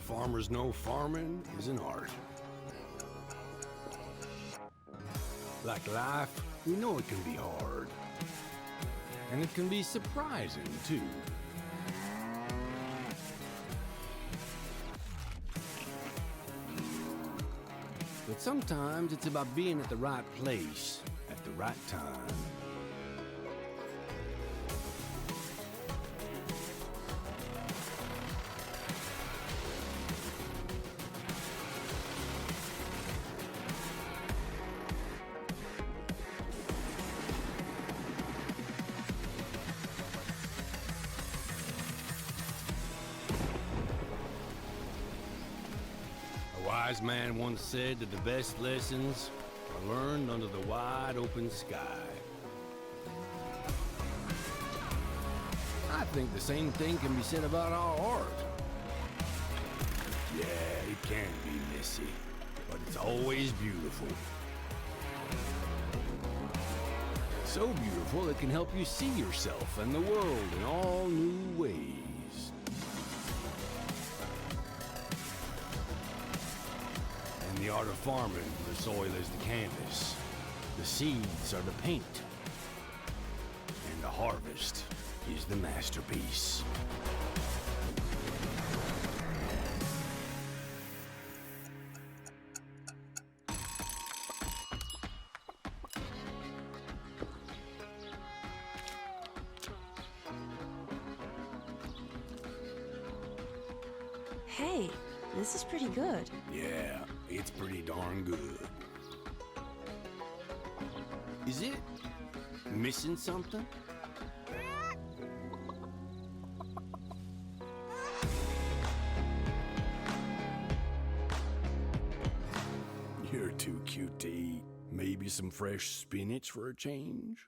farmers know farming is an art. Like life, we know it can be hard. And it can be surprising, too. But sometimes it's about being at the right place at the right time. A wise man once said that the best lessons are learned under the wide open sky. I think the same thing can be said about our art. Yeah, it can be messy, but it's always beautiful. So beautiful it can help you see yourself and the world in all new ways. In the art of farming, the soil is the canvas, the seeds are the paint, and the harvest is the masterpiece. Hey, this is pretty good. Yeah, it's pretty darn good. Is it missing something? You're too cute to eat. Maybe some fresh spinach for a change?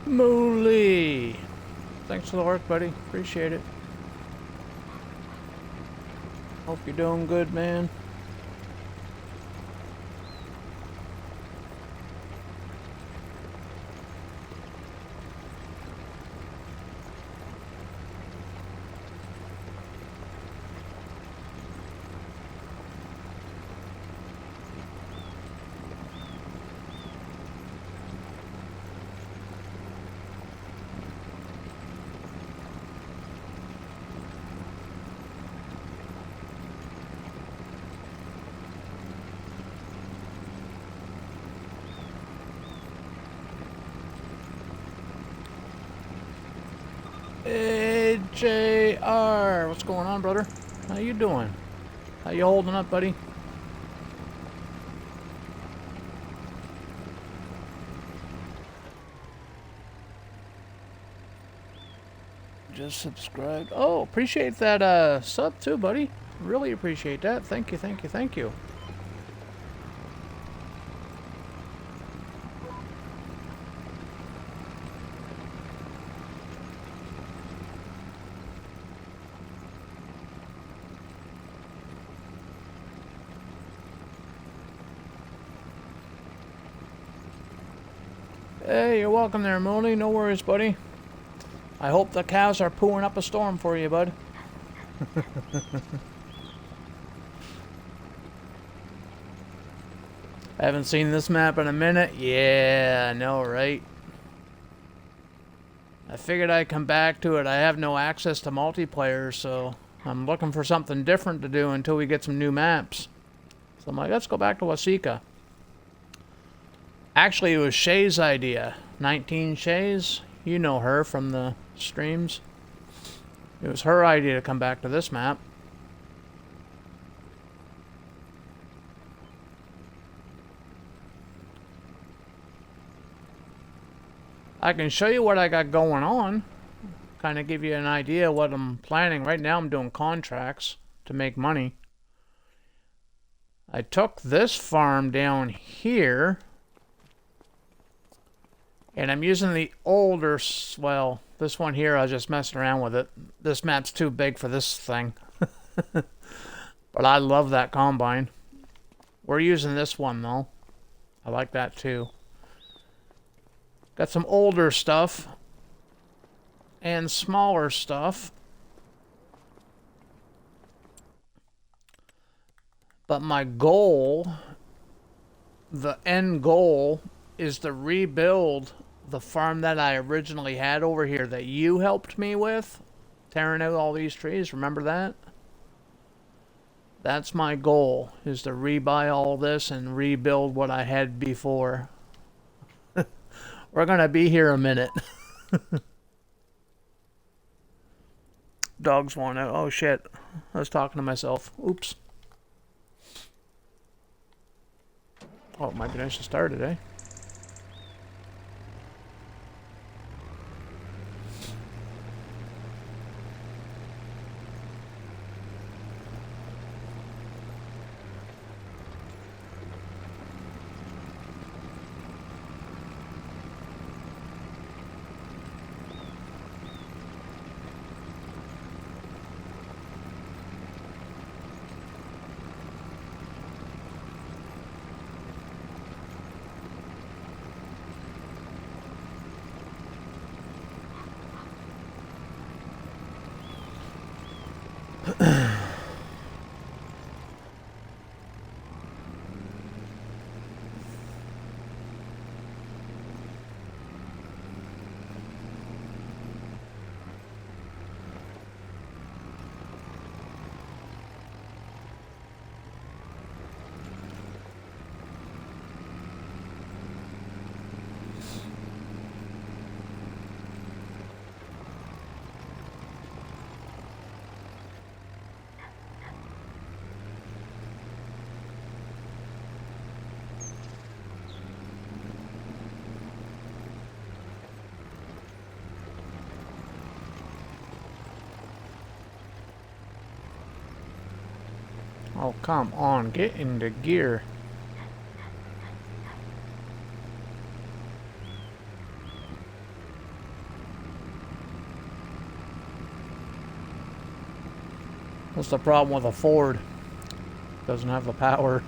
Mooly! Thanks for the work, buddy. Appreciate it. Hope you're doing good, man. Hey, JR, what's going on, brother? How you doing? How you holding up, buddy? Just subscribed. Oh, appreciate that sub too, buddy. Really appreciate that. Thank you, thank you, thank you. Hey, you're welcome there, Mooney. No worries, buddy. I hope the cows are pooing up a storm for you, bud. I haven't seen this map in a minute. Yeah, I know, right? I figured I'd come back to it. I have no access to multiplayer, so I'm looking for something different to do until we get some new maps. So I'm like, let's go back to Waseca. Actually, it was Shay's idea. 19 Shays. You know her from the streams. It was her idea to come back to this map. I can show you what I got going on. Kind of give you an idea of what I'm planning. Right now I'm doing contracts to make money. I took this farm down here. And I'm using the older, well, this one here, I was just messing around with it. This map's too big for this thing. But I love that combine. We're using this one, though. I like that, too. Got some older stuff. And smaller stuff. But my goal, the end goal, is to rebuild the farm that I originally had over here that you helped me with, tearing out all these trees. Remember that? That's my goal, is to rebuy all this and rebuild what I had before. We're gonna be here a minute. Dogs want out. Oh shit, I was talking to myself. Oops. Oh my goodness, it started, eh? Oh, come on, get into gear. What's the problem with a Ford? Doesn't have the power.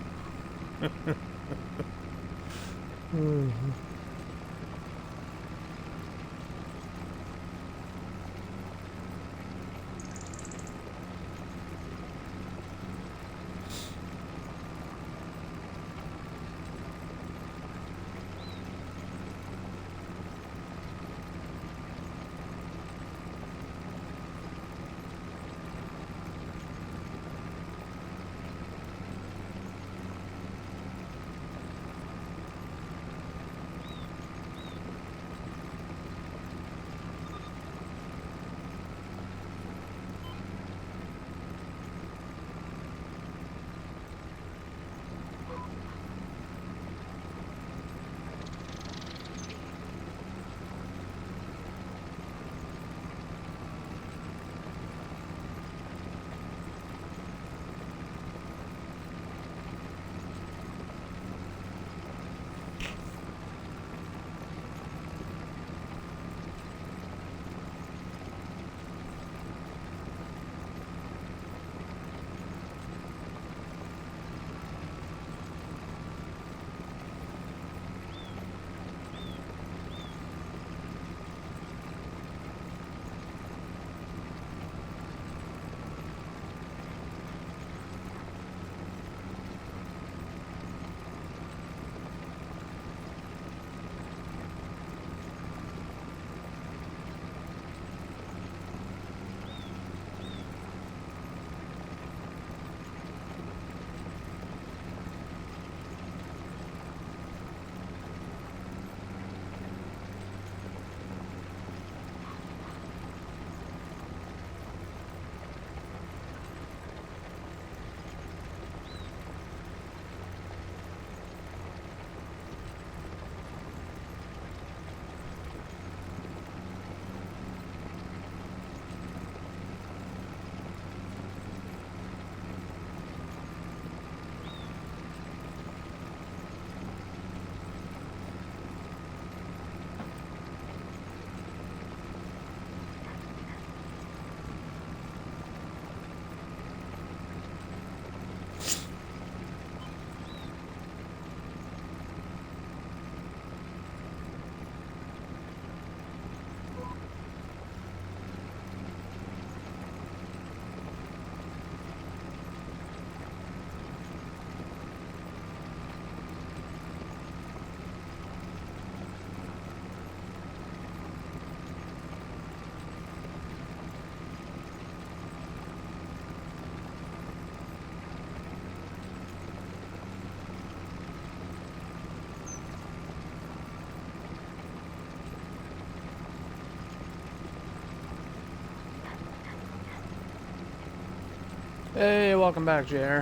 Hey, welcome back, JR.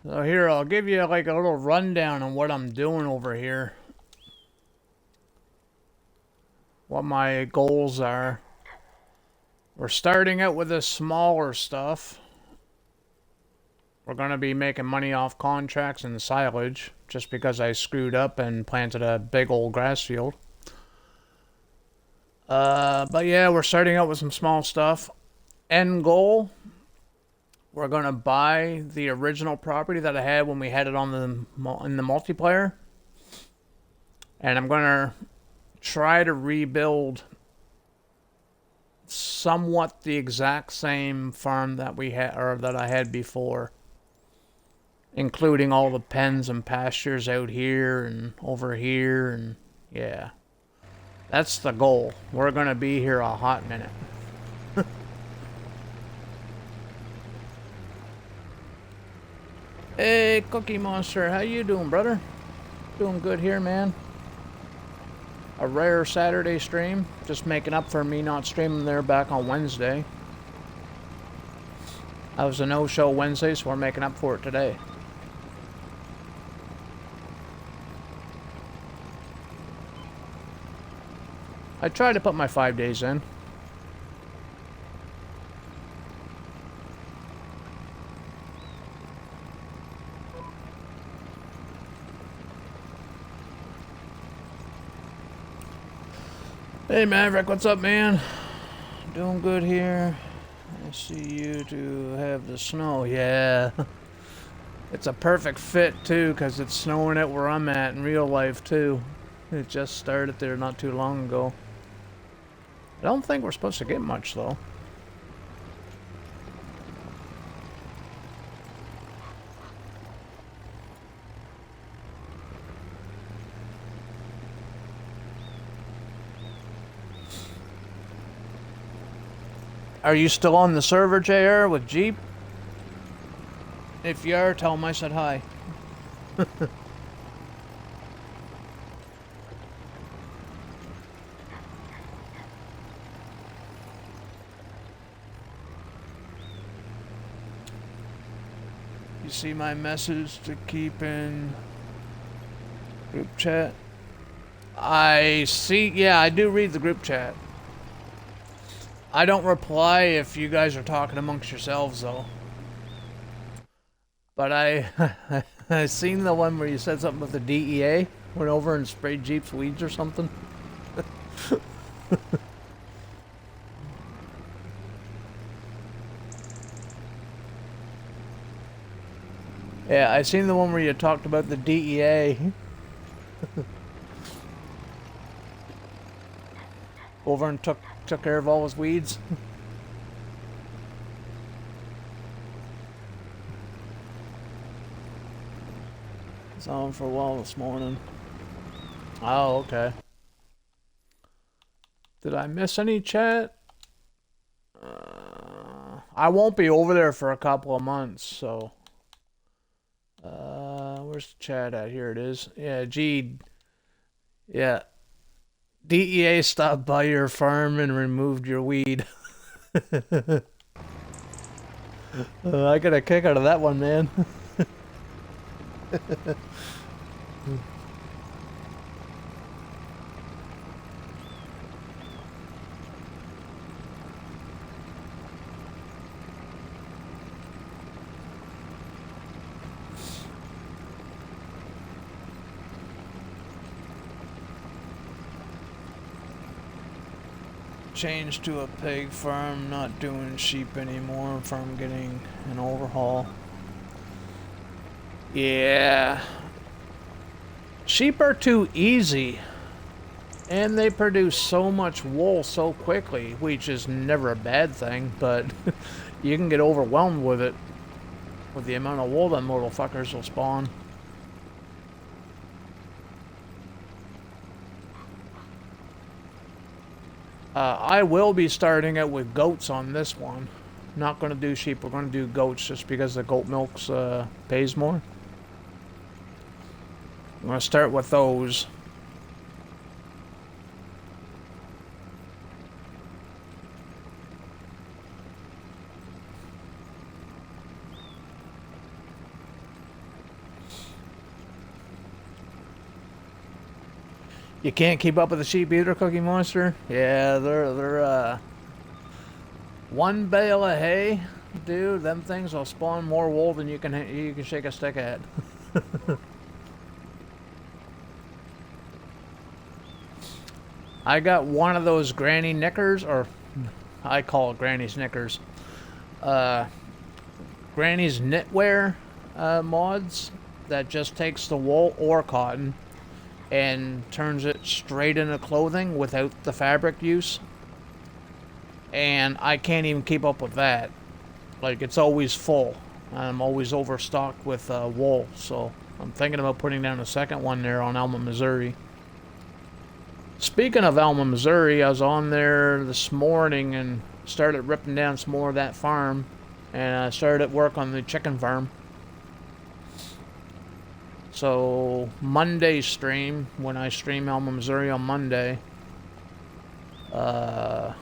So here, I'll give you like a little rundown on what I'm doing over here. What my goals are. We're starting out with the smaller stuff. We're going to be making money off contracts and silage, just because I screwed up and planted a big old grass field. But yeah, we're starting out with some small stuff. End goal, we're going to buy the original property that I had when we had it on in the multiplayer. And I'm going to try to rebuild somewhat the exact same farm that we had, or that I had before, including all the pens and pastures out here and over here, and yeah, that's the goal. We're gonna be here a hot minute. Hey, Cookie Monster, how you doing, brother? Doing good here, man. A rare Saturday stream, just making up for me not streaming there back on Wednesday. I was a no-show Wednesday, so we're making up for it today. I tried to put my 5 days in. Hey Maverick, what's up, man? Doing good here. I see you to have the snow. Yeah. It's a perfect fit, too, because it's snowing at where I'm at in real life, too. It just started there not too long ago. I don't think we're supposed to get much, though. Are you still on the server, JR, with Jeep? If you are, tell him I said hi. You see my message to keep in group chat? I see, yeah, I do read the group chat. I don't reply if you guys are talking amongst yourselves, though. But I seen the one where you said something with the DEA. Went over and sprayed Jeep's weeds or something. Yeah, I seen the one where you talked about the DEA. Over and took care of all his weeds. It's on for a while this morning. Oh, okay. Did I miss any chat? I won't be over there for a couple of months, so... where's the chat at? Here it is. Yeah, gee. Yeah. DEA stopped by your farm and removed your weed. I got a kick out of that one, man. Changed to a pig farm, not doing sheep anymore, farm getting an overhaul. Yeah. Sheep are too easy. And they produce so much wool so quickly, which is never a bad thing, but you can get overwhelmed with it. With the amount of wool them little fuckers will spawn. I will be starting out with goats on this one. Not going to do sheep, we're going to do goats just because the goat milk's pays more. I'm going to start with those. You can't keep up with the sheep either, Cookie Monster? Yeah, they're one bale of hay, dude, them things will spawn more wool than you can shake a stick at. I got one of those granny knickers, or I call it granny's knickers. Granny's knitwear mods that just takes the wool or cotton and turns it straight into clothing without the fabric use. And I can't even keep up with that. Like, it's always full. I'm always overstocked with wool, so I'm thinking about putting down a second one there on Alma, Missouri. Speaking of Alma, Missouri, I was on there this morning and started ripping down some more of that farm. And I started at work on the chicken farm. So, Monday stream, when I stream Alma, Missouri on Monday, yeah,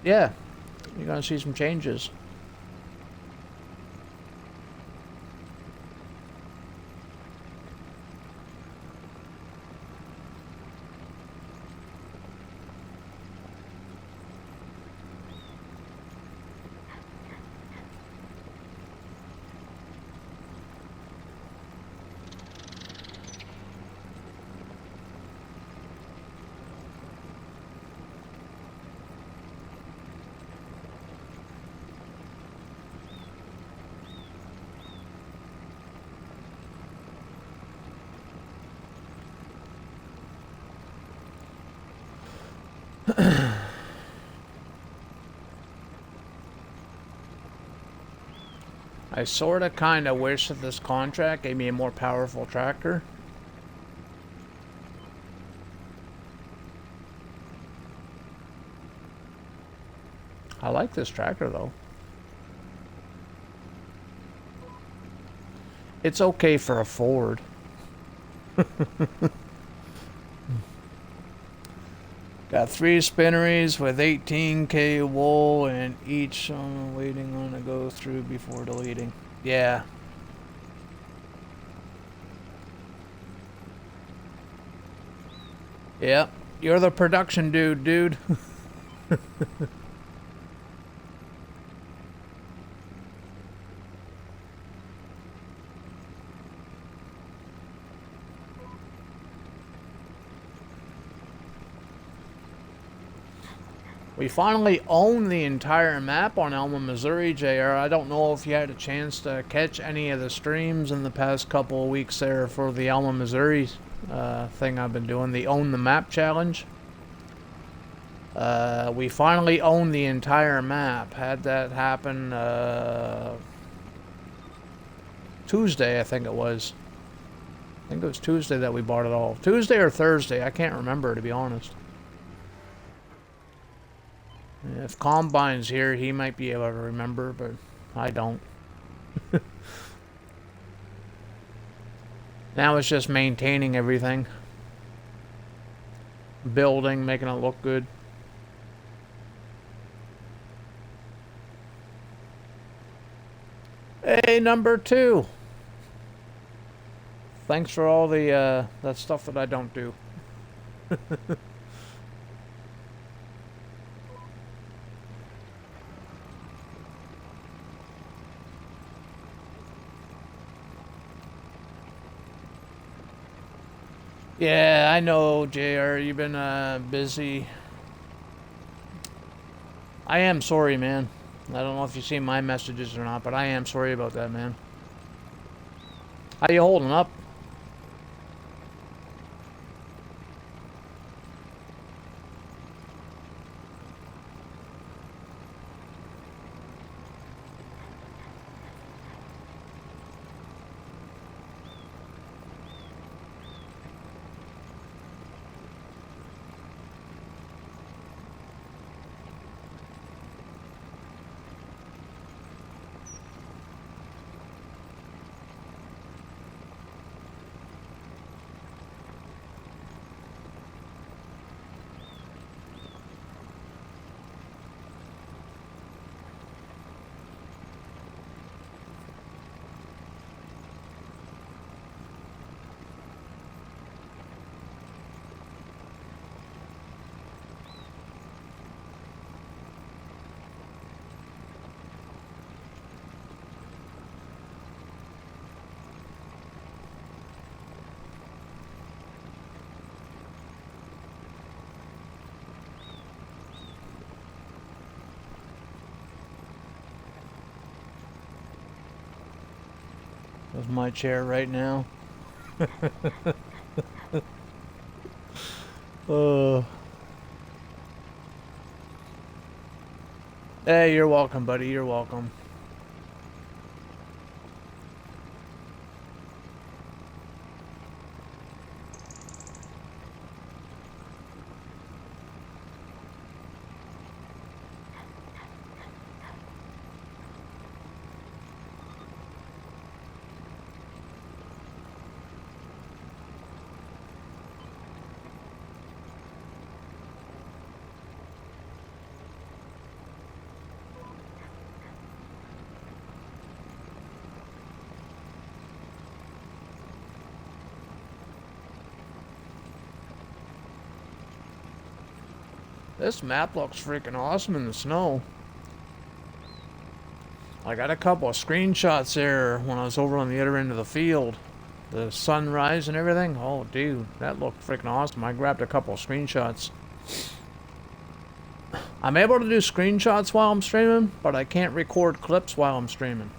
you're gonna see some changes. I sorta kinda wish that this contract gave me a more powerful tractor. I like this tractor though. It's okay for a Ford. Got 3 spinneries with 18K wool and each waiting on to go through before deleting. Yeah. Yep. You're the production dude. We finally own the entire map on Elma, Missouri, JR. I don't know if you had a chance to catch any of the streams in the past couple of weeks there for the Elma, Missouri thing I've been doing, the Own the Map challenge. We finally own the entire map. Had that happen Tuesday, I think it was. I think it was Tuesday that we bought it all. Tuesday or Thursday, I can't remember, to be honest. If Combine's here, he might be able to remember, but I don't. Now it's just maintaining everything. Building, making it look good. Hey, number 2. Thanks for all the that stuff that I don't do. Yeah, I know, JR. You've been busy. I am sorry, man. I don't know if you see my messages or not, but I am sorry about that, man. How you holding up? That's my chair right now. Hey, you're welcome, buddy. You're welcome. This map looks freaking awesome in the snow. I got a couple of screenshots there when I was over on the other end of the field. The sunrise and everything. Oh, dude, that looked freaking awesome. I grabbed a couple of screenshots. I'm able to do screenshots while I'm streaming, but I can't record clips while I'm streaming.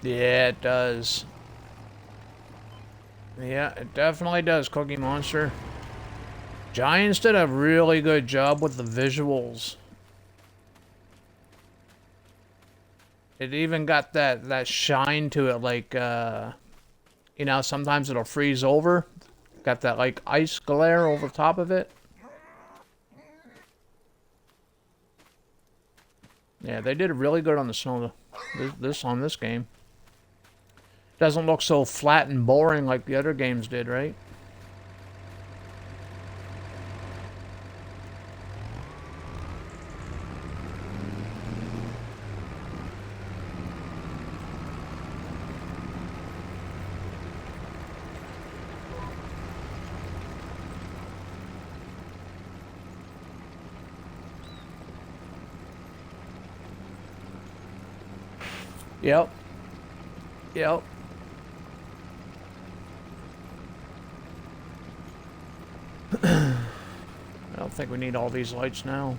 Yeah, it does. Yeah, it definitely does, Cookie Monster. Giants did a really good job with the visuals. It even got that shine to it, like, you know, sometimes it'll freeze over. Got that, like, ice glare over top of it. Yeah, they did really good on the snow, on this game. Doesn't look so flat and boring like the other games did, right? Yep. Yep. I don't think we need all these lights now.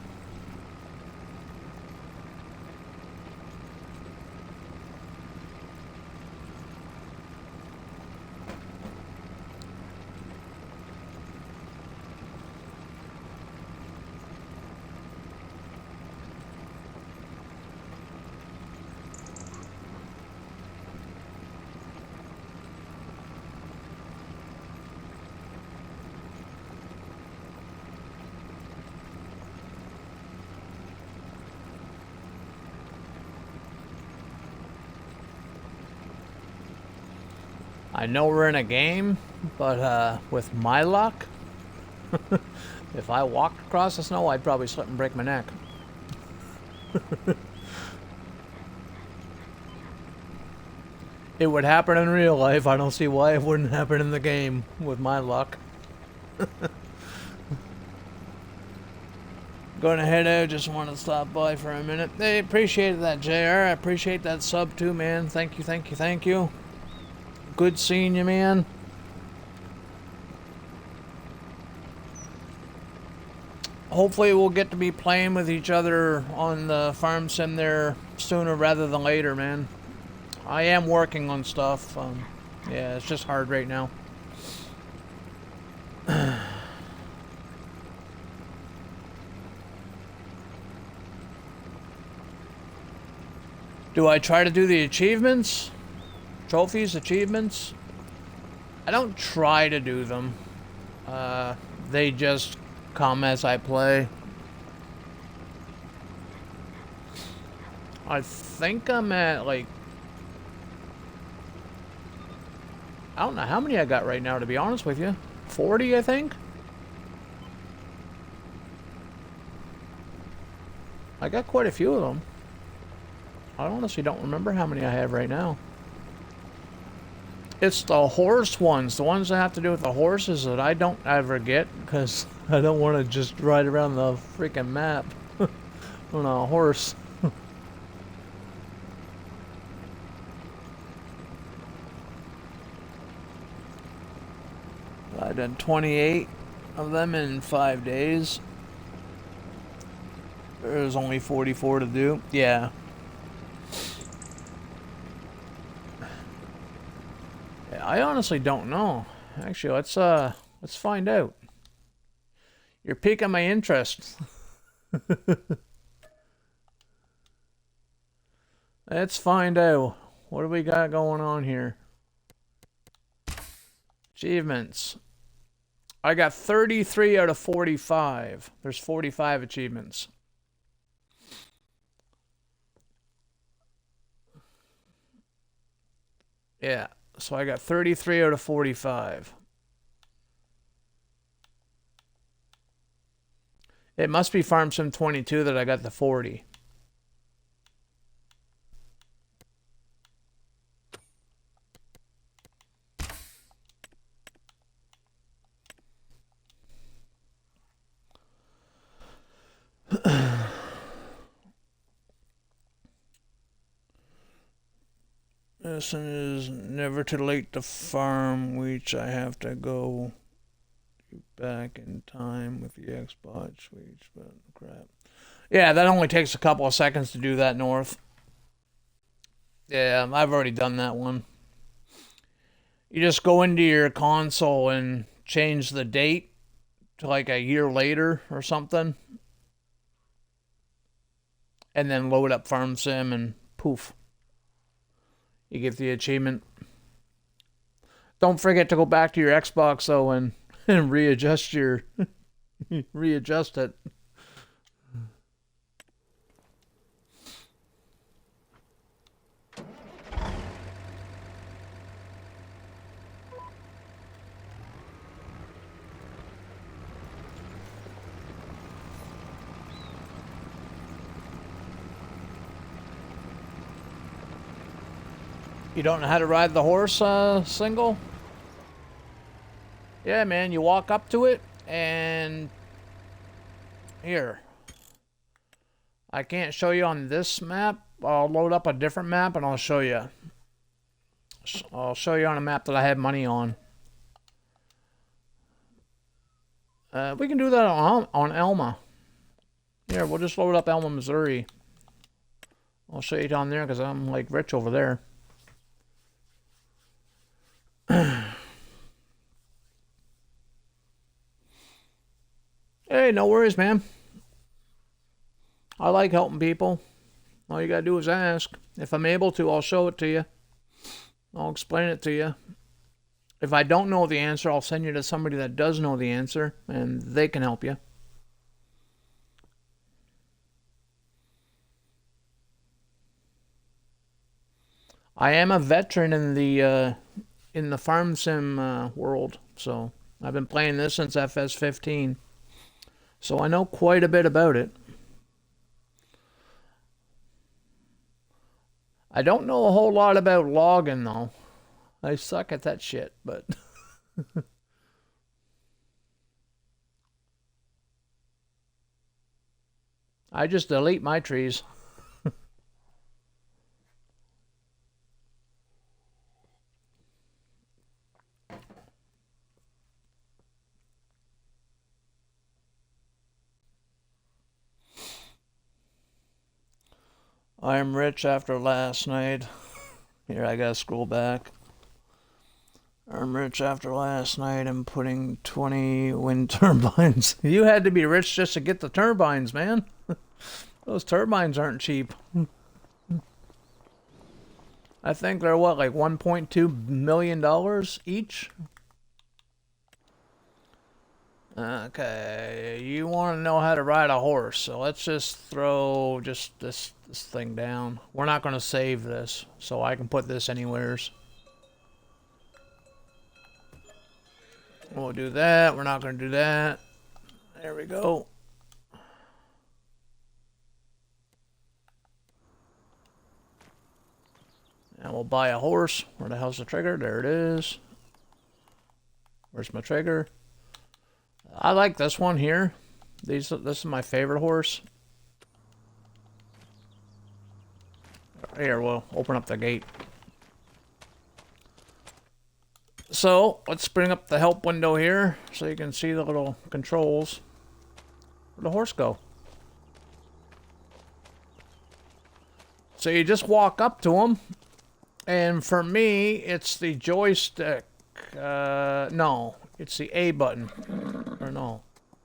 I know we're in a game, but with my luck, if I walked across the snow, I'd probably slip and break my neck. It would happen in real life. I don't see why it wouldn't happen in the game with my luck. Going ahead, I just wanted to stop by for a minute. Hey, appreciated that, JR. I appreciate that sub too, man. Thank you, thank you, thank you. Good seeing you, man. Hopefully we'll get to be playing with each other on the farm sim there sooner rather than later, man. I am working on stuff. Yeah, it's just hard right now. Do I try to do the achievements? Trophies, achievements? I don't try to do them. They just come as I play. I think I'm at, like... I don't know how many I got right now, to be honest with you. 40, I think? I got quite a few of them. I honestly don't remember how many I have right now. It's the horse ones, the ones that have to do with the horses that I don't ever get, because I don't want to just ride around the freaking map on a horse. I done 28 of them in 5 days. There's only 44 to do. Yeah. I honestly don't know. Actually, let's find out. You're piquing my interest. Let's find out. What do we got going on here? Achievements. I got 33 out of 45. There's 45 achievements. Yeah, so I got 33 out of 45. It must be Farm Sim 22 that I got the 40. This is never too late to farm, which I have to go back in time with the Xbox, which, but crap. Yeah, that only takes a couple of seconds to do that, North. Yeah, I've already done that one. You just go into your console and change the date to like a year later or something. And then load up Farm Sim and poof. You get the achievement. Don't forget to go back to your Xbox though and readjust your readjust it. You don't know how to ride the horse single? Yeah, man, you walk up to it and here. I can't show you on this map. I'll load up a different map and I'll show you. I'll show you on a map that I have money on. We can do that on Elma. Here, we'll just load up Elma, Missouri. I'll show you down there because I'm like rich over there. Hey, no worries, man. I like helping people. All you gotta do is ask. If I'm able to, I'll show it to you. I'll explain it to you. If I don't know the answer, I'll send you to somebody that does know the answer, and they can help you. I am a veteran in the farm sim world, so I've been playing this since FS15. So I know quite a bit about it. I don't know a whole lot about logging though. I suck at that shit, but I just delete my trees. I'm rich after last night. Here, I gotta scroll back. I'm rich after last night. I'm putting 20 wind turbines. You had to be rich just to get the turbines, man. Those turbines aren't cheap. I think they're what, like $1.2 million each? Okay, you want to know how to ride a horse, so let's just throw just this thing down. We're not going to save this, so I can put this anywheres. We'll do that. We're not going to do that. There we go. And we'll buy a horse. Where the hell's the trigger? There it is. Where's my trigger? I like this one here. This is my favorite horse. Here, we'll open up the gate. So, let's bring up the help window here so you can see the little controls. Where'd the horse go? So you just walk up to him. And for me, it's the joystick. No, it's the A button. Or no,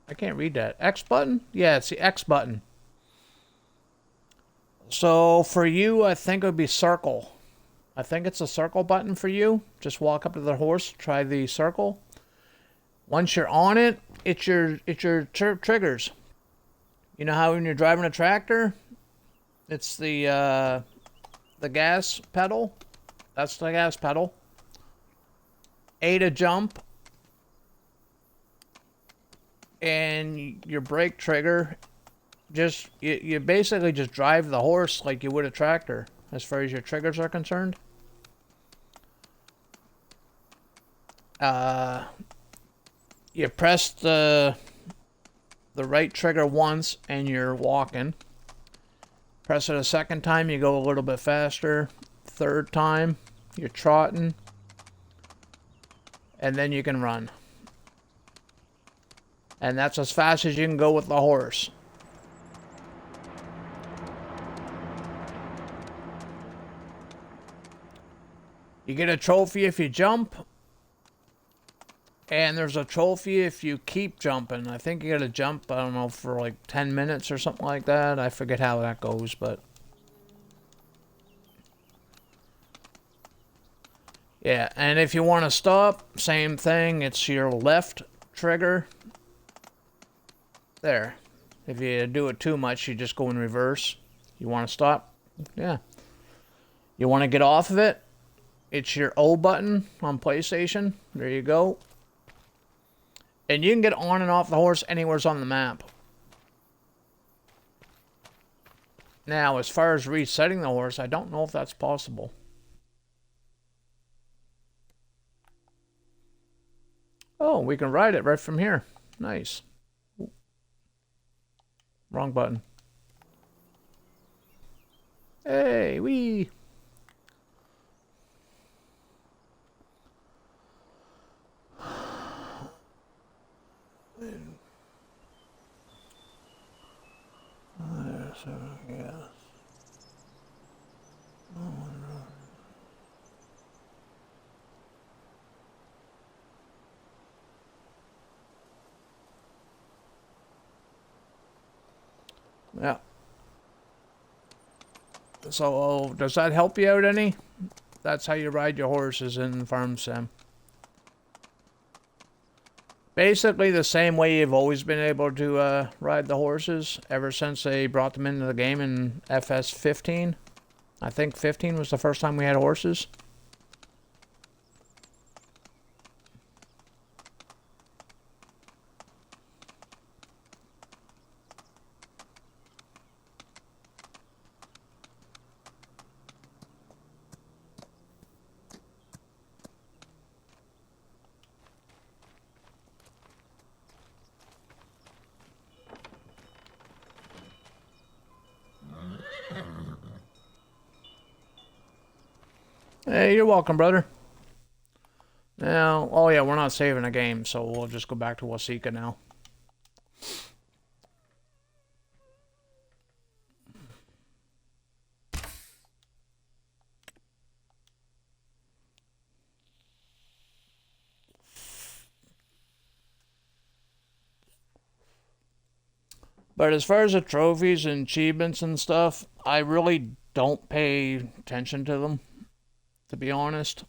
I can't read that. X button? Yeah, it's the X button. So for you, I think it would be circle. I think it's a circle button for you. Just walk up to the horse, try the circle. Once you're on it, it's your triggers. You know how when you're driving a tractor, it's the gas pedal. That's the gas pedal. A to jump. And your brake trigger. Just you basically just drive the horse like you would a tractor as far as your triggers are concerned. You press the right trigger once and you're walking. Press it a second time, you go a little bit faster. Third time, you're trotting. And then you can run. And that's as fast as you can go with the horse. You get a trophy if you jump. And there's a trophy if you keep jumping. I think you gotta jump, I don't know, for like 10 minutes or something like that. I forget how that goes, but... yeah, and if you want to stop, same thing. It's your left trigger. There. If you do it too much, you just go in reverse. You want to stop? Yeah. You want to get off of it? It's your O button on PlayStation. There you go. And you can get on and off the horse anywhere on the map. Now, as far as resetting the horse, I don't know if that's possible. Oh, we can ride it right from here. Nice. Ooh. Wrong button. Hey, wee. Yes. Yeah. So, does that help you out any? That's how you ride your horses in Farm Sim. Basically the same way you've always been able to ride the horses ever since they brought them into the game in FS 15. I think 15 was the first time we had horses. Hey, you're welcome, brother. Now, oh yeah, we're not saving a game, so we'll just go back to Waseca now. But as far as the trophies and achievements and stuff, I really don't pay attention to them, to be honest.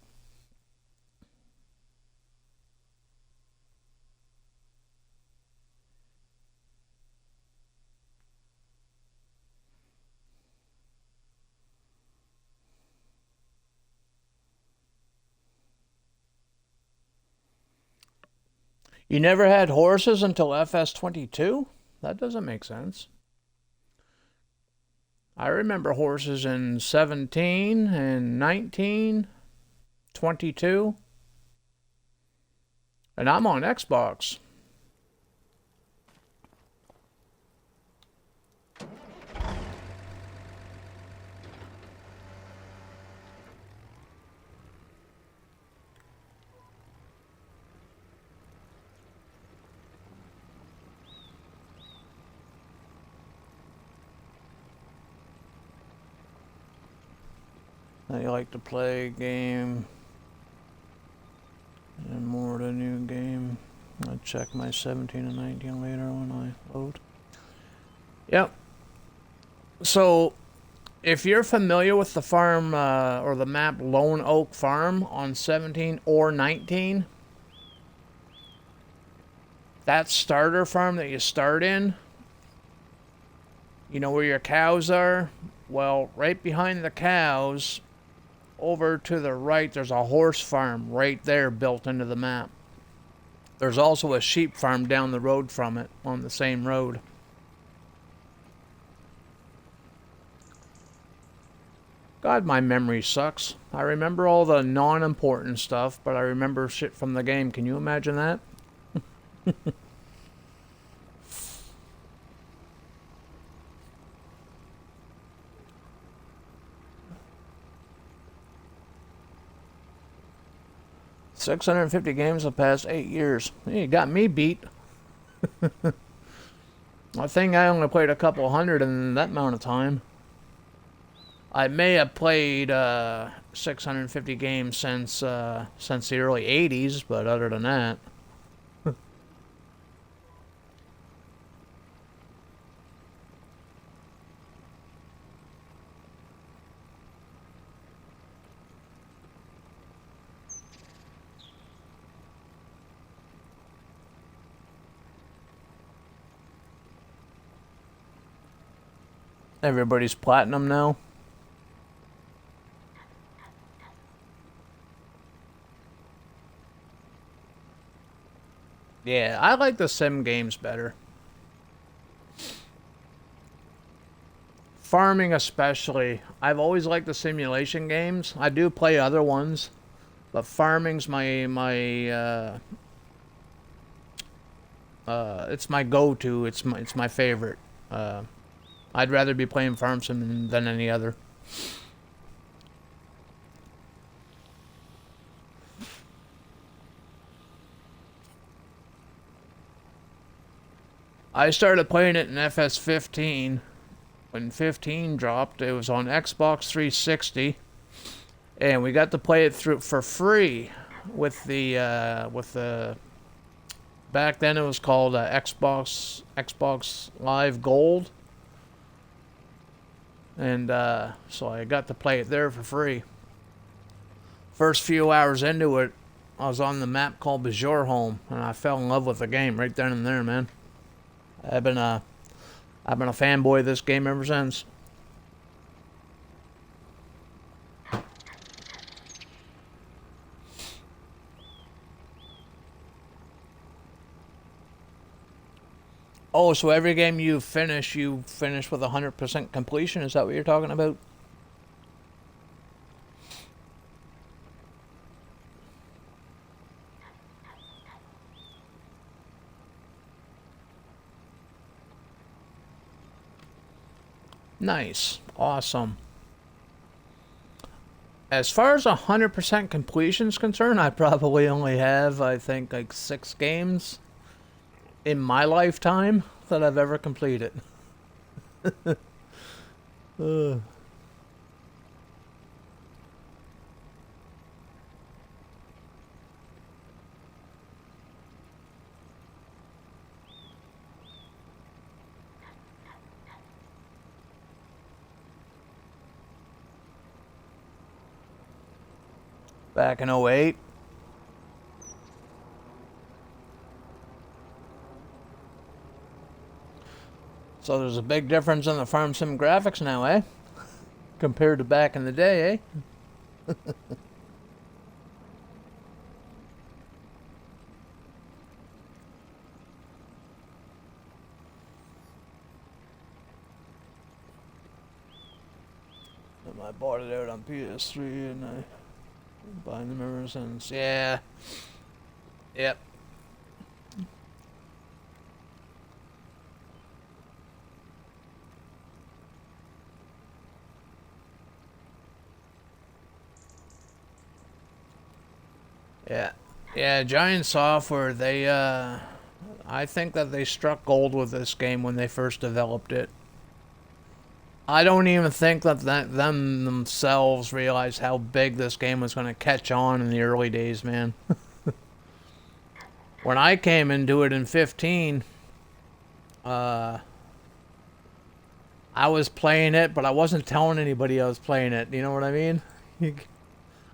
You never had horses until FS22? That doesn't make sense. I remember horses in 17 and 19, 22. And I'm on Xbox. I like to play a game and more the new game. I'll check my 17 and 19 later when I load. Yep. So, if you're familiar with the farm or the map Lone Oak Farm on 17 or 19, that starter farm that you start in, you know where your cows are? Well, right behind the cows, over to the right, there's a horse farm right there built into the map. There's also a sheep farm down the road from it on the same road. God, my memory sucks. I remember all the non-important stuff, but I remember shit from the game. Can you imagine that? 650 games the past 8 years. You got me beat. I think I only played a couple hundred in that amount of time. I may have played 650 games since the early 80s, but other than that. Everybody's platinum now. Yeah, I like the sim games better. Farming especially. I've always liked the simulation games. I do play other ones, but farming's it's my go-to. It's my favorite. I'd rather be playing Farm Sim than any other. I started playing it in FS15. When 15 dropped, it was on Xbox 360, and we got to play it through for free with the back then it was called Xbox Live Gold. And so I got to play it there for free. First few hours into it, I was on the map called Bajor Home, and I fell in love with the game right then and there, man. I've been a fanboy of this game ever since. Oh, so every game you finish with 100% completion? Is that what you're talking about? Nice. Awesome. As far as 100% completion is concerned, I probably only have, I think, like 6 games in my lifetime that I've ever completed. Back in '08. So there's a big difference in the Farm Sim graphics now, eh? Compared to back in the day, eh? I bought it out on PS3 and I buying them ever since. Yeah. Yep. Yeah. Yeah, Giant Software, they, I think that they struck gold with this game when they first developed it. I don't even think that them themselves realized how big this game was going to catch on in the early days, man. When I came into it in 15, I was playing it, but I wasn't telling anybody I was playing it. You know what I mean?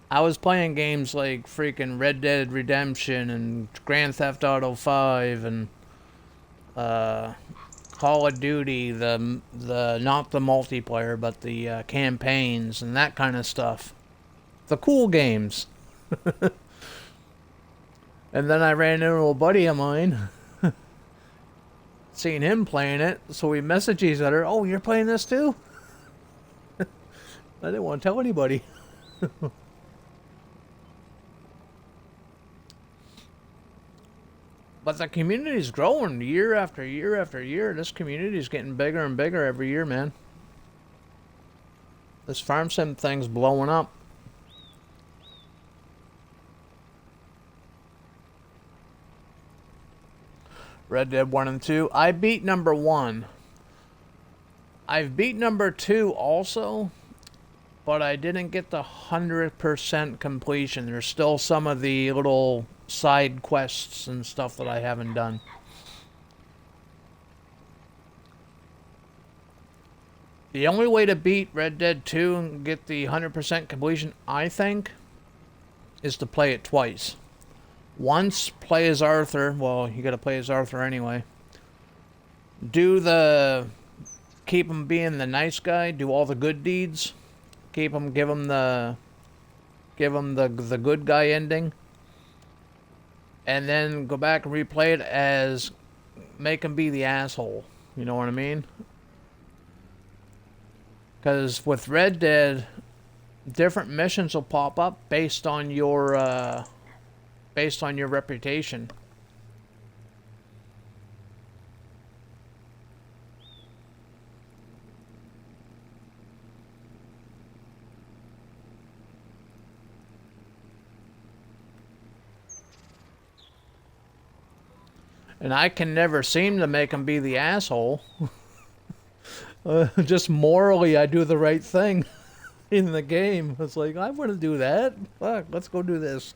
I was playing games like freaking Red Dead Redemption and Grand Theft Auto 5 and Call of Duty, the not the multiplayer, but the campaigns and that kind of stuff. The cool games. And then I ran into a buddy of mine. Seen him playing it, so we messaged each other. Oh, you're playing this too? I didn't want to tell anybody. But the community's growing year after year after year. This community's getting bigger and bigger every year, man. This Farm Sim thing's blowing up. Red Dead 1 and 2. I beat number 1. I've beat number 2 also. but I didn't get the 100% completion. There's still some of the little side quests and stuff that I haven't done. The only way to beat Red Dead 2 and get the 100% completion, I think, is to play it twice. Once, play as Arthur. Well, you gotta play as Arthur anyway. Keep him being the nice guy. Do all the good deeds. Give him the good guy ending. And then go back and replay it as make him be the asshole. You know what I mean? Because with Red Dead, different missions will pop up based on your reputation. And I can never seem to make him be the asshole. Just morally, I do the right thing in the game. It's like, I want to do that. Fuck, let's go do this.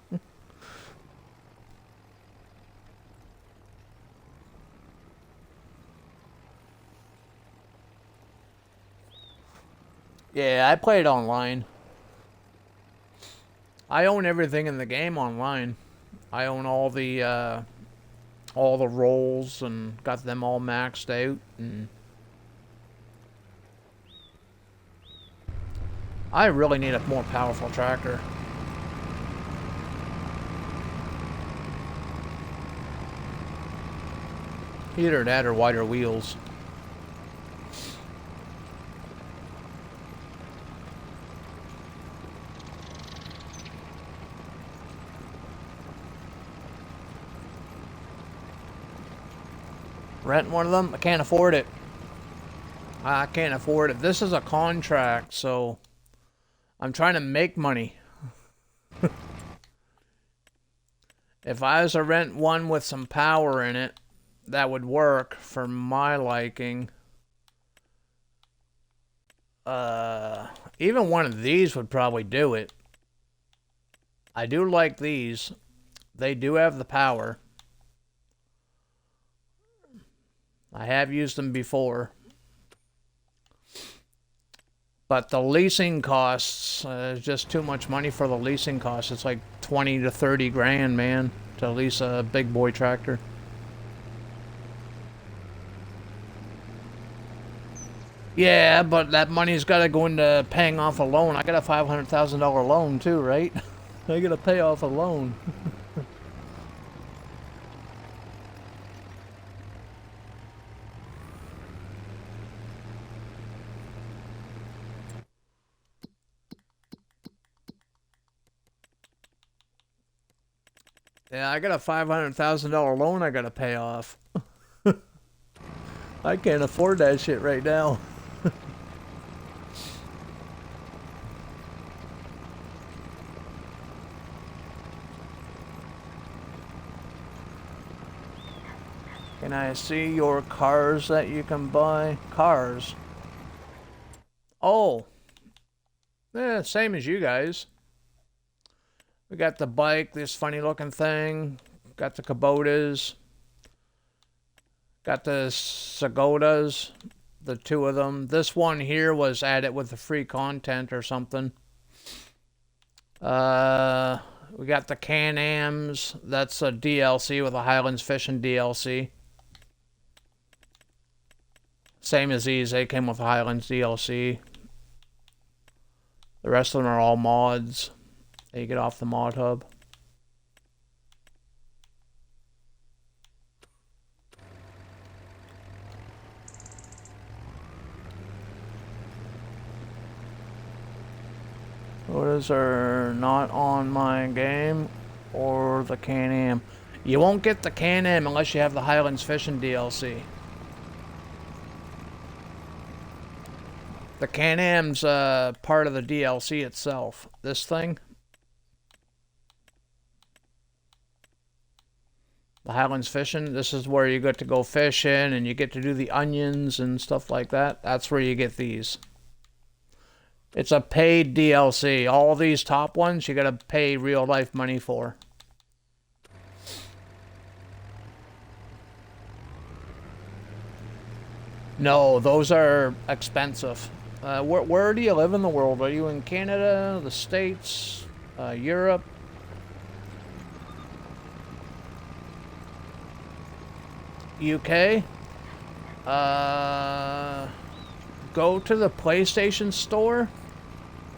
Yeah, I played online. I own everything in the game online. I own all the roles and got them all maxed out. And I really need a more powerful tractor. Either that or wider wheels. Rent one of them? I can't afford it. I can't afford it. This is a contract, so I'm trying to make money. If I was to rent one with some power in it, that would work for my liking. Even one of these would probably do it. I do like these. They do have the power. I have used them before. But the leasing costs is just too much money for the leasing costs. It's like 20 to 30 grand, man, to lease a big boy tractor. Yeah, but that money's got to go into paying off a loan. I got a $500,000 loan too, right? I got to pay off a loan. Yeah, I got a $500,000 loan I got to pay off. I can't afford that shit right now. Can I see your cars that you can buy? Cars. Oh. Yeah, same as you guys. We got the bike, this funny looking thing. Got the Kubotas. Got the Sagodas. The two of them. This one here was added with the free content or something. We got the Can-Ams. That's a DLC with a Highlands Fishing DLC. Same as these, they came with Highlands DLC. The rest of them are all mods that you get off the mod hub. Those are not on my game or the Can-Am. You won't get the Can-Am unless you have the Highlands Fishing DLC. The Can-Am's part of the DLC itself. This thing. The Highlands Fishing. This is where you get to go fishing and you get to do the onions and stuff like that. That's where you get these. It's a paid DLC. All these top ones, you gotta pay real life money for. No, those are expensive. Where do you live in the world? Are you in Canada, the States, Europe? UK? Go to the PlayStation Store,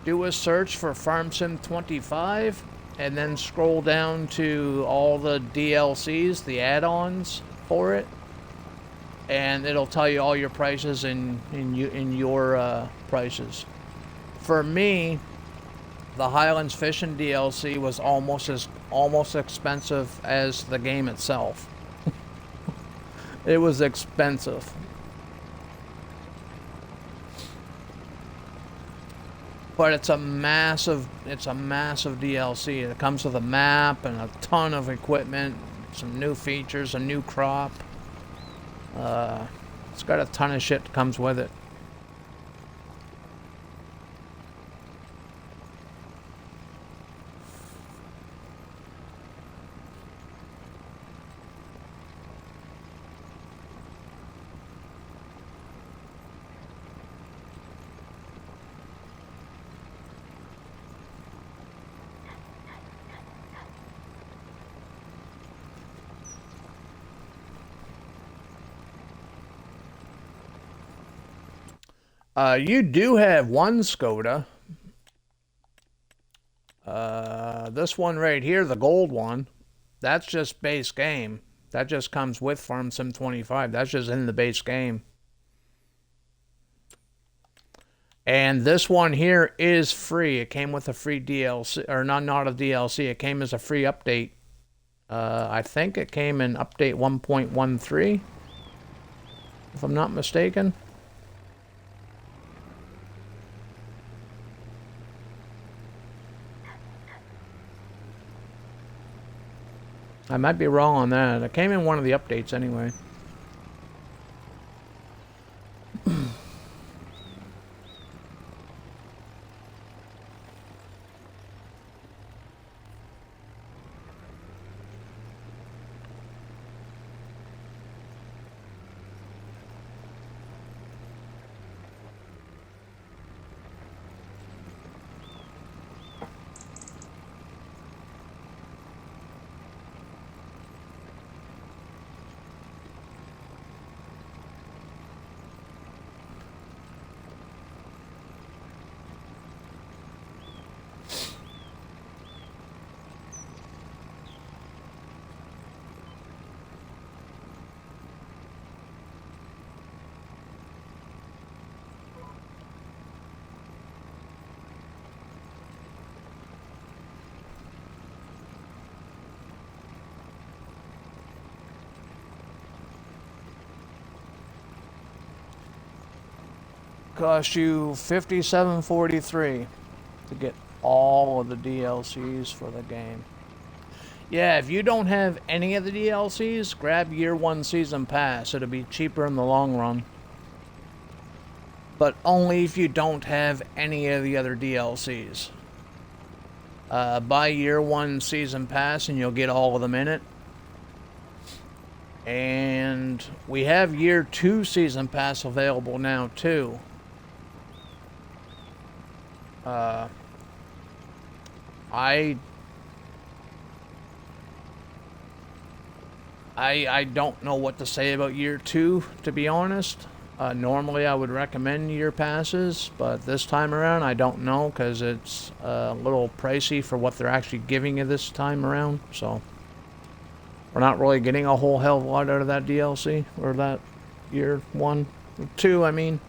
do a search for Farm Sim 25, and then scroll down to all the DLCs, the add-ons for it, and it'll tell you all your prices in your prices. For me, the Highlands Fishing DLC was almost expensive as the game itself. It was expensive. But it's a massive DLC. It comes with a map and a ton of equipment, some new features, a new crop. It's got a ton of shit that comes with it. You do have one Skoda. This one right here, the gold one, that's just base game. That just comes with Farm Sim 25. That's just in the base game. And this one here is free. It came with a free DLC, or not a DLC. It came as a free update. I think it came in update 1.13, if I'm not mistaken. I might be wrong on that. It came in one of the updates anyway. Cost you $57.43 to get all of the DLCs for the game. Yeah, if you don't have any of the DLCs, grab Year 1 Season Pass. It'll be cheaper in the long run. But only if you don't have any of the other DLCs. Buy Year 1 Season Pass and you'll get all of them in it. And we have Year 2 Season Pass available now too. I don't know what to say about Year 2, to be honest. Normally I would recommend year passes, but this time around I don't know, because it's a little pricey for what they're actually giving you this time around. So we're not really getting a whole hell of a lot out of that DLC, or that Year 1, 2 I mean.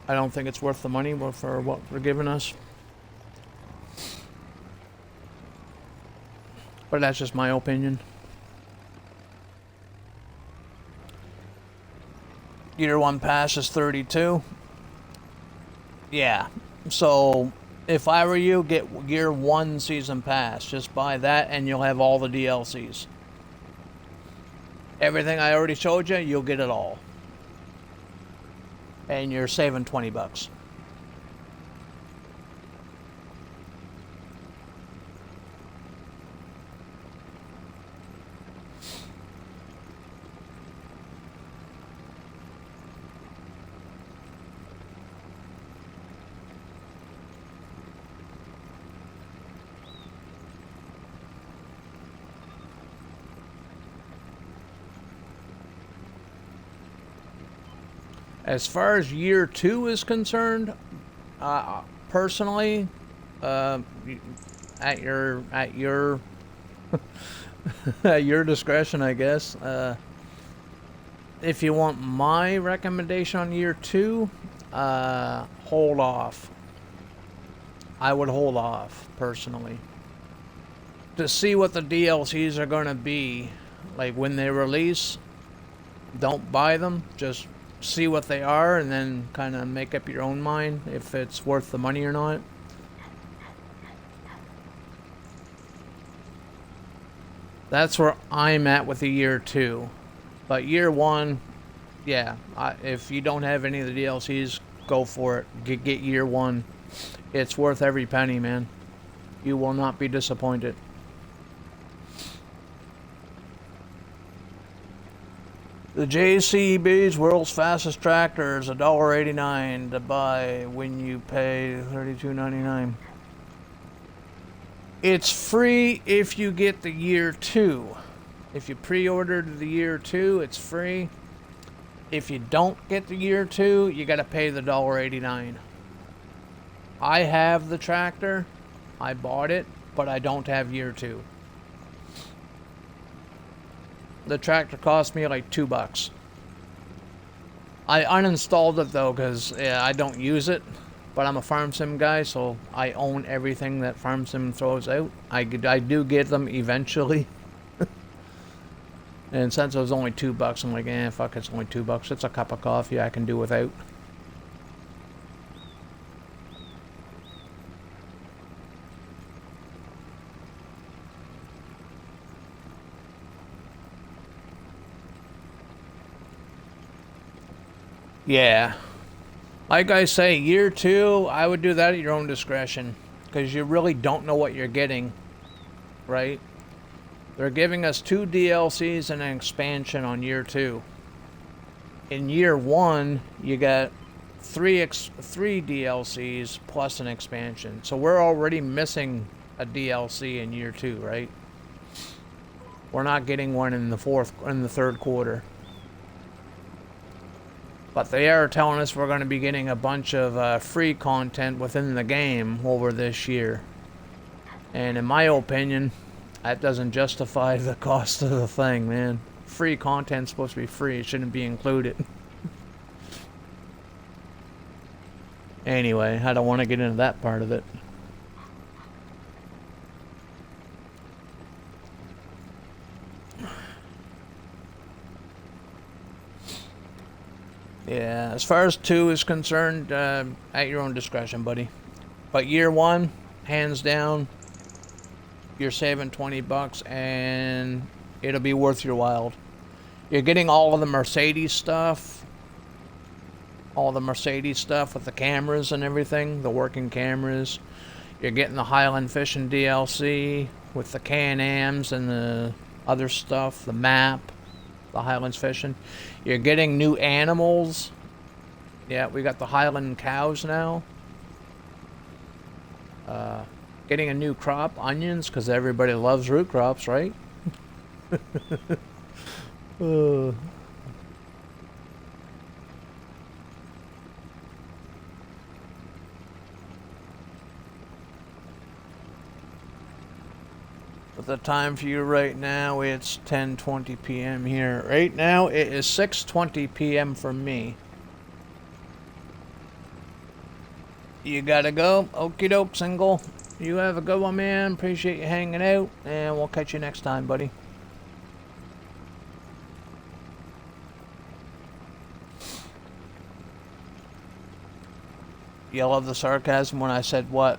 I don't think it's worth the money for what they're giving us. But that's just my opinion. Year 1 pass is $32. Yeah. So if I were you, get Year 1 Season Pass. Just buy that and you'll have all the DLCs. Everything I already showed you, you'll get it all. and you're saving 20 bucks. As far as year 2 is concerned, personally, at your at your discretion, I guess. If you want my recommendation on year 2, hold off. I would hold off personally to see what the DLCs are going to be like when they release. Don't buy them. Just see what they are and then kind of make up your own mind if it's worth the money or not. That's where I'm at with the year 2. But year 1, yeah, if you don't have any of the DLCs, go for it. Get year 1. It's worth every penny, man. You will not be disappointed. The JCB's world's fastest tractor is $1.89 to buy when you pay $32.99. It's free if you get the year 2. If you pre-ordered the year 2, it's free. If you don't get the year 2, you gotta pay the $1.89. I have the tractor. I bought it, but I don't have year 2. The tractor cost me like $2. I uninstalled it though because I don't use it, but I'm a farm sim guy, so I own everything that farm sim throws out. I do get them eventually. And since it was only $2, I'm like, fuck, it's only $2. It's a cup of coffee I can do without. Yeah. Like I say, year 2, I would do that at your own discretion. Because you really don't know what you're getting. Right? They're giving us 2 DLCs and an expansion on year 2. In year 1, you got 3 DLCs plus an expansion. So we're already missing a DLC in year 2, right? We're not getting one in the third quarter. But they are telling us we're going to be getting a bunch of free content within the game over this year. And in my opinion, that doesn't justify the cost of the thing, man. Free content's supposed to be free. It shouldn't be included. Anyway, I don't want to get into that part of it. Yeah, as far as 2 is concerned, at your own discretion, buddy. But year 1, hands down, you're saving $20 and it'll be worth your while. You're getting all of the Mercedes stuff. All the Mercedes stuff with the cameras and everything, the working cameras. You're getting the Highland Fishing DLC with the Can-Ams and the other stuff, the map. The Highlands Fishing. You're getting new animals. Yeah, we got the Highland cows now. Getting a new crop, onions, because everybody loves root crops, right? The time for you right now, it's 10:20 p.m. here. Right now, it is 6:20 p.m. for me. You gotta go. Okie doke, single. You have a good one, man. Appreciate you hanging out, and we'll catch you next time, buddy. You love the sarcasm when I said what?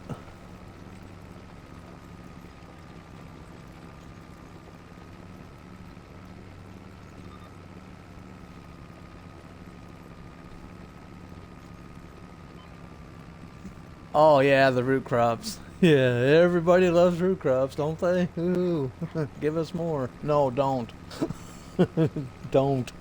Oh yeah, the root crops. Yeah, everybody loves root crops, don't they? Ooh, give us more. No, don't. Don't.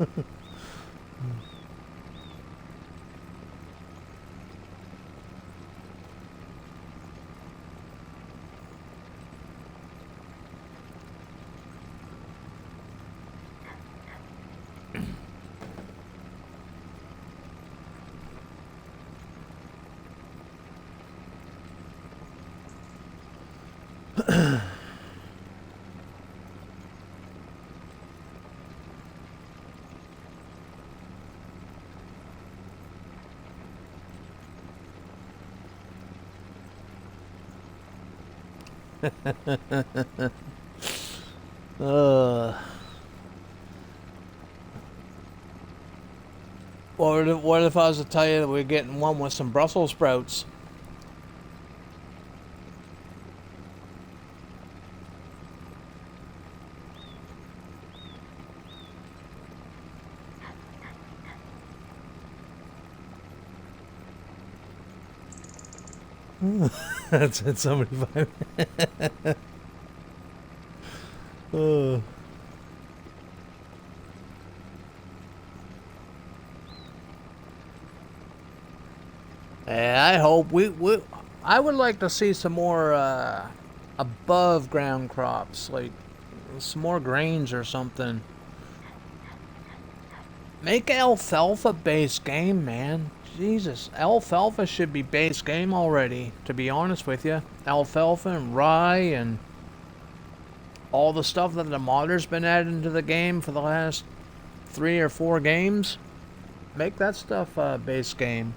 uh, what if I was to tell you that we're getting one with some Brussels sprouts? That's at somebody. uh. I hope I would like to see some more above ground crops, like some more grains or something. Make alfalfa base game, man. Jesus, alfalfa should be base game already, to be honest with you. Alfalfa and rye and all the stuff that the modder's been adding to the game for the last 3 or 4 games. Make that stuff base game.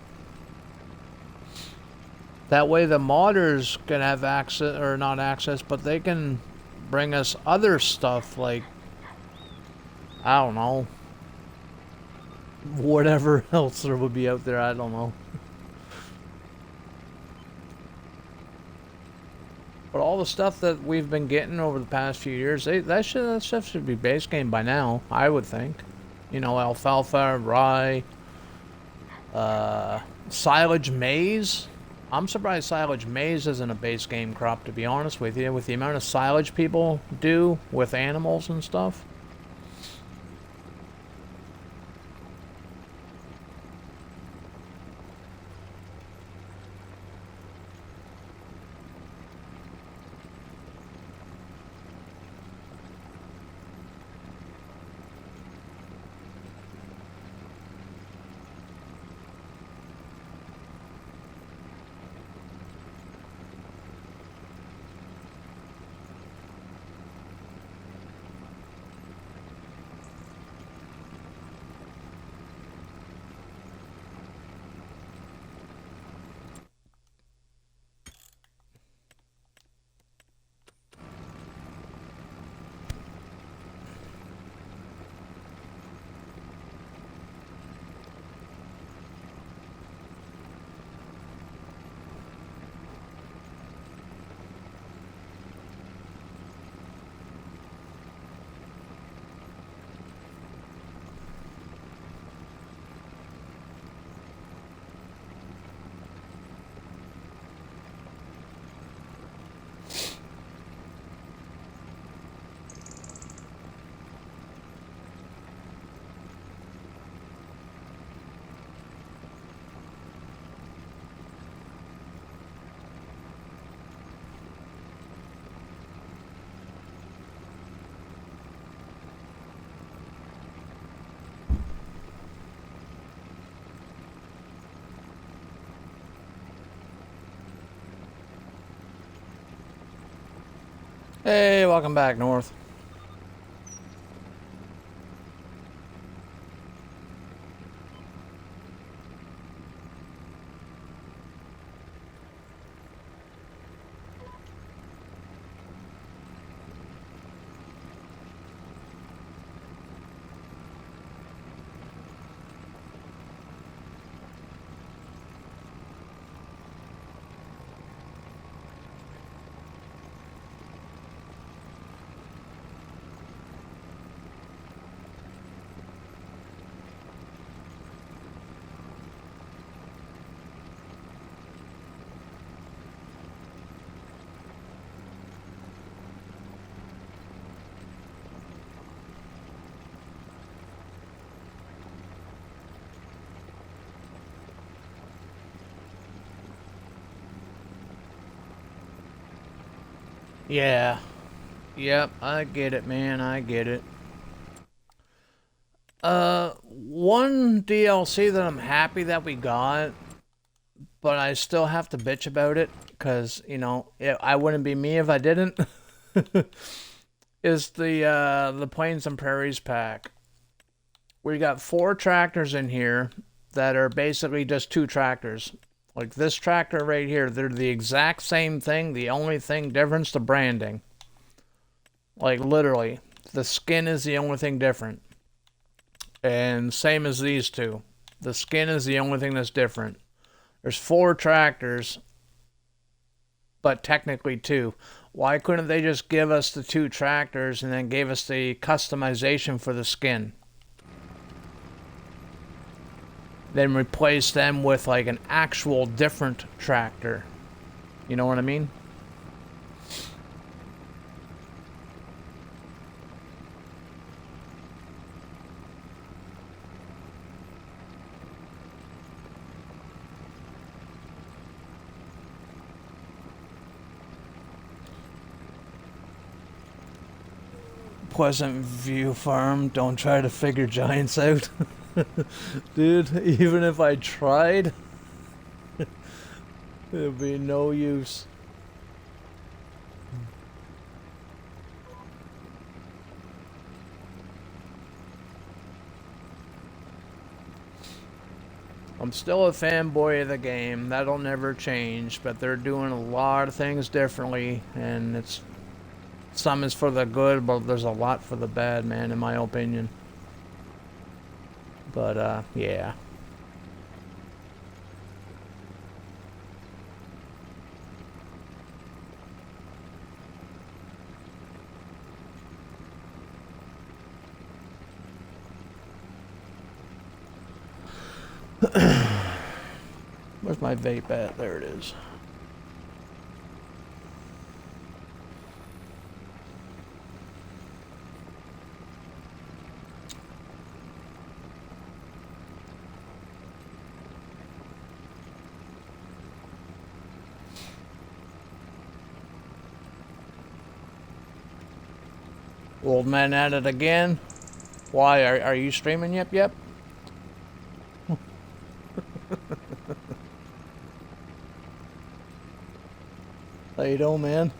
That way the modders can have access, or not access, but they can bring us other stuff like, I don't know, whatever else there would be out there, I don't know. But all the stuff that we've been getting over the past few years, that stuff should be base game by now, I would think. You know, alfalfa, rye, silage maize. I'm surprised silage maize isn't a base game crop, to be honest with you, with the amount of silage people do with animals and stuff. Hey, welcome back, North. Yeah. Yep, I get it, man. I get it. One DLC that I'm happy that we got, but I still have to bitch about it because, you know, I wouldn't be me if I didn't. Is the Plains and Prairies pack. We got 4 tractors in here that are basically just 2 tractors. Like this tractor right here, they're the exact same thing. The only thing difference, the branding. Like literally, the skin is the only thing different. And same as these 2. The skin is the only thing that's different. There's 4 tractors, but technically 2. Why couldn't they just give us the 2 tractors and then gave us the customization for the skin? Then replace them with like an actual different tractor. You know what I mean? Pleasant View Farm, don't try to figure giants out. Dude, even if I tried, it'd be no use. I'm still a fanboy of the game. That'll never change, but they're doing a lot of things differently, and it's some is for the good, but there's a lot for the bad, man, in my opinion. But, yeah. Where's my vape at? There it is. Old man at it again. Why? Are you streaming? Yep, yep. How you doing, man?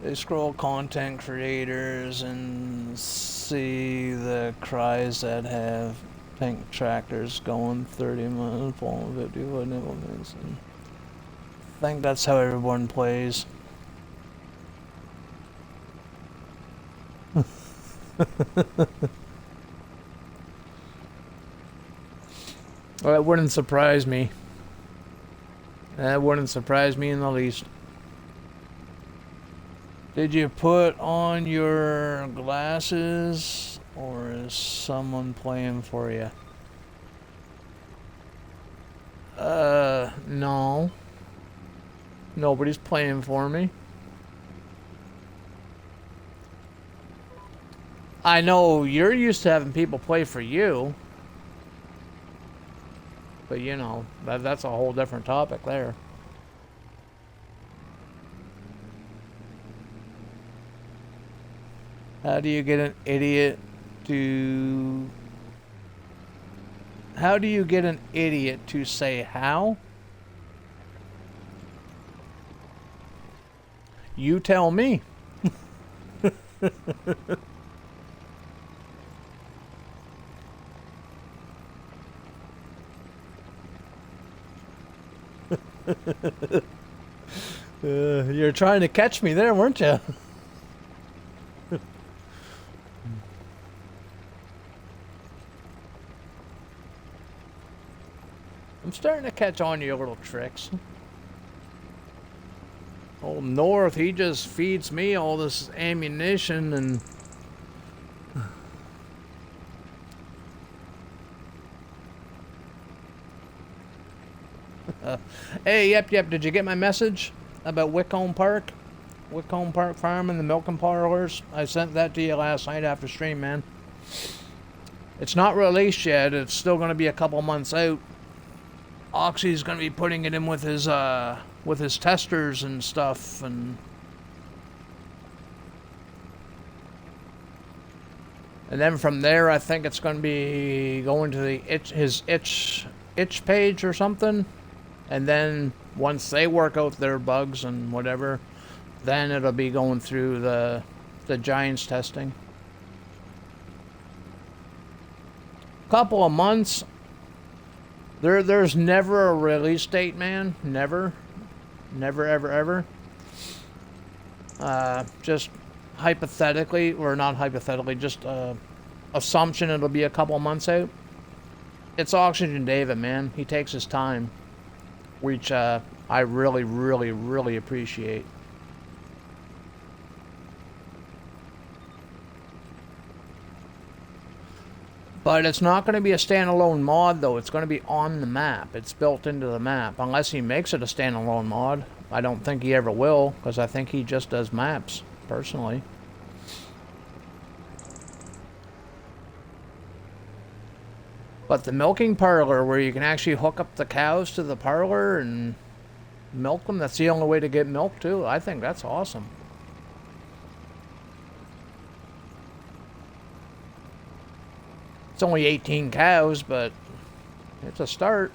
They scroll content creators and see the cries that have pink tractors going 30 miles, pulling 50 foot implements. And I think that's how everyone plays. Well, that wouldn't surprise me. That wouldn't surprise me in the least. Did you put on your glasses, or is someone playing for you? No. Nobody's playing for me. I know you're used to having people play for you. But you know, that's a whole different topic there. How do you get an idiot to... How do you get an idiot to say how? You tell me. You're trying to catch me there, weren't you? I'm starting to catch on to your little tricks. Old North, he just feeds me all this ammunition and... Hey, yep, did you get my message about Wickholm Park? Wickholm Park Farm and the milking parlors? I sent that to you last night after stream, man. It's not released yet. It's still going to be a couple months out. Oxy's gonna be putting it in with his testers and stuff, and then from there I think it's gonna be going to the his itch page or something, and then once they work out their bugs and whatever, then it'll be going through the Giants testing. Couple of months. There's never a release date, man. Never, ever. Just hypothetically, or not hypothetically, just assumption it'll be a couple of months out. It's Oxygen David, man. He takes his time, which I really, really, really appreciate. But it's not going to be a standalone mod, though. It's going to be on the map. It's built into the map. Unless he makes it a standalone mod. I don't think he ever will, because I think he just does maps, personally. But the milking parlor, where you can actually hook up the cows to the parlor and milk them, that's the only way to get milk, too. I think that's awesome. It's only 18 cows, but it's a start.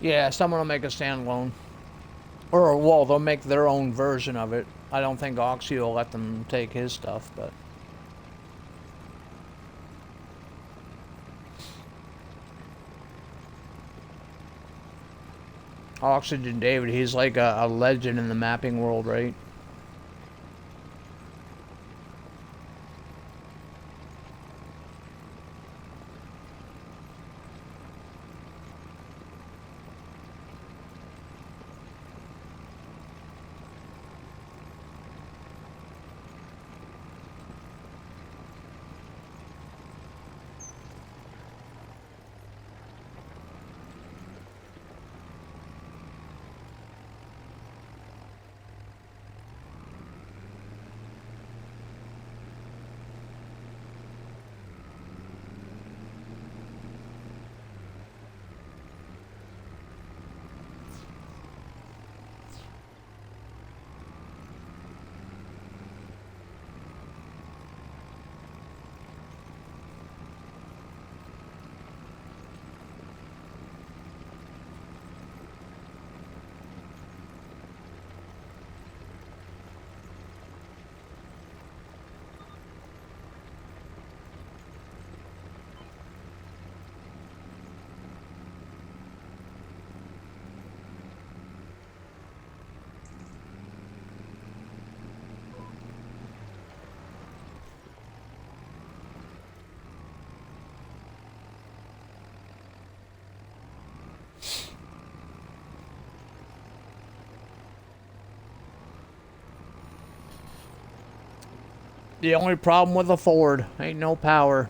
Yeah, someone will make a standalone. Or, well, they'll make their own version of it. I don't think Oxy will let them take his stuff, but... Oxygen David, he's like a legend in the mapping world, right? The only problem with a Ford, ain't no power.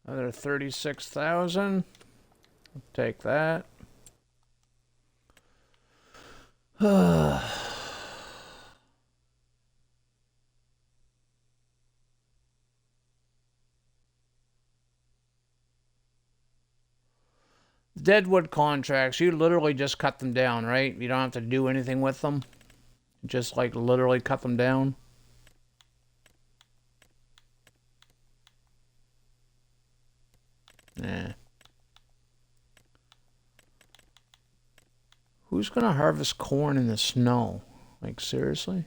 Another 36,000. Take that. Deadwood contracts, you literally just cut them down, right? You don't have to do anything with them. Just like literally cut them down. Nah. Who's gonna harvest corn in the snow? Like, seriously?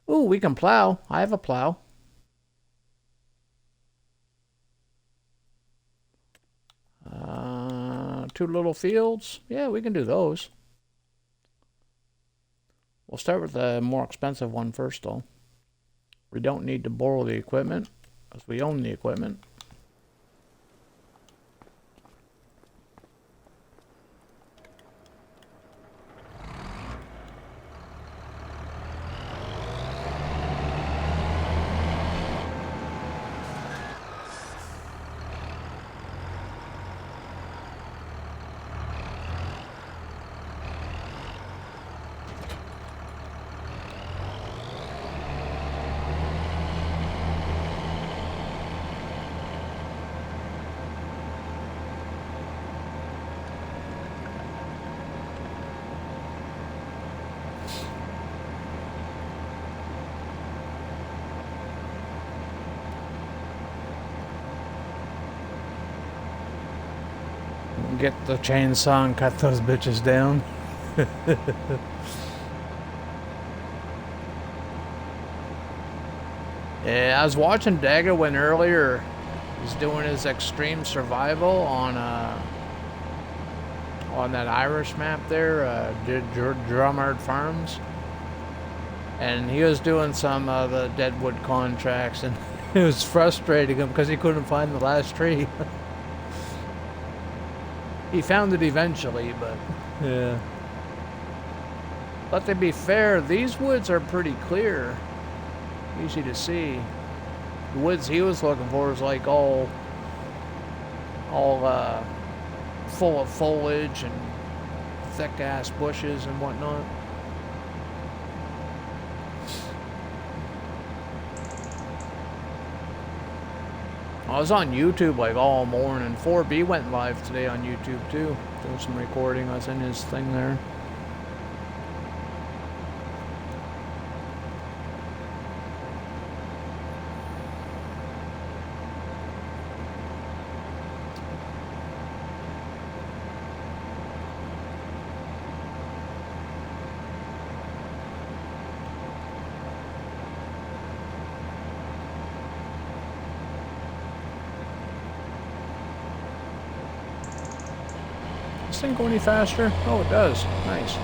Ooh, we can plow. I have a plow. Two little fields. Yeah, we can do those. We'll start with the more expensive one first, though. We don't need to borrow the equipment, because we own the equipment. Get the chainsaw and cut those bitches down. Yeah, I was watching Daggerwin earlier. He's doing his extreme survival on that Irish map there, Drummard Farms. And he was doing some of the Deadwood contracts, and it was frustrating him because he couldn't find the last tree. He found it eventually, but yeah. But to be fair, these woods are pretty clear, easy to see. The woods he was looking for was like all full of foliage and thick ass bushes and whatnot. I was on YouTube like all morning. 4B went live today on YouTube too. Doing some recording. I was in his thing there. Thing go any faster? Oh, it does. Nice.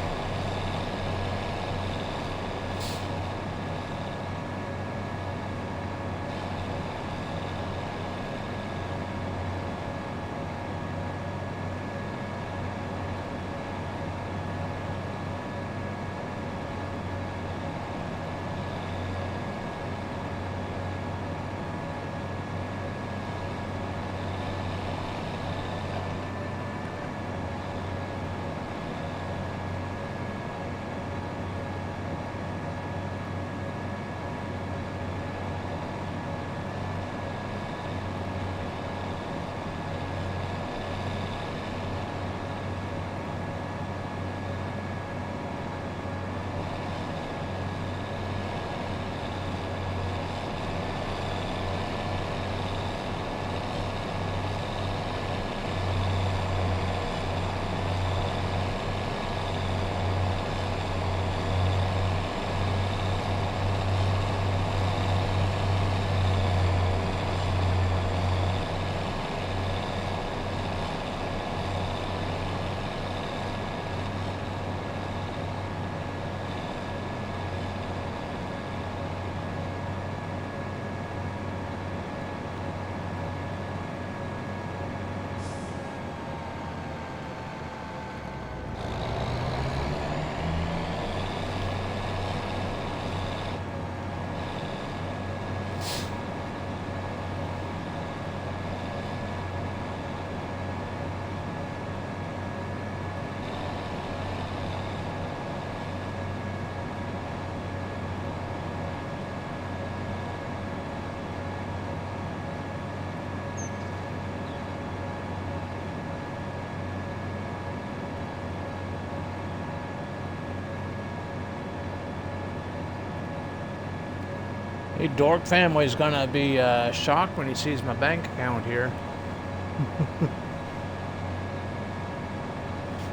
The dork family's gonna be shocked when he sees my bank account here.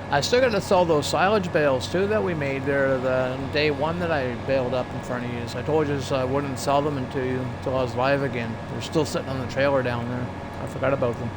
I still gotta sell those silage bales too that we made there the day one that I baled up in front of you. I told you I wouldn't sell them until I was live again. They're still sitting on the trailer down there. I forgot about them.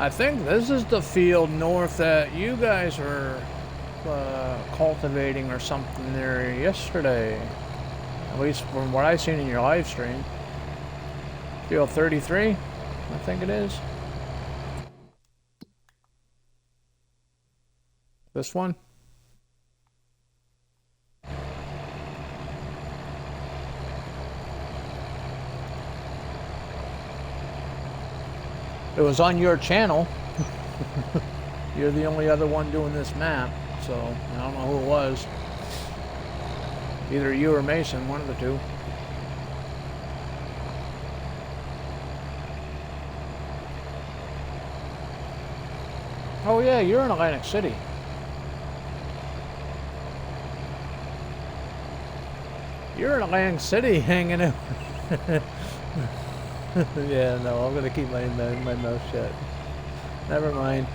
I think this is the field north that you guys were cultivating or something there yesterday. At least from what I've seen in your live stream. Field 33, I think it is. This one? It was on your channel. You're the only other one doing this map, so I don't know who it was. Either you or Mason, one of the two. Oh yeah, you're in Atlantic City. You're in Atlantic City hanging out. Yeah, no, I'm gonna keep my mouth shut. Never mind.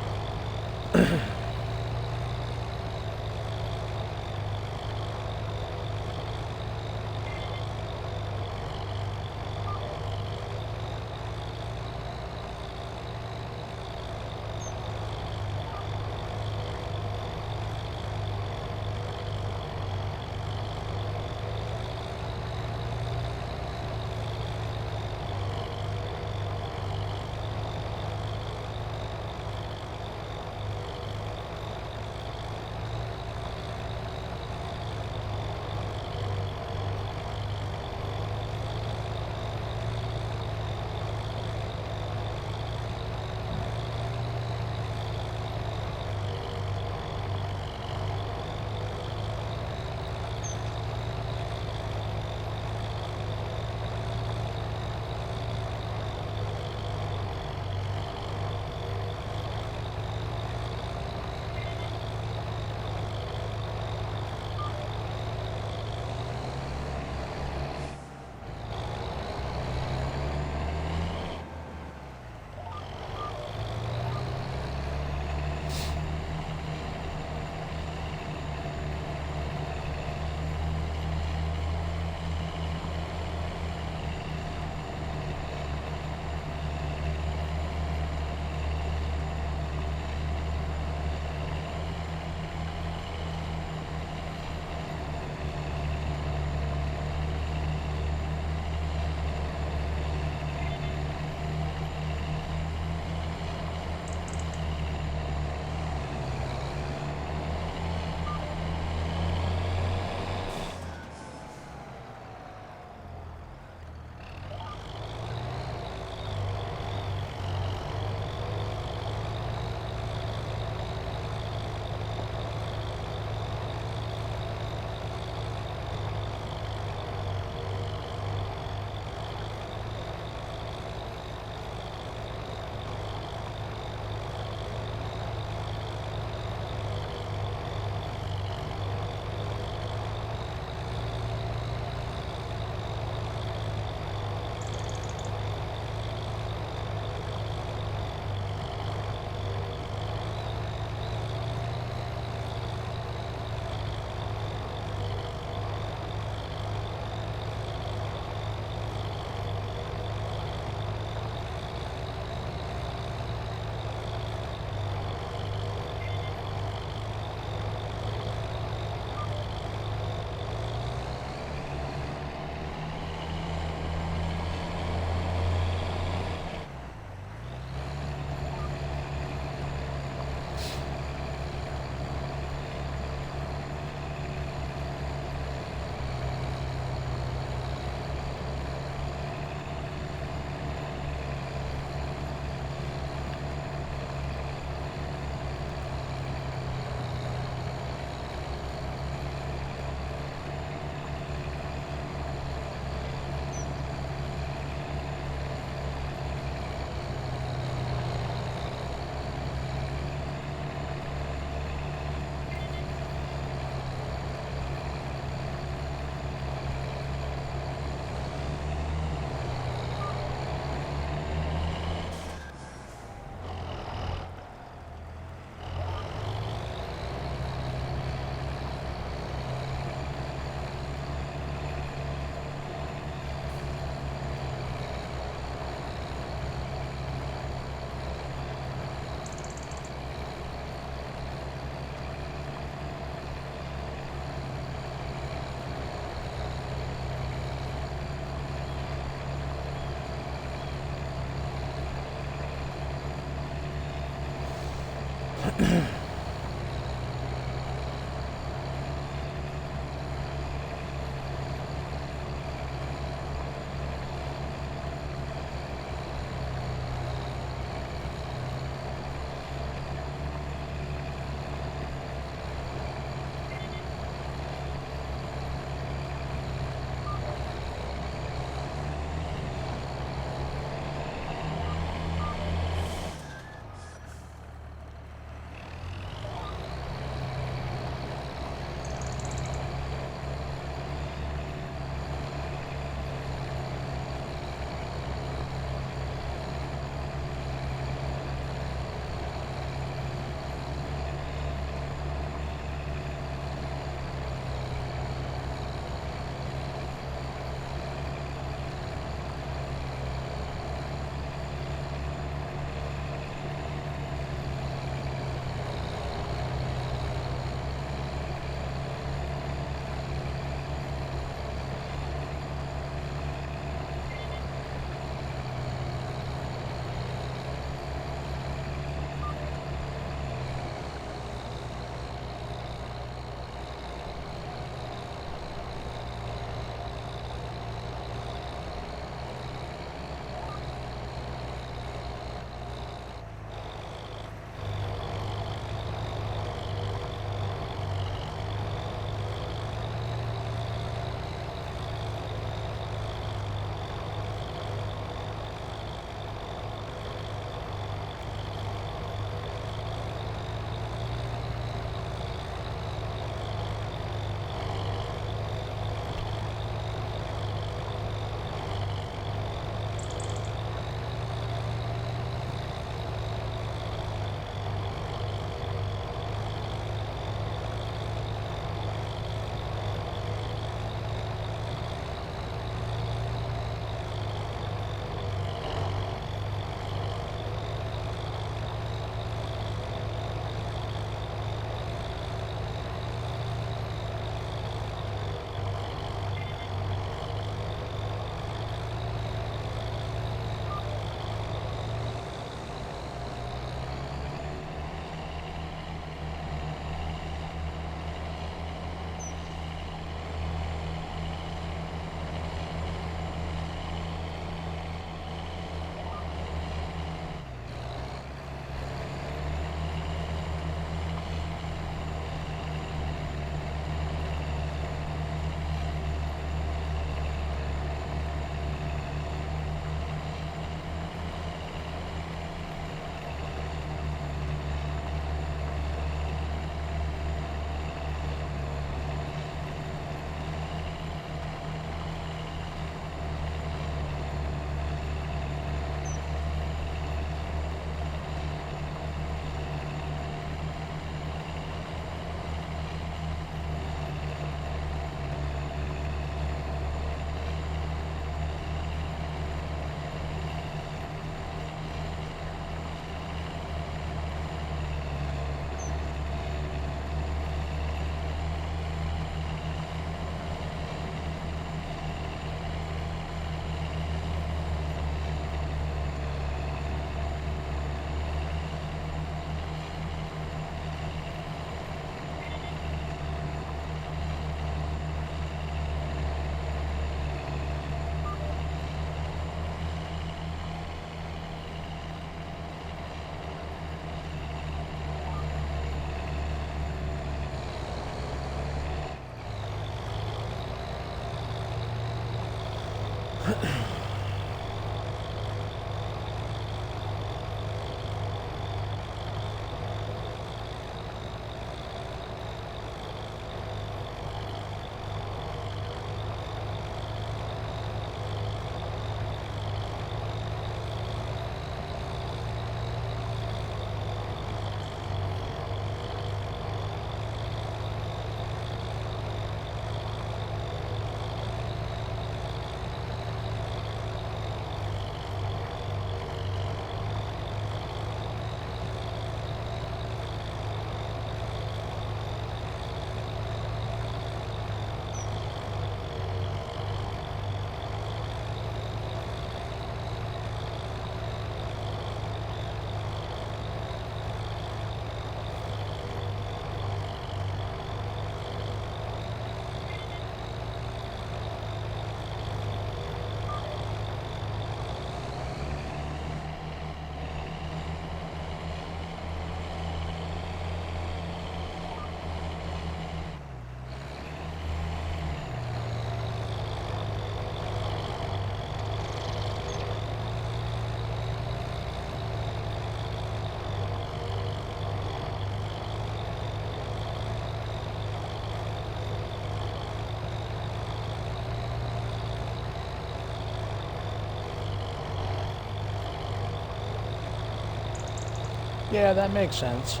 Yeah, that makes sense.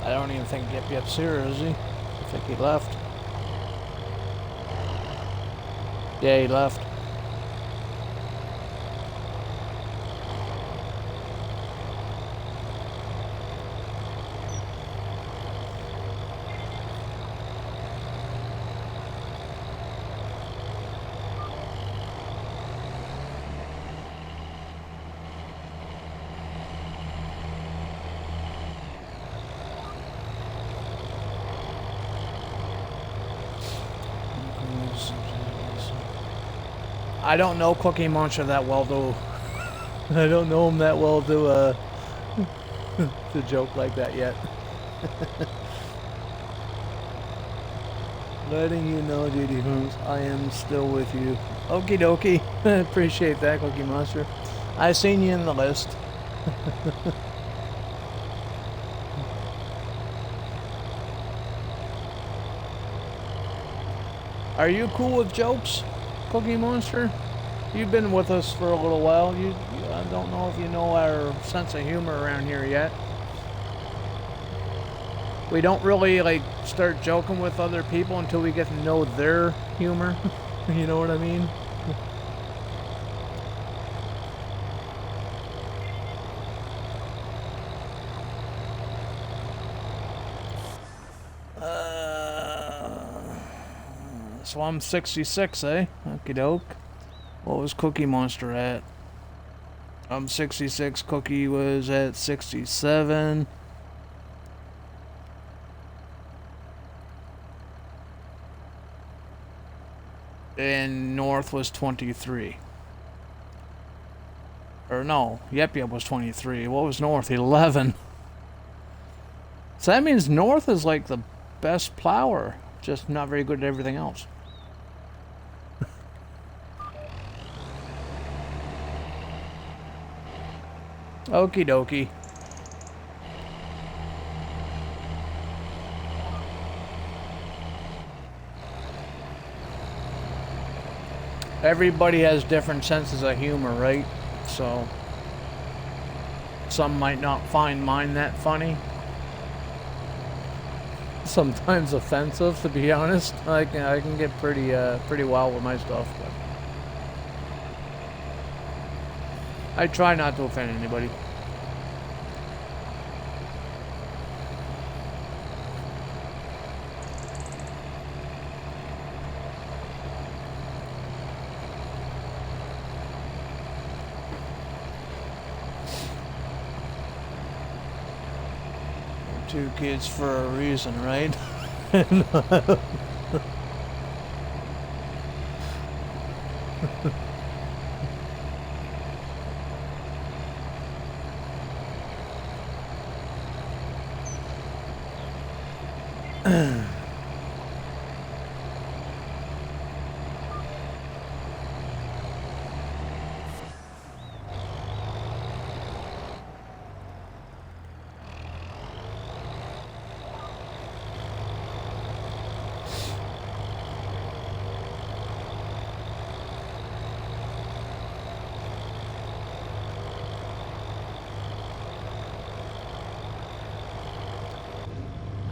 I don't even think Yip Yip's here, is he? I think he left. Yeah, he left. I don't know Cookie Monster that well, though. I don't know him that well to to joke like that yet. Letting you know, Judy Holmes, I am still with you. Okie dokie. Appreciate that, Cookie Monster. I seen you in the list. Are you cool with jokes, Cookie Monster? You've been with us for a little while. I don't know if you know our sense of humor around here yet. We don't really like start joking with other people until we get to know their humor. You know what I mean? So I'm 66, eh? Okie doke. What was Cookie Monster at? I'm 66. Cookie was at 67. And North was 23. Or no, Yep Yep was 23. What was North? 11. So that means North is like the best plower, just not very good at everything else. Okie dokie. Everybody has different senses of humor, right? So some might not find mine that funny. Sometimes offensive, to be honest. I can get pretty wild with my stuff, but I try not to offend anybody. 2 kids for a reason, right?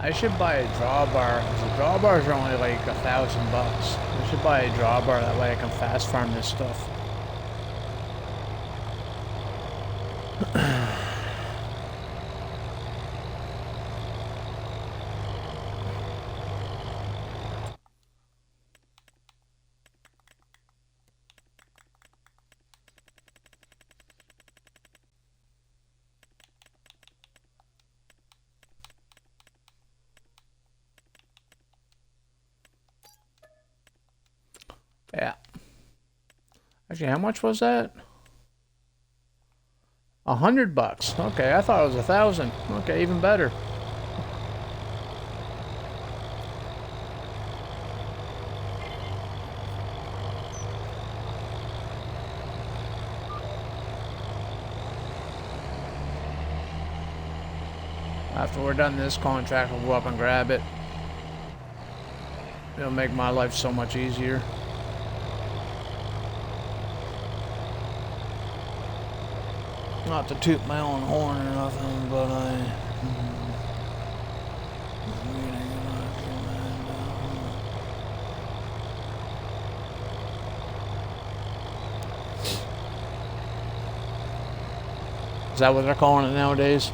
I should buy a drawbar, because the drawbars are only like $1,000. I should buy a drawbar, that way I can fast farm this stuff. Yeah. Actually, how much was that? $100. Okay, I thought it was 1,000. Okay, even better. After we're done this contract, we'll go up and grab it. It'll make my life so much easier. Not to toot my own horn or nothing, but is that what they're calling it nowadays?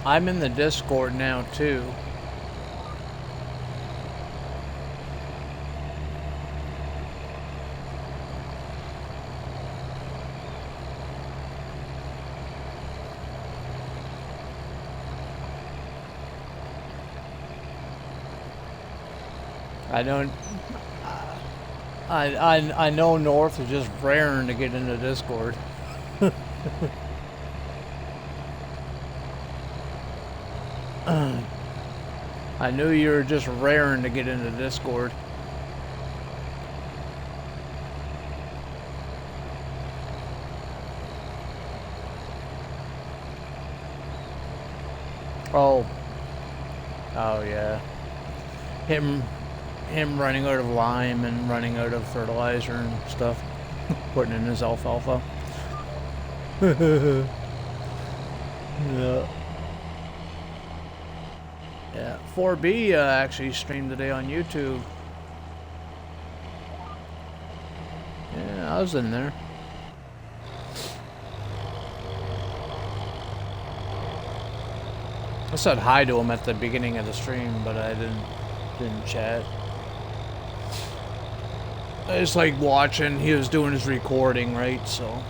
I'm in the Discord now too. I don't. I know North is just raring to get into Discord. I knew you were just raring to get into Discord. Oh. Oh yeah. Him running out of lime and running out of fertilizer and stuff. Putting in his alfalfa. Yeah. Yeah. 4B actually streamed today on YouTube. Yeah, I was in there. I said hi to him at the beginning of the stream, but I didn't chat. I just like watching. He was doing his recording, right? So.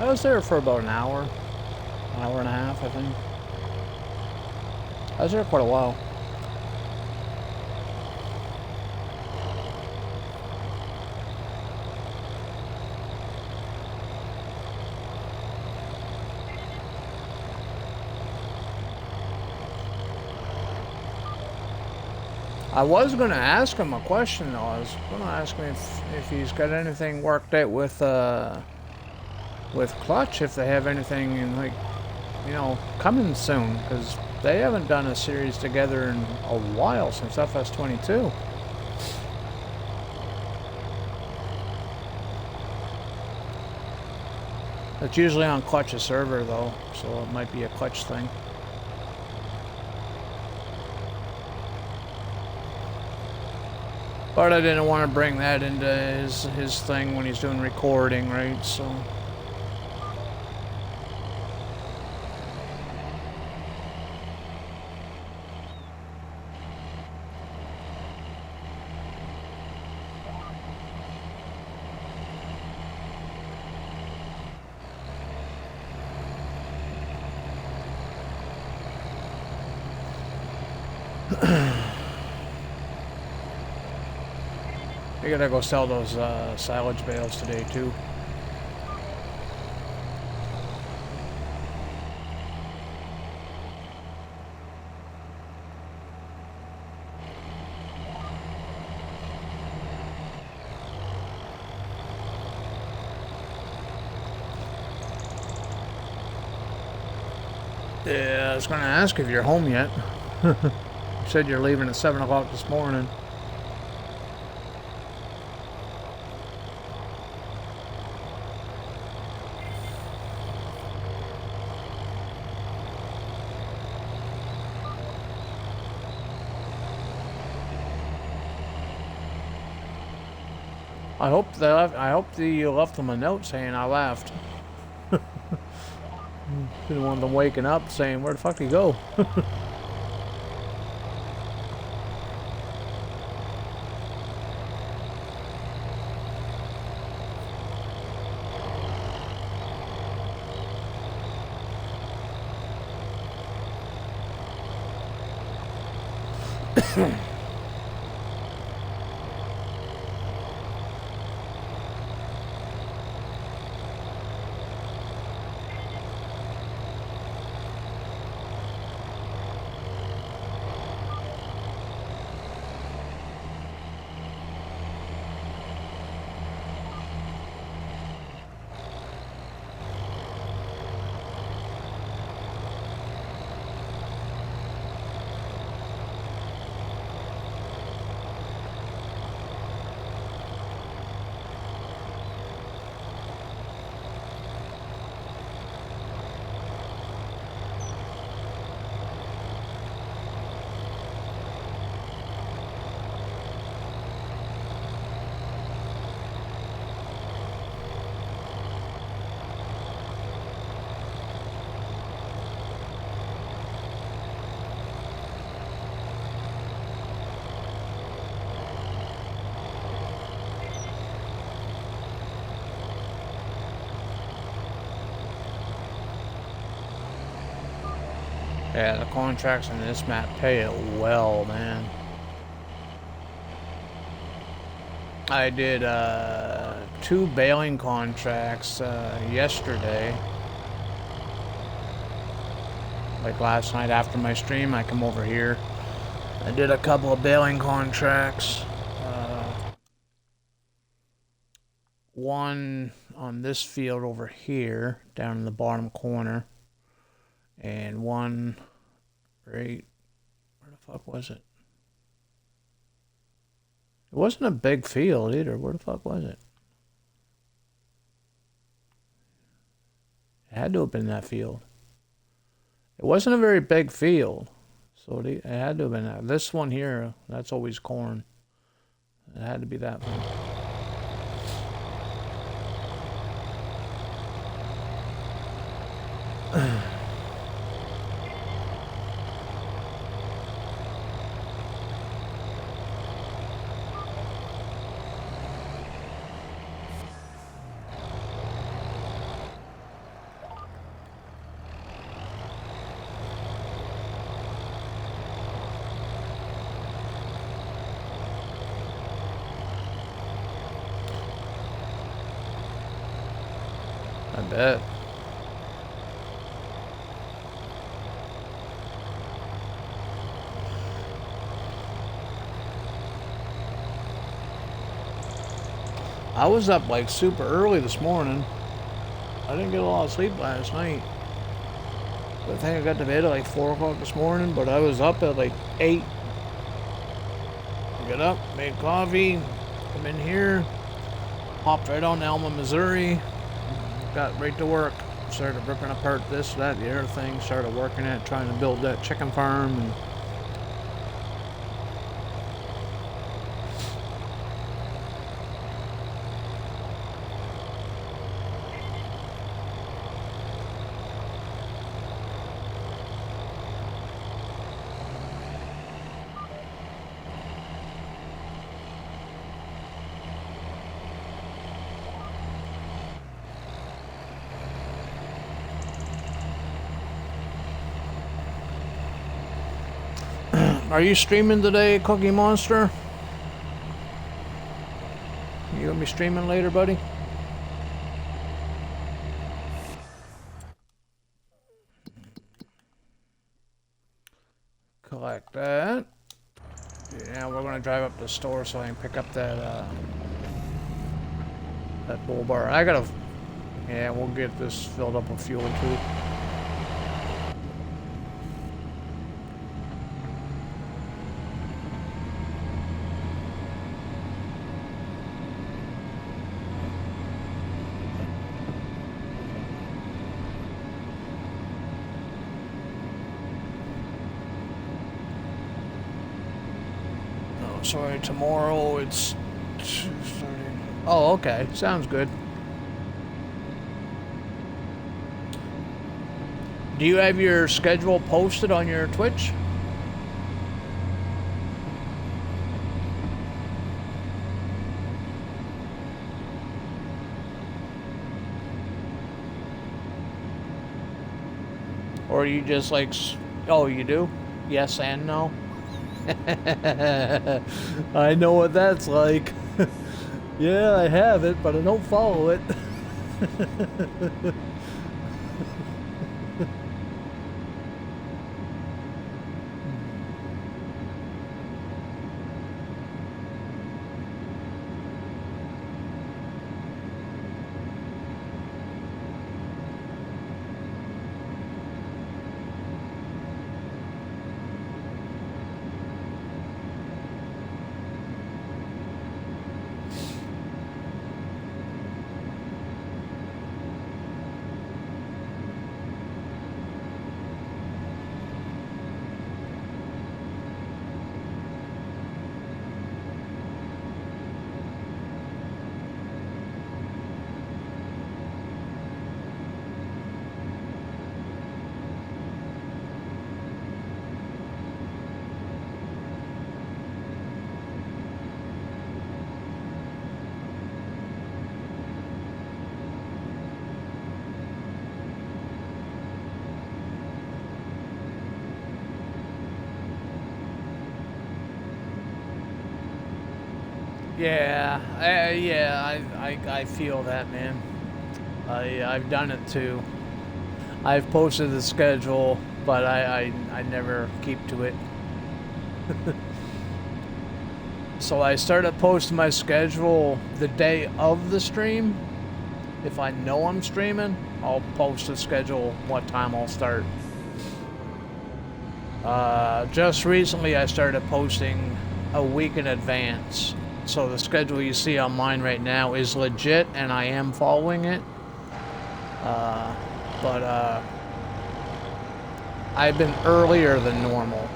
I was there for about an hour and a half, I think. I was there quite a while. I was going to ask him a question though. I was going to ask him if he's got anything worked out with Clutch, if they have anything in, like, you know, coming soon, because they haven't done a series together in a while, since FS22. It's usually on Clutch's server though, so it might be a Clutch thing. But I didn't want to bring that into his thing when he's doing recording, right? So. We gotta go sell those silage bales today too. Yeah, I was gonna ask if you're home yet. You said you're leaving at 7 o'clock this morning. I hope you left them a note saying I left. Didn't want them waking up saying, where the fuck did he go? Yeah, the contracts on this map pay it well, man. I did 2 baling contracts yesterday. Like last night after my stream, I come over here. I did a couple of baling contracts. One on this field over here, down in the bottom corner. And one right... Where the fuck was it? It wasn't a big field either. Where the fuck was it? It had to have been that field. It wasn't a very big field. So it had to have been that. This one here, that's always corn. It had to be that one. I bet. I was up like super early this morning. I didn't get a lot of sleep last night. I think I got to bed at like 4 o'clock this morning, but I was up at like 8. I got up, made coffee, come in here, hopped right on to Elma, Missouri, got right to work. Started ripping apart this, that, the other thing. Started working at it, trying to build that chicken farm. And are you streaming today, Cookie Monster? You gonna be streaming later, buddy? Collect that. Yeah, we're gonna drive up to the store so I can pick up that that bull bar. I gotta. Yeah, we'll get this filled up with fuel too. Sorry, tomorrow it's 2:30. Oh, okay. Sounds good. Do you have your schedule posted on your Twitch? Or you just like... Oh, you do? Yes and no? I know what that's like. Yeah, I have it, but I don't follow it. I feel that, man. I've done it too. I've posted the schedule, but I never keep to it. So I started posting my schedule the day of the stream. If I know I'm streaming, I'll post the schedule, what time I'll start. Just recently I started posting a week in advance. So the schedule you see on mine right now is legit and I am following it. But I've been earlier than normal.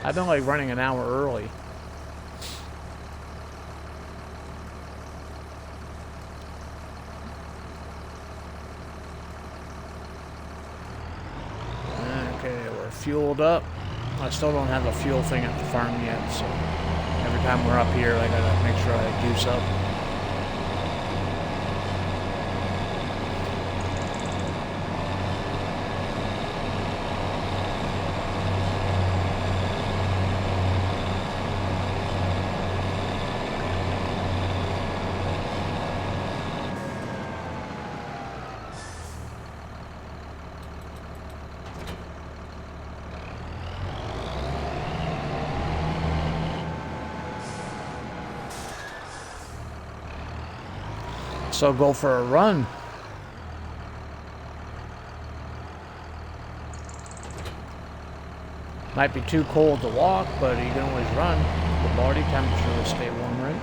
I've been like running an hour early. Fueled up. I still don't have a fuel thing at the farm yet, so every time we're up here I gotta make sure I juice up. So go for a run. Might be too cold to walk, but you can always run. The body temperature will stay warm, right?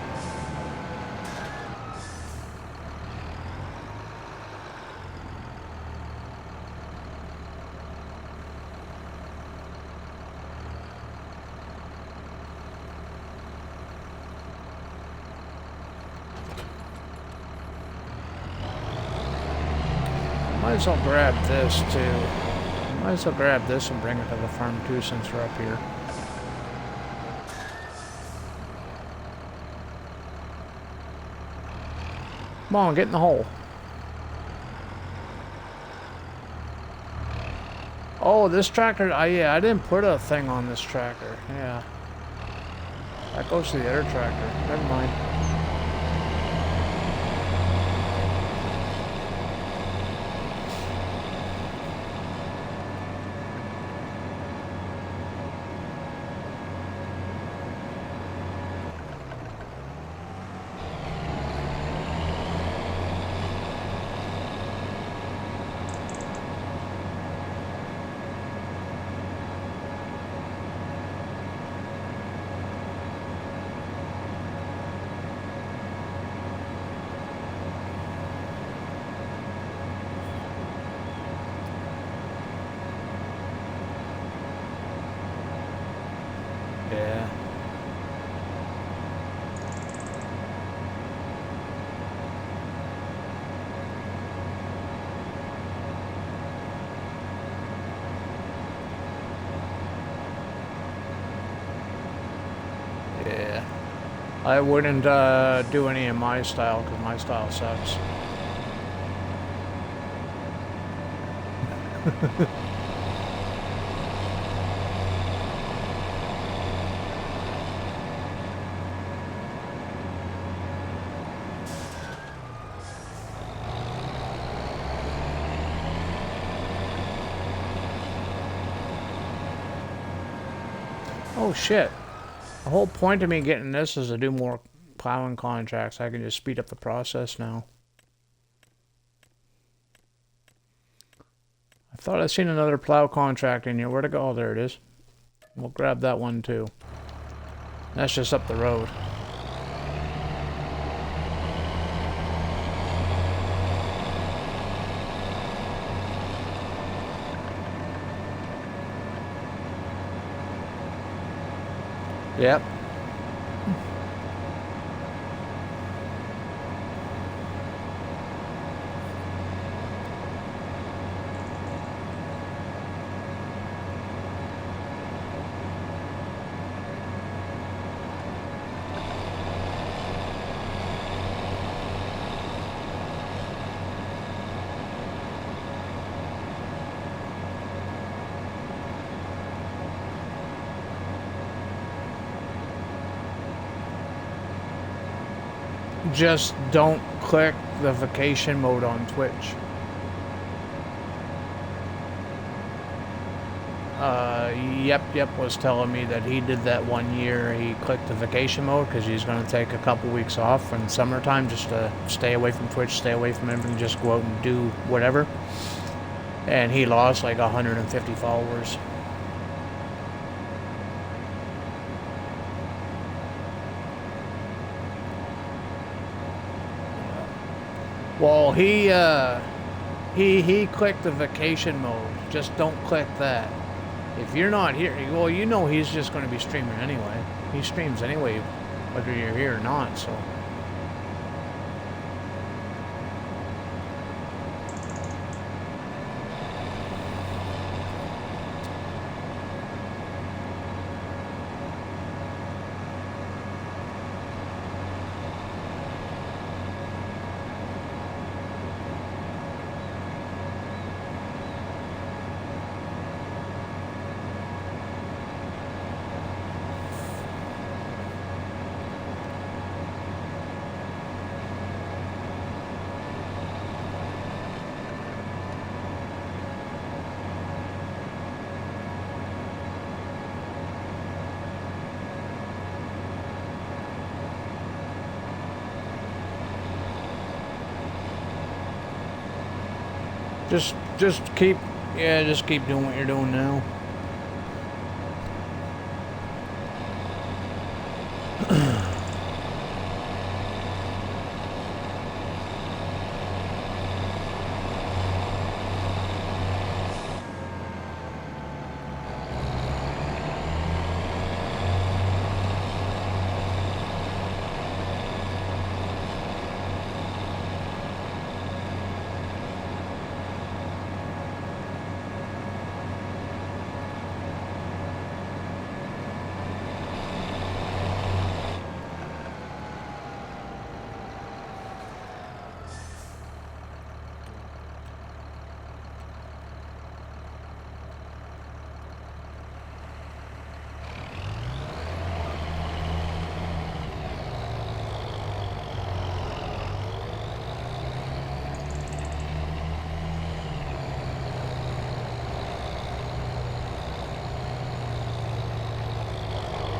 Might as well grab this too. Might as well grab this and bring it to the farm too since we're up here. Come on, get in the hole. Oh, this tractor, yeah, I didn't put a thing on this tractor. Yeah. That goes to the other tractor. Never mind. Yeah. Yeah. I wouldn't do any of my style because my style sucks. Oh shit. The whole point of me getting this is to do more plowing contracts. I can just speed up the process now. I thought I seen another plow contract in here. Where'd it go? Oh, there it is. We'll grab that one too. That's just up the road. Yep. Just don't click the vacation mode on Twitch. Yep was telling me that he did that 1 year. He clicked the vacation mode because he's going to take a couple weeks off in summertime just to stay away from Twitch, stay away from everything, just go out and do whatever. And he lost like 150 followers. Well, he clicked the vacation mode. Just don't click that. If you're not here, well, you know he's just going to be streaming anyway. He streams anyway, whether you're here or not, so. Just keep doing what you're doing now.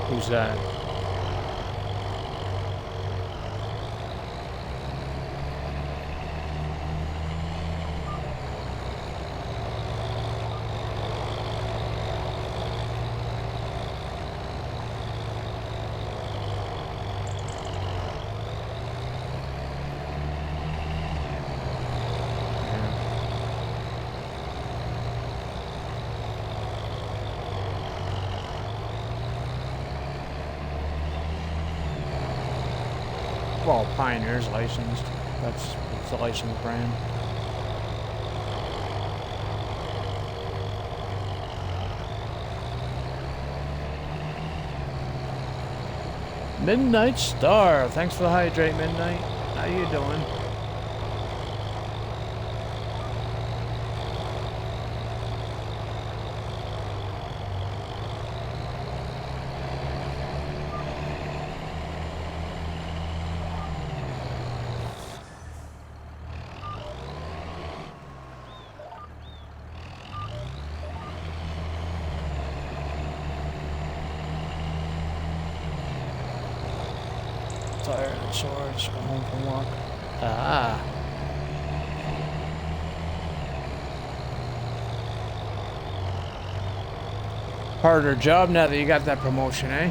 Who's that? Well, Pioneer's licensed. That's the licensed brand. Midnight Star. Thanks for the hydrate, Midnight. How you doing? Tired and sore, just go home from work. Ah. Harder job now that you got that promotion, eh?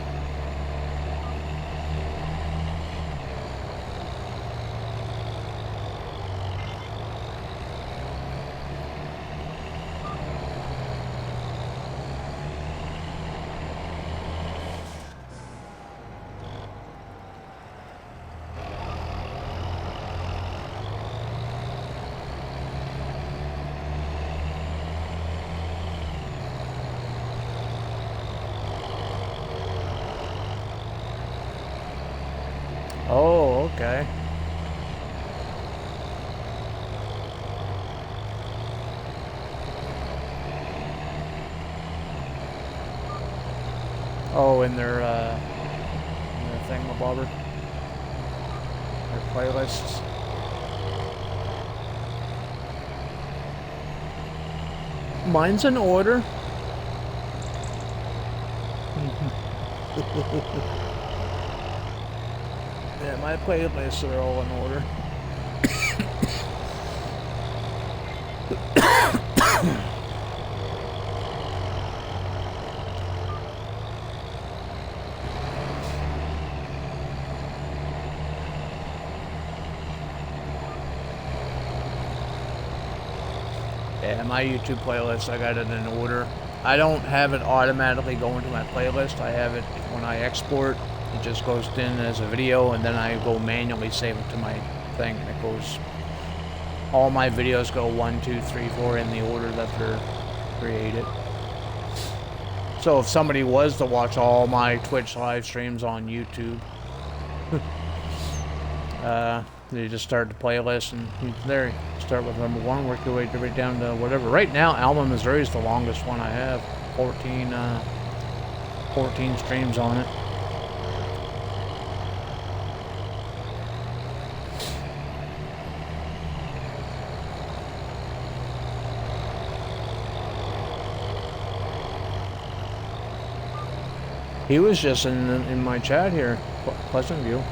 Oh, okay. Oh, in their thingamabobber. Their playlists. Mine's in order. Yeah, my playlists are all in order. Yeah, my YouTube playlist, I got it in order. I don't have it automatically go into my playlist. I have it when I export. It just goes in as a video, and then I go manually save it to my thing. It goes. All my videos go 1, 2, 3, 4 in the order that they're created. So if somebody was to watch all my Twitch live streams on YouTube, they just start the playlist, and there, start with number 1, work your way right down to whatever. Right now, Alma, Missouri is the longest one I have. 14 streams on it. He was just in my chat here, Pleasant View.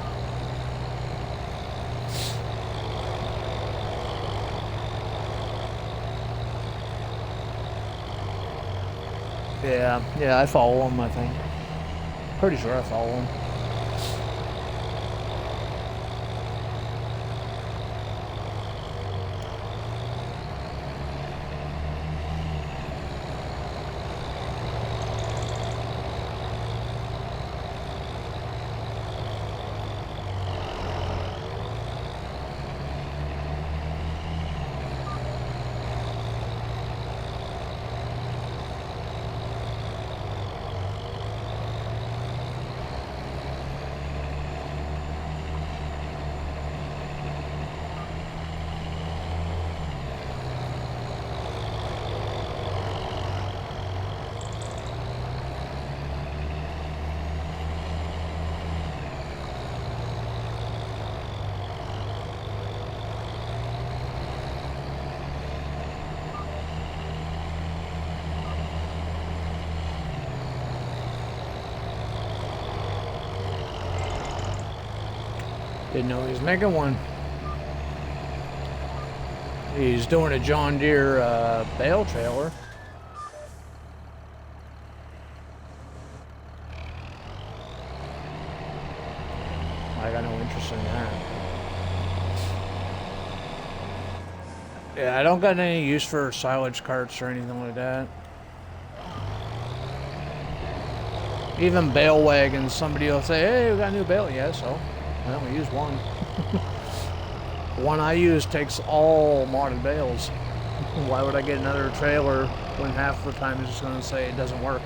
Yeah, I follow him, I think. Pretty sure I follow him. Didn't know he was making one. He's doing a John Deere bale trailer. I got no interest in that. Yeah, I don't got any use for silage carts or anything like that. Even bale wagons, somebody will say, hey, we got a new bale. Yeah, so, well, we use one. One I use takes all modded bales. Why would I get another trailer when half the time it's just going to say it doesn't work?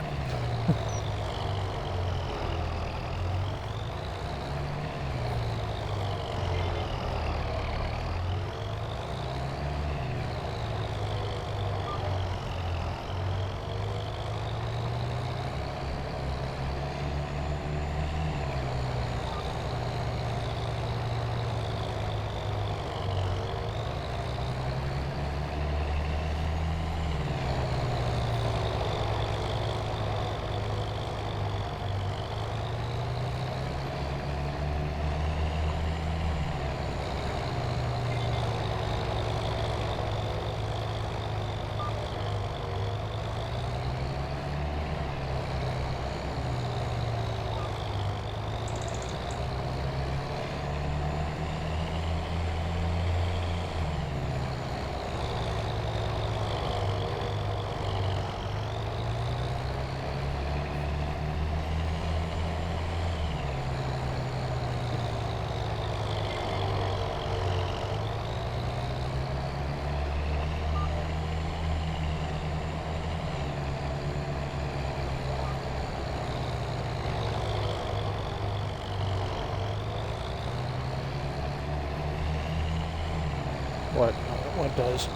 What does?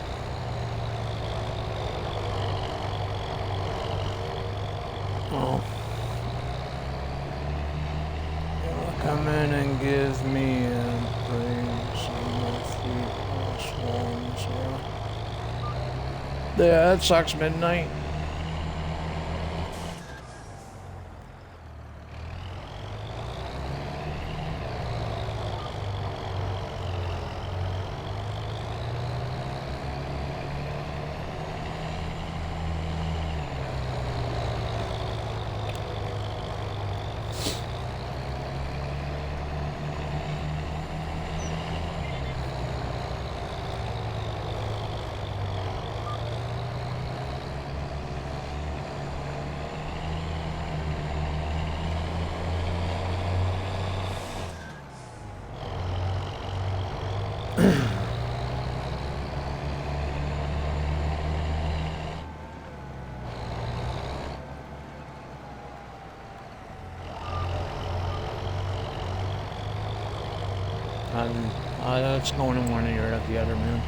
Oh. Come in and give me a break. Yeah, that sucks, midnight. That's going in one ear at the other, man.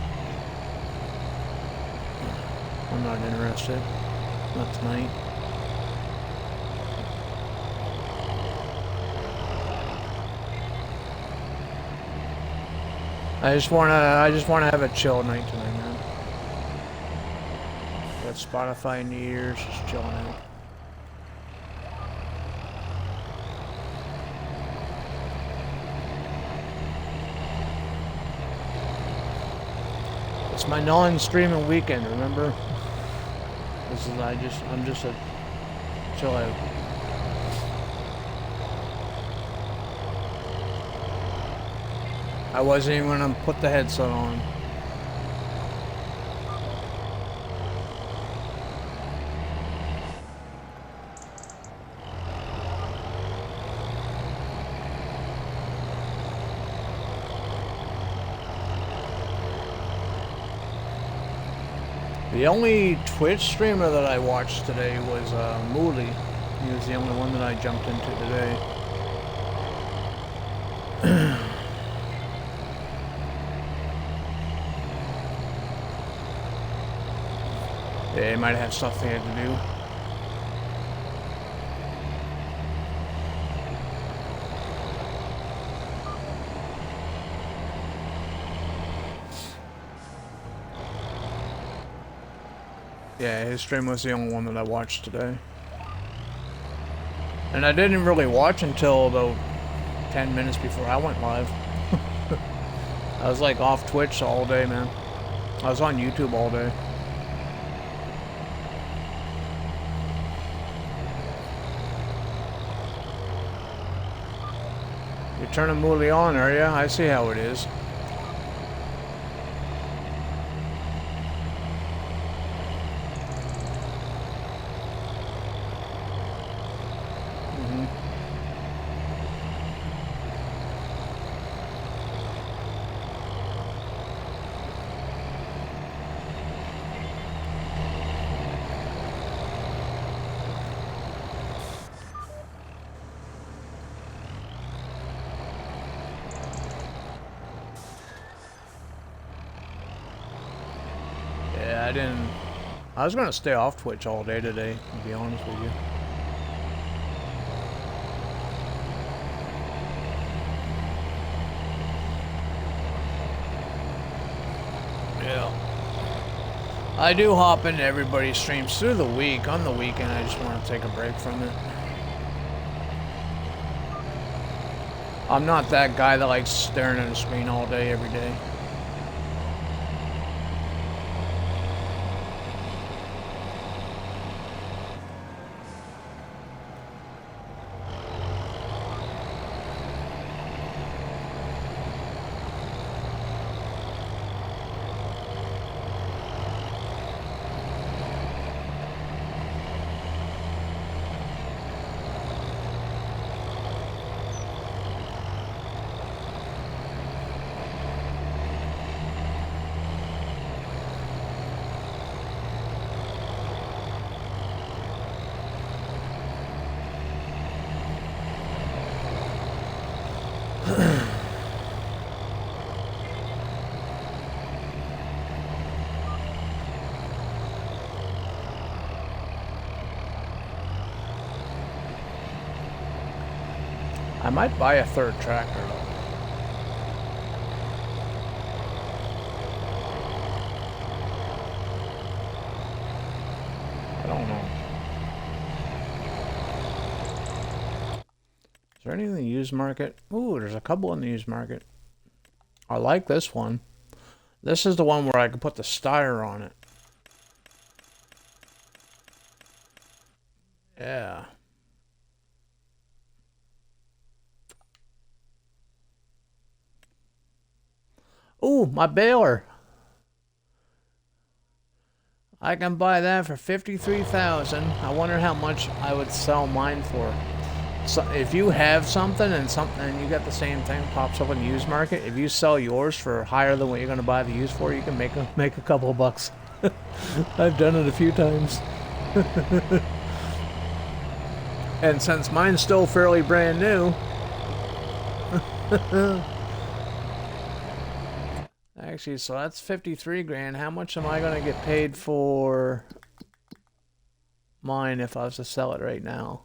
I'm not interested. Not tonight. I just wanna have a chill night tonight, man. Got Spotify in the ears, just chilling out. It's my non-streaming weekend, remember? I'm just a chill out. I wasn't even gonna put the headset on. The only Twitch streamer that I watched today was Mooley. He was the only one that I jumped into today. Yeah, he might have stuff they had to do. Yeah, his stream was the only one that I watched today. And I didn't really watch until about 10 minutes before I went live. I was like off Twitch all day, man. I was on YouTube all day. You're turning Mooley on, are ya? I see how it is. I was gonna stay off Twitch all day today, to be honest with you. Yeah. I do hop into everybody's streams through the week. On the weekend, I just want to take a break from it. I'm not that guy that likes staring at a screen all day, every day. I might buy a third tractor though. I don't know. Is there any in the used market? Ooh, there's a couple in the used market. I like this one. This is the one where I can put the styre on it. Yeah. Ooh, my baler. I can buy that for $53,000. I wonder how much I would sell mine for. So if you have something and you got the same thing pops up in the used market, if you sell yours for higher than what you're going to buy the used for, you can make a couple of bucks. I've done it a few times. And since mine's still fairly brand new, actually, so that's 53 grand. How much am I going to get paid for mine if I was to sell it right now?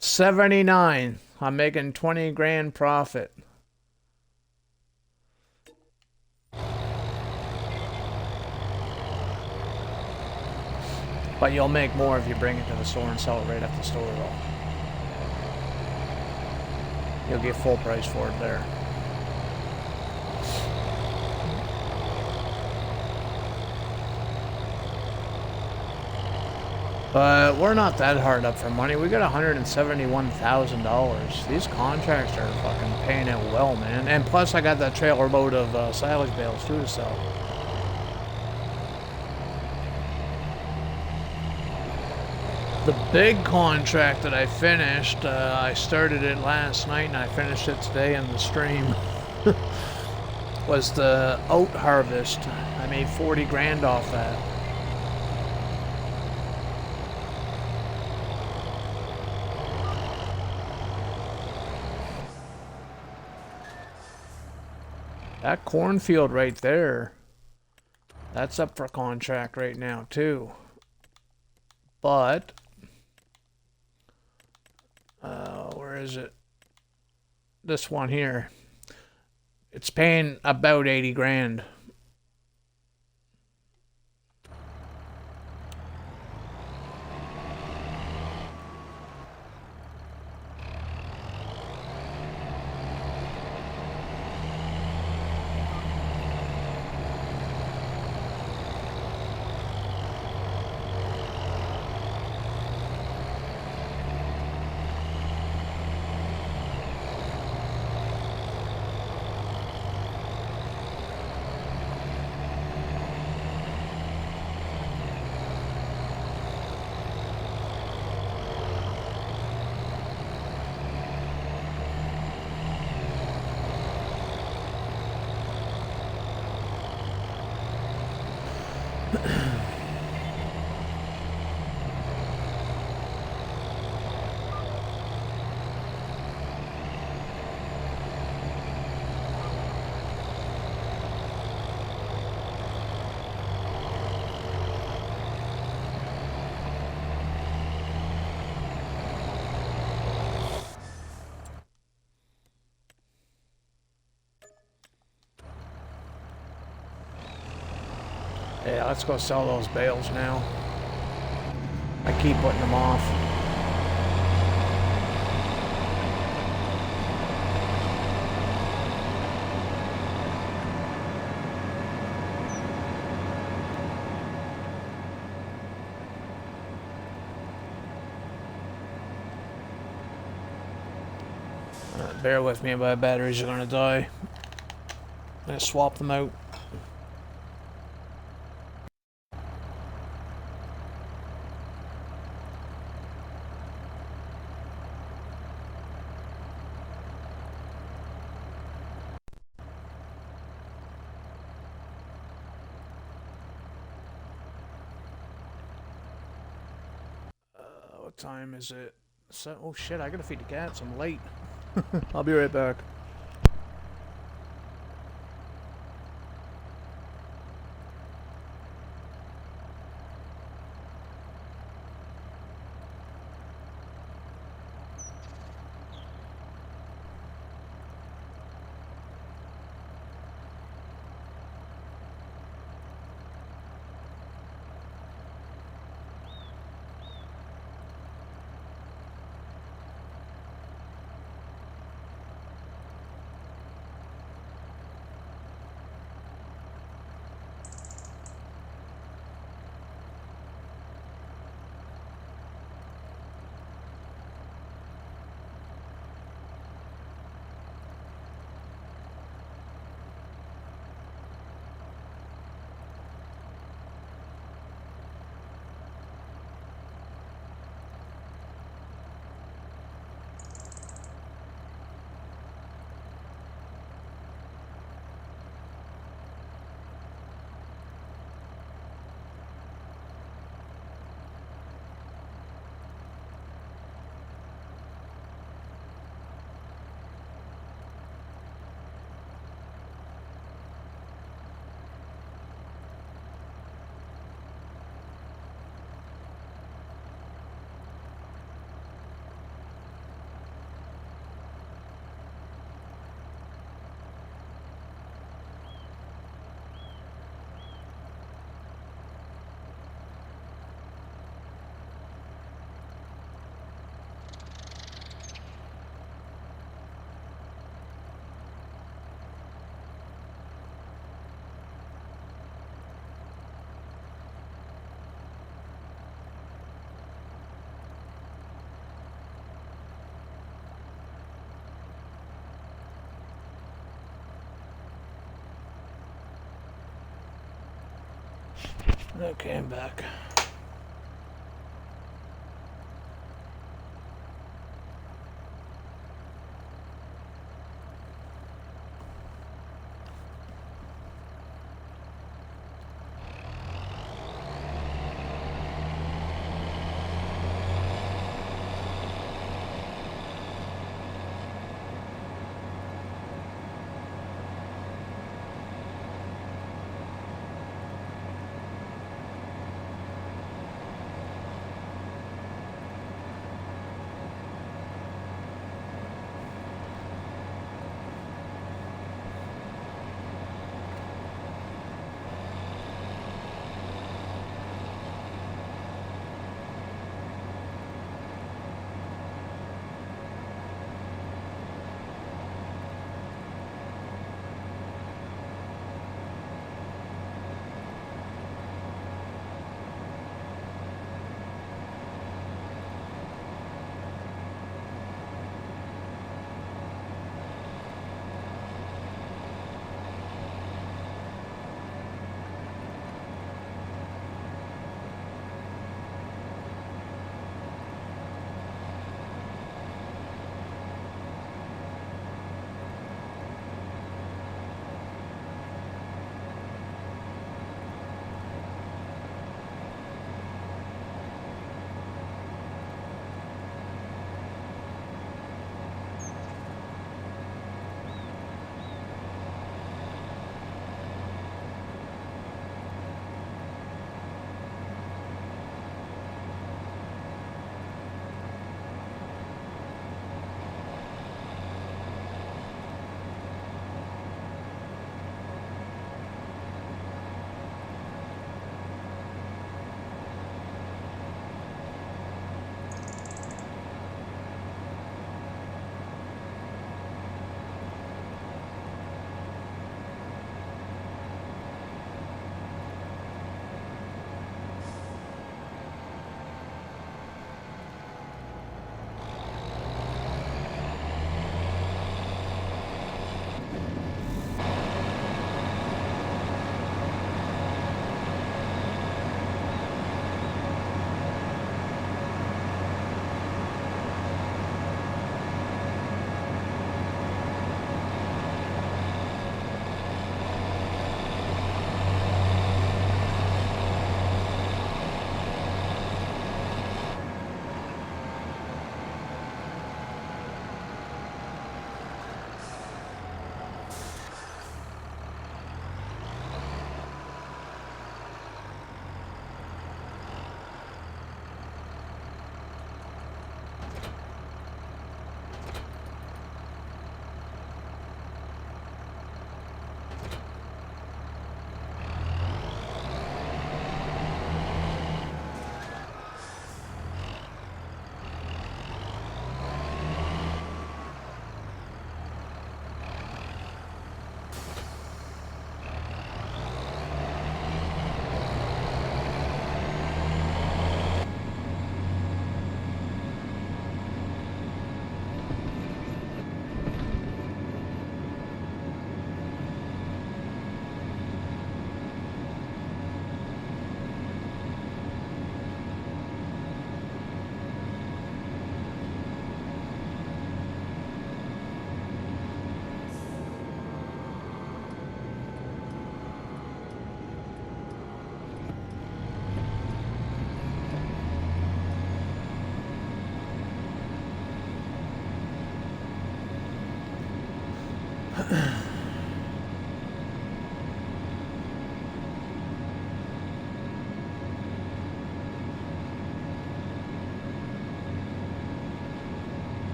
$79. I'm making 20 grand profit. But you'll make more if you bring it to the store and sell it right at the store, though. You'll get full price for it there. But we're not that hard up for money. We got $171,000. These contracts are fucking paying it well, man. And plus, I got that trailer load of silage bales too to sell. The big contract that I finished, I started it last night and I finished it today in the stream, was the oat harvest. I made 40 grand off that. That cornfield right there, that's up for contract right now too. But where is it? This one here. It's paying about 80 grand. Yeah, let's go sell those bales now. I keep putting them off. Bear with me, my batteries are gonna die. I'm gonna swap them out. What time is it? So, oh shit, I gotta feed the cats. I'm late. I'll be right back. Okay, I'm back.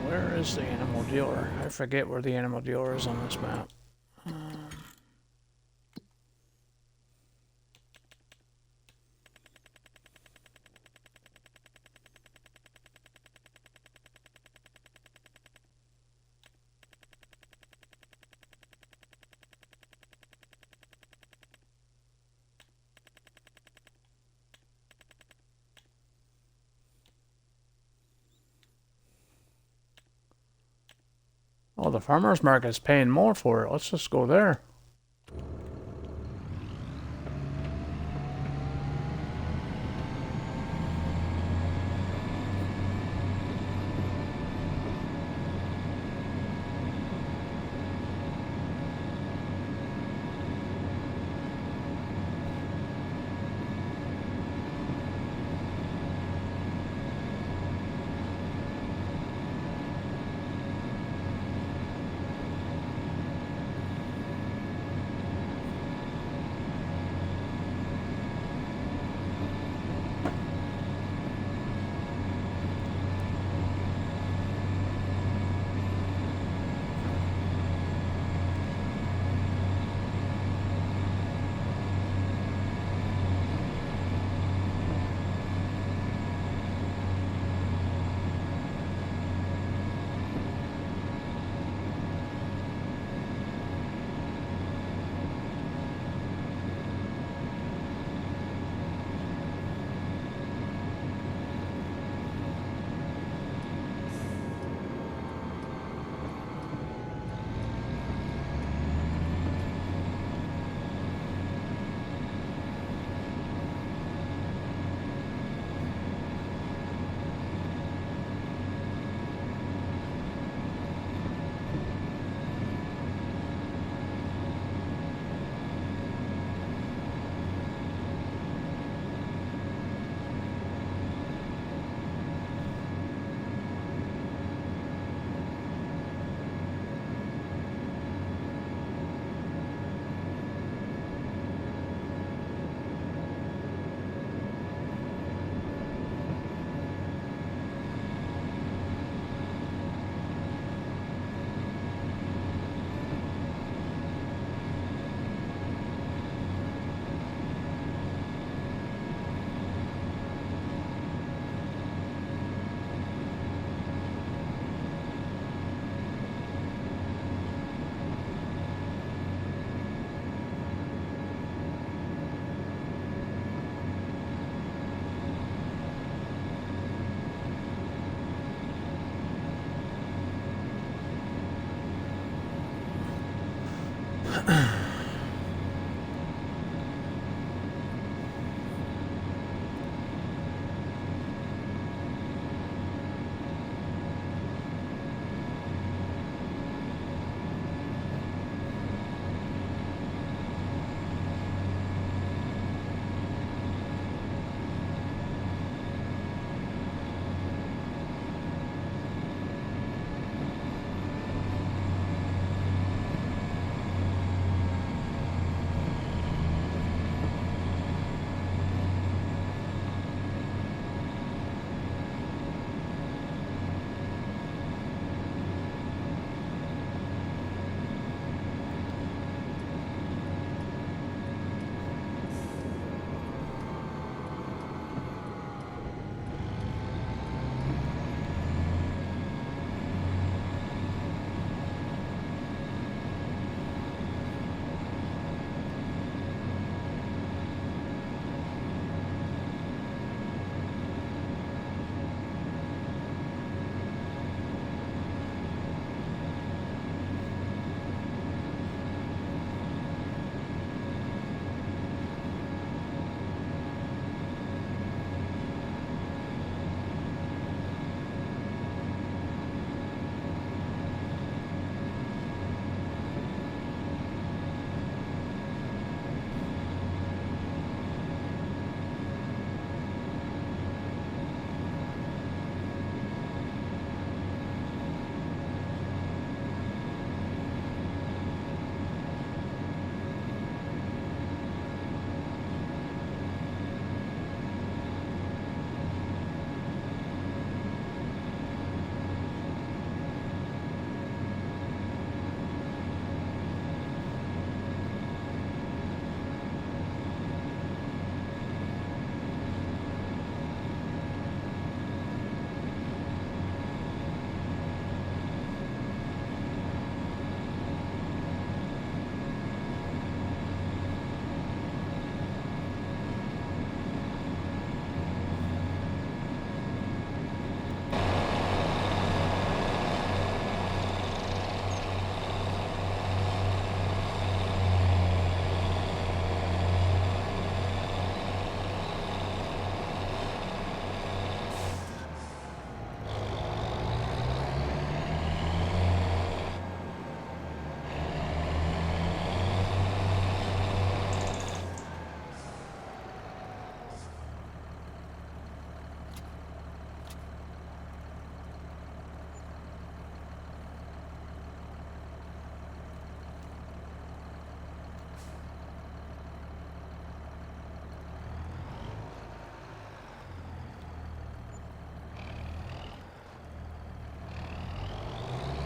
Where is the animal dealer? I forget where the animal dealer is on this map. Oh, the farmer's market's paying more for it. Let's just go there.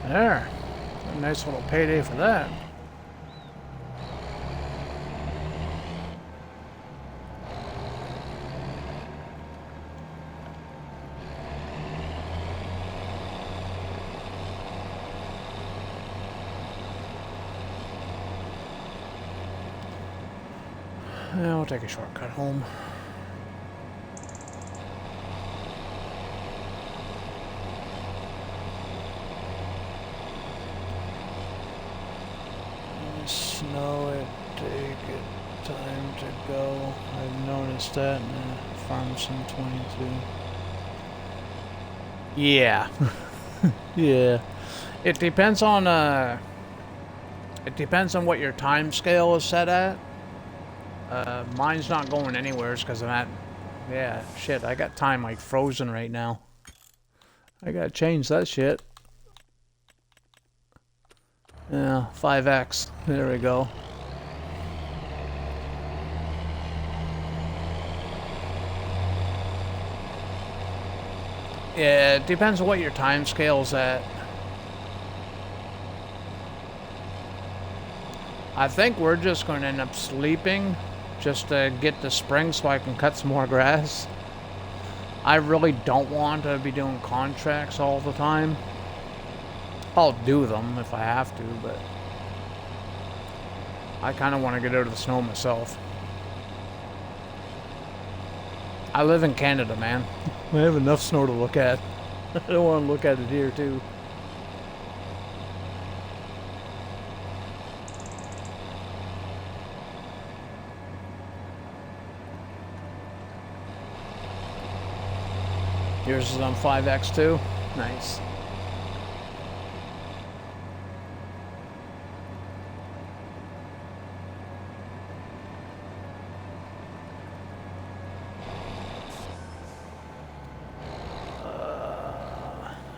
There. A nice little payday for that. I'll take a shortcut home. Snow, it take it time to go. I've noticed that in Farm Sim 22. Yeah. Yeah. It depends on what your time scale is set at. Mine's not going anywhere because I'm at, yeah, shit, I got time like frozen right now. I gotta change that shit. Yeah, 5x. There we go. Yeah, it depends on what your time scale's at. I think we're just going to end up sleeping just to get the spring so I can cut some more grass. I really don't want to be doing contracts all the time. I'll do them if I have to, but I kind of want to get out of the snow myself. I live in Canada, man. We have enough snow to look at. I don't want to look at it here, too. Yours is on 5x too? Nice.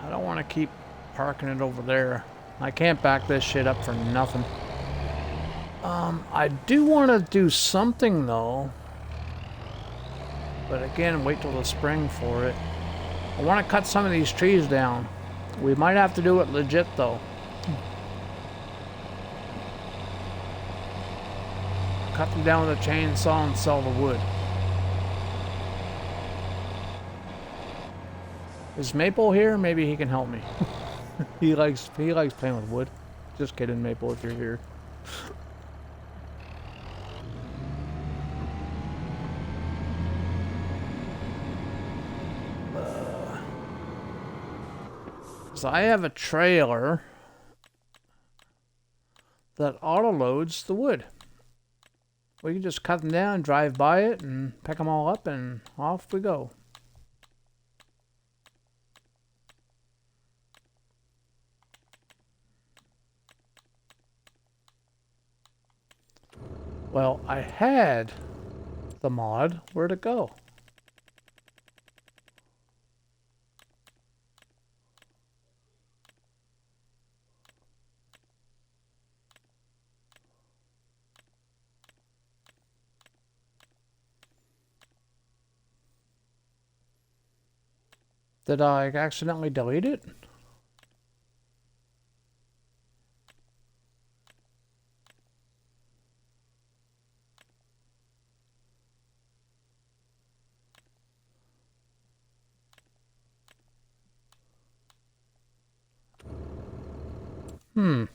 I don't want to keep parking it over there. I can't back this shit up for nothing. I do want to do something though. But again, wait till the spring for it. I want to cut some of these trees down. We might have to do it legit though. Cut them down with a chainsaw and sell the wood. Is Maple here? Maybe he can help me. He likes playing with wood. Just kidding, Maple, if you're here. So I have a trailer that auto loads the wood. We can just cut them down, drive by it, and pick them all up, and off we go. Well, I had the mod. Where'd it go? Did I accidentally delete it? Hmm.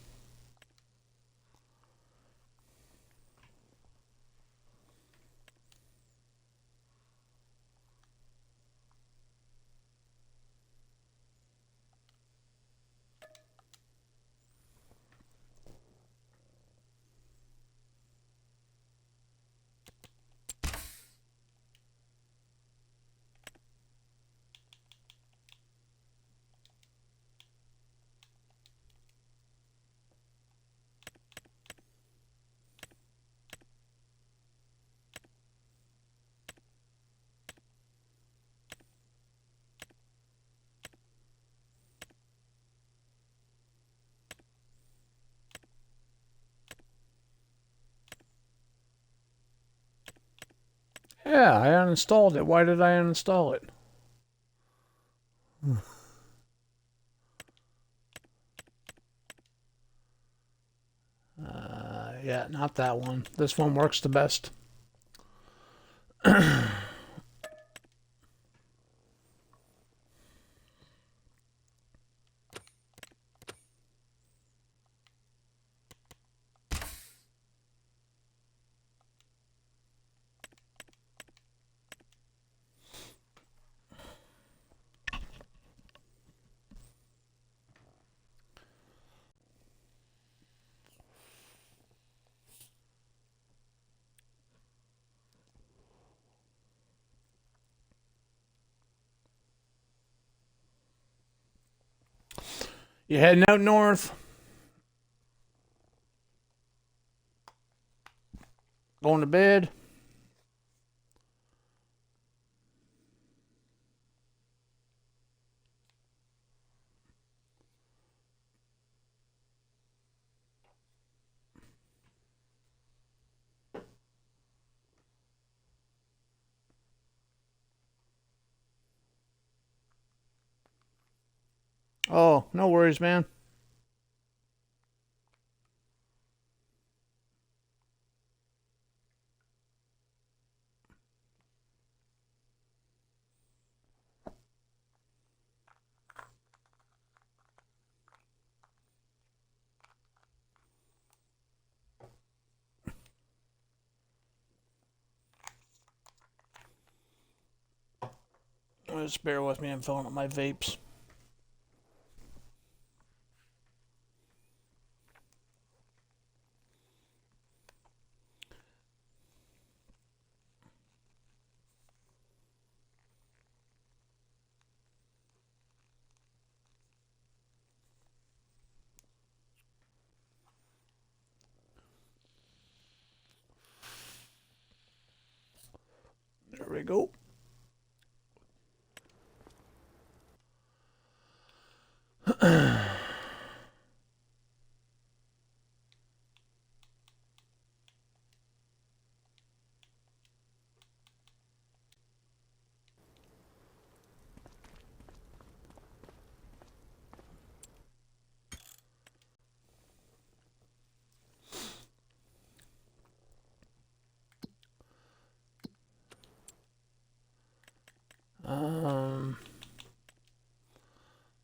Yeah, I uninstalled it. Why did I uninstall it? Yeah, not that one. This one works the best. You heading out north? Going to bed? Oh, no worries, man. Just bear with me. I'm filling up my vapes. There we go.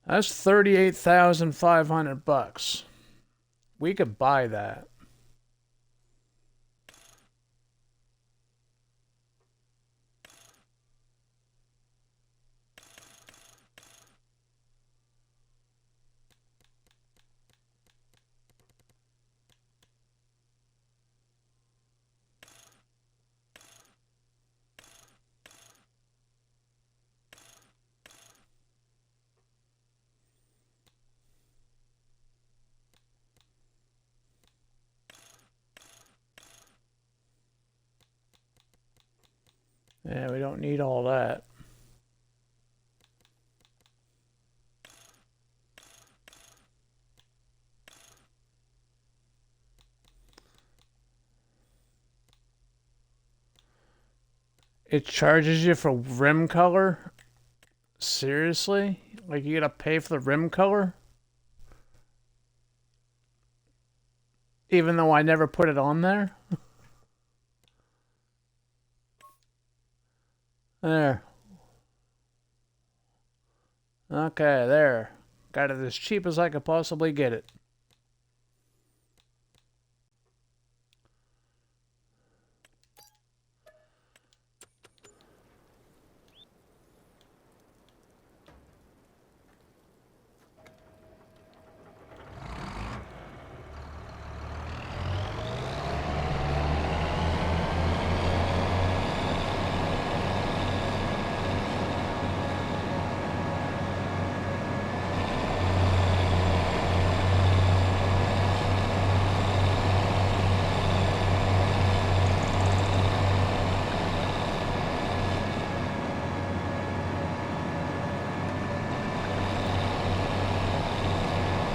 That's $38,500. We could buy that. Yeah, we don't need all that. It charges you for rim color? Seriously? Like you gotta pay for the rim color? Even though I never put it on there? There. Okay, there. Got it as cheap as I could possibly get it.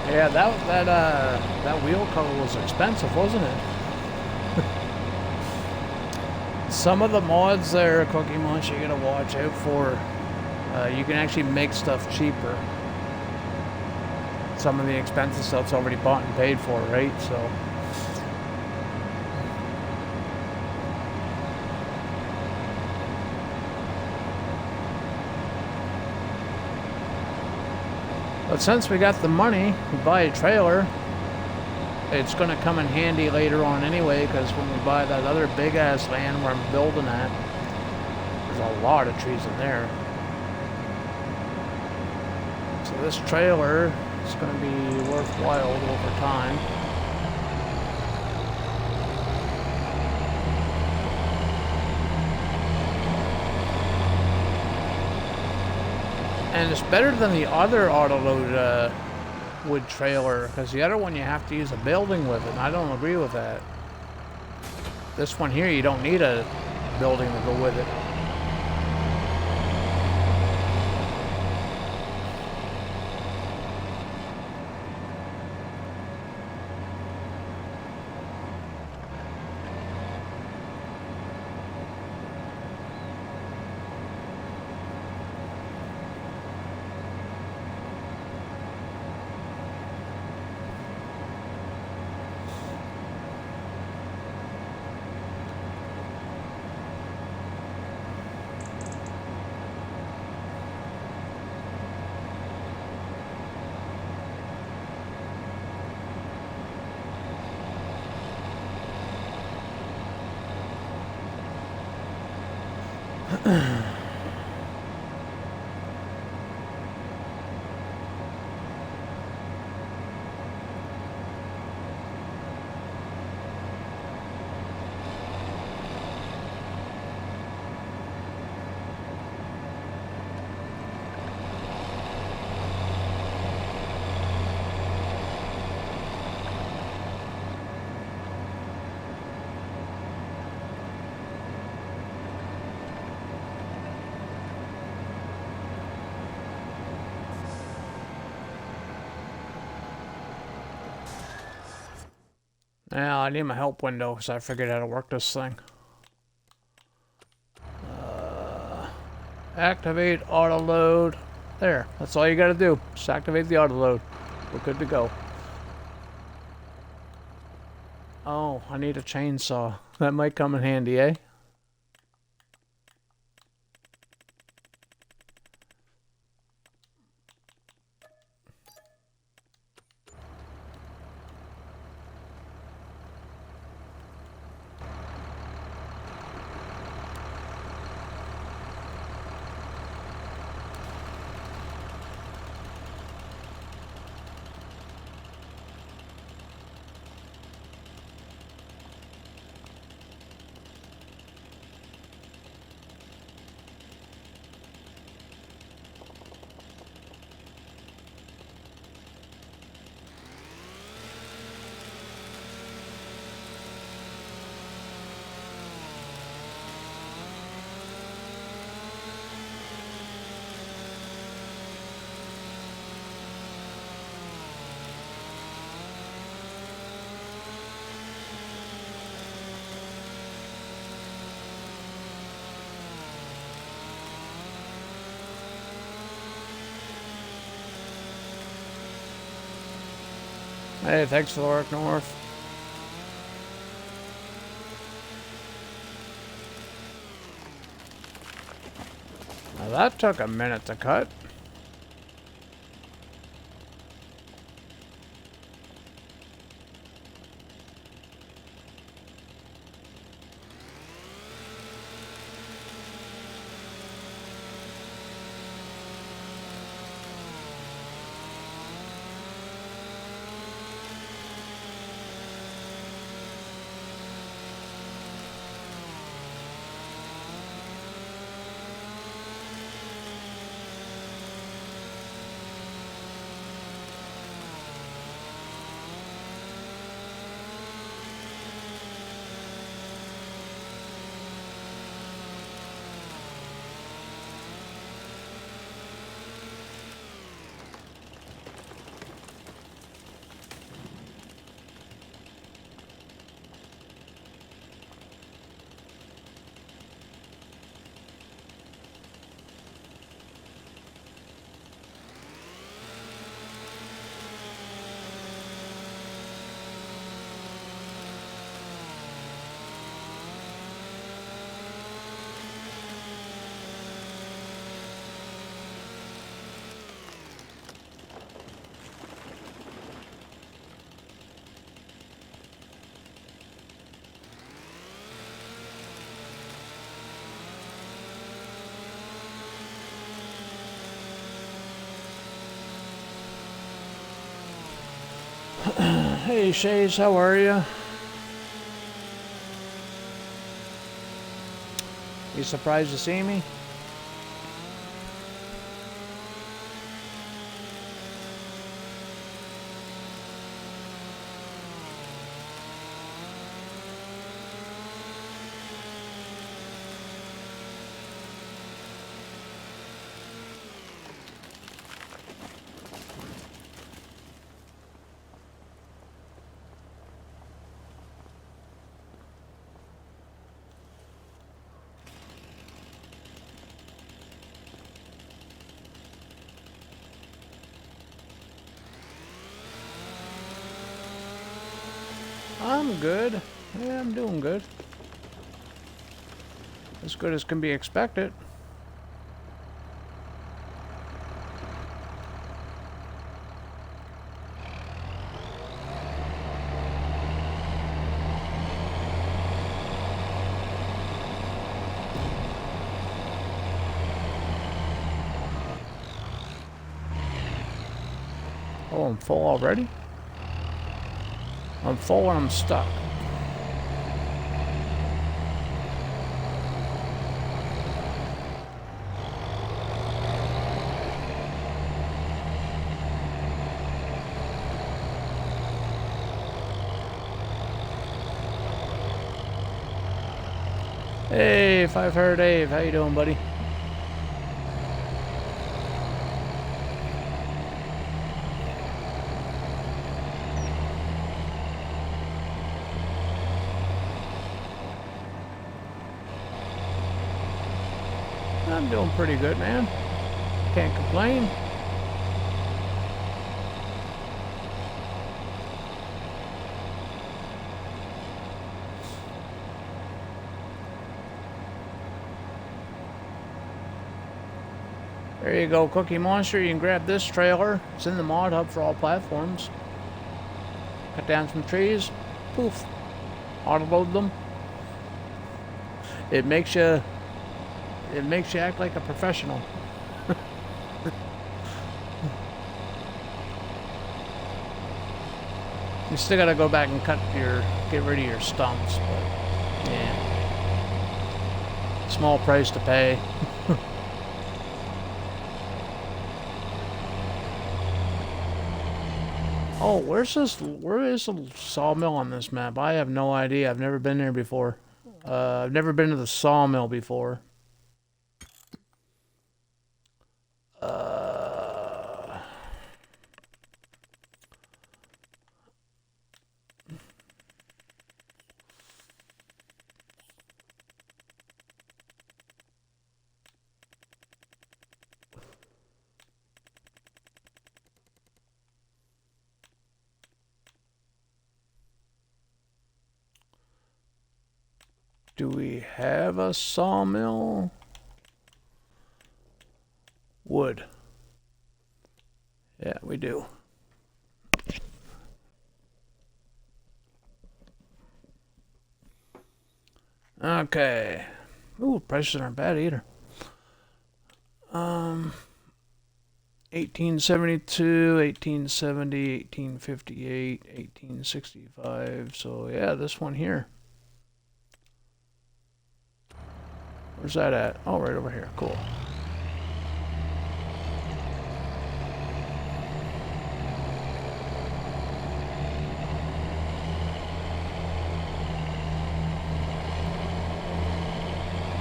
Yeah, that wheel cover was expensive, wasn't it? Some of the mods there, Cookie Munch, you gotta watch out for. You can actually make stuff cheaper. Some of the expensive stuff's already bought and paid for, right? So But since we got the money to buy a trailer, it's going to come in handy later on anyway, because when we buy that other big ass land where I'm building at, there's a lot of trees in there. So this trailer is going to be worthwhile over time. And it's better than the other autoload wood trailer, because the other one you have to use a building with it, and I don't agree with that. This one here, you don't need a building to go with it. Yeah, I need my help window because I figured out how to work this thing. Activate auto load. There, that's all you gotta do. Just activate the auto load. We're good to go. Oh, I need a chainsaw. That might come in handy, eh? Hey, thanks for the work, North. Now that took a minute to cut. Hey, Shays, how are you? You surprised to see me? I'm good. Yeah, I'm doing good. As good as can be expected. Oh, I'm full already? I'm full and I'm stuck. Hey, Five Hair Dave, how you doing, buddy? I'm doing pretty good, man. Can't complain. There you go, Cookie Monster. You can grab this trailer. It's in the mod hub for all platforms. Cut down some trees. Poof. Auto-load them. It makes you act like a professional. You still gotta go back and get rid of your stumps, but yeah. Small price to pay. Oh, where is the sawmill on this map? I have no idea. I've never been there before. I've never been to the sawmill before. Do we have a sawmill? Wood. Yeah, we do. Okay. Ooh, prices aren't bad either. 1872, 1870, 1858, 1865. So yeah, this one here. Where's that at? Oh, right over here. Cool.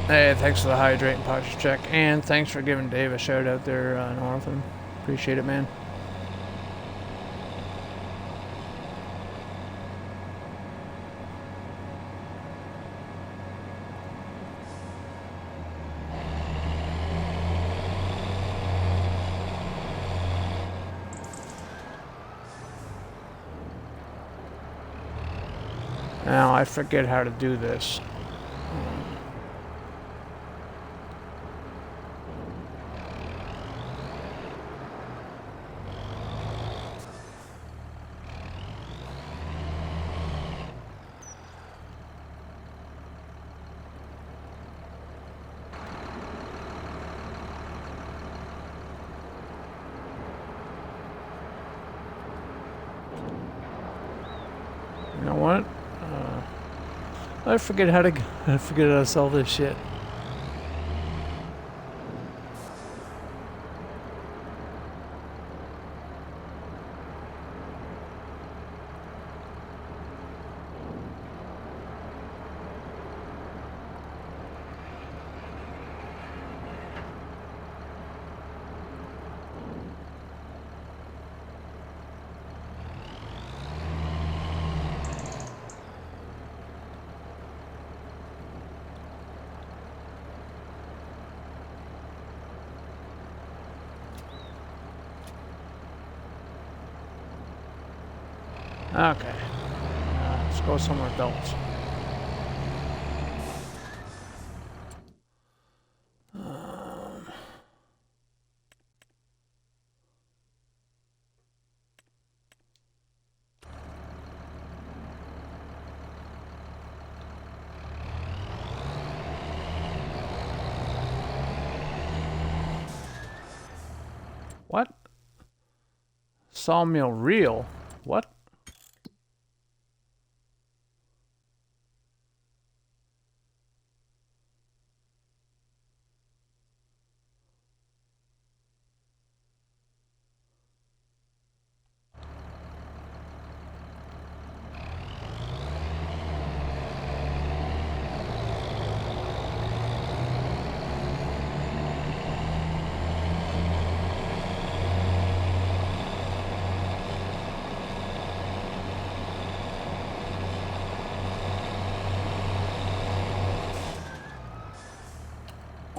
Hey, thanks for the hydrate and posture check, and thanks for giving Dave a shout out there, Northern. Appreciate it, man. Now, I forget how to do this. You know what? I forget how to sell this shit. Okay. Let's go somewhere else. What? Sawmill reel? What?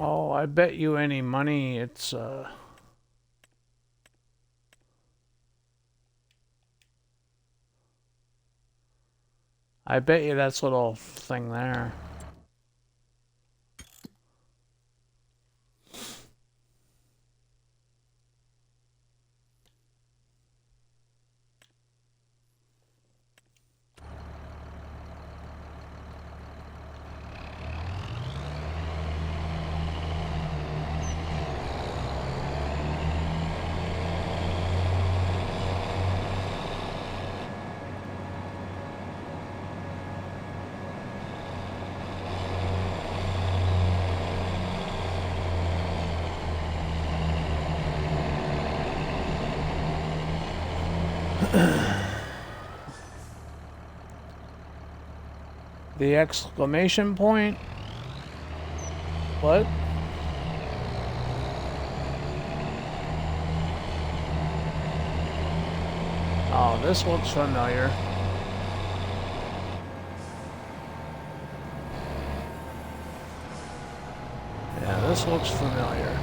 Oh, I bet you any money it's I bet you that's little thing there. The exclamation point? What? Oh, this looks familiar. Yeah, this looks familiar.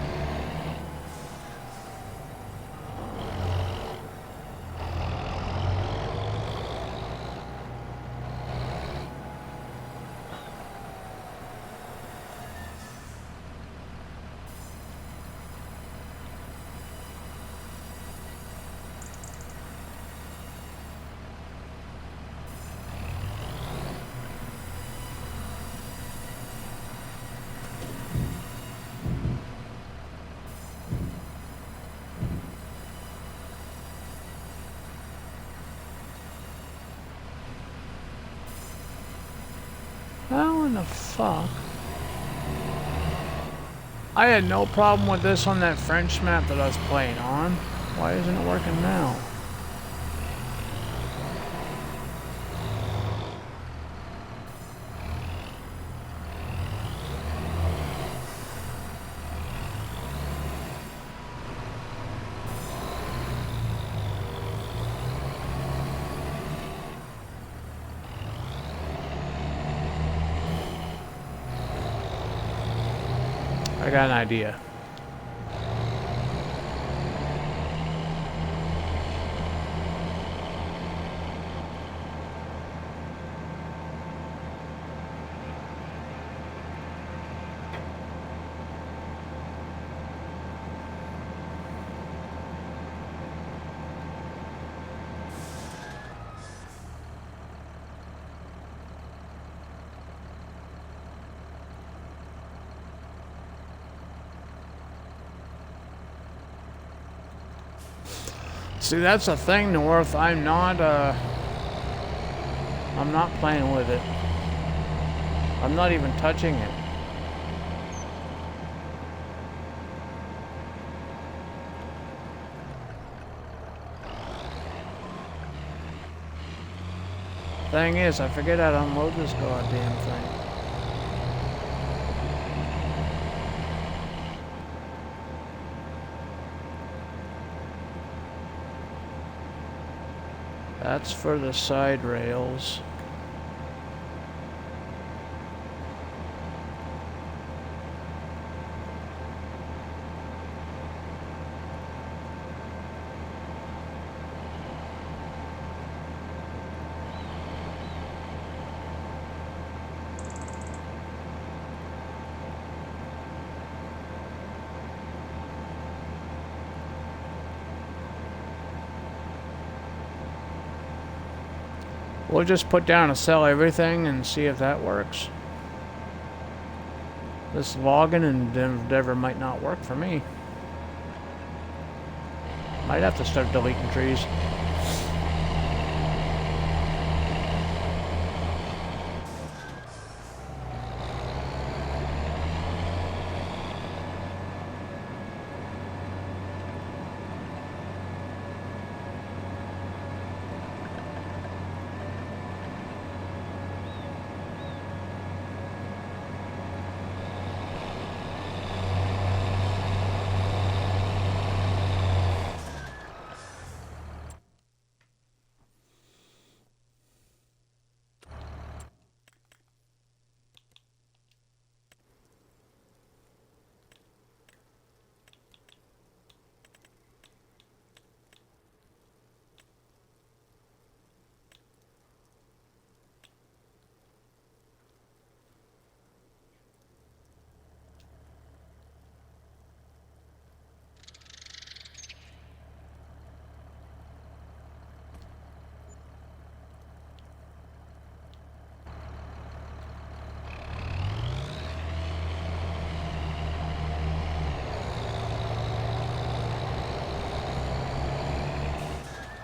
How in the fuck? I had no problem with this on that French map that I was playing on. Why isn't it working now? I got an idea. See, that's a thing, North. I'm not I'm not playing with it. I'm not even touching it. Thing is, I forget how to unload this goddamn thing. That's for the side rails. We'll just put down a sell everything and see if that works. This login endeavor might not work for me. Might have to start deleting trees.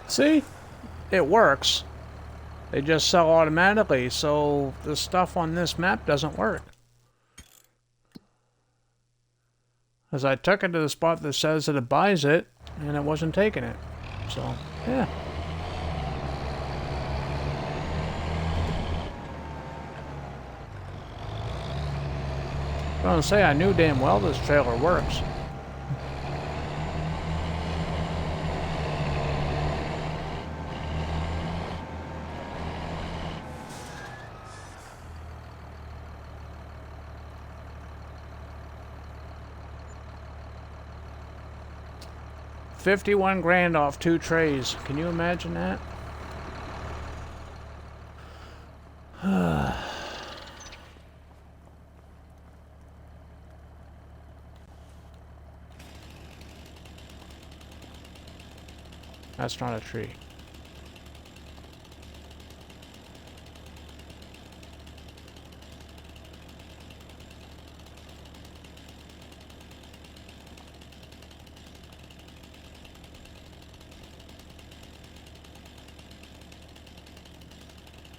See? It works. They just sell automatically, so the stuff on this map doesn't work. As I took it to the spot that says that it buys it, and it wasn't taking it. So, yeah. I'm gonna say I knew damn well this trailer works. $51 grand off 2 trays. Can you imagine that? That's not a tree.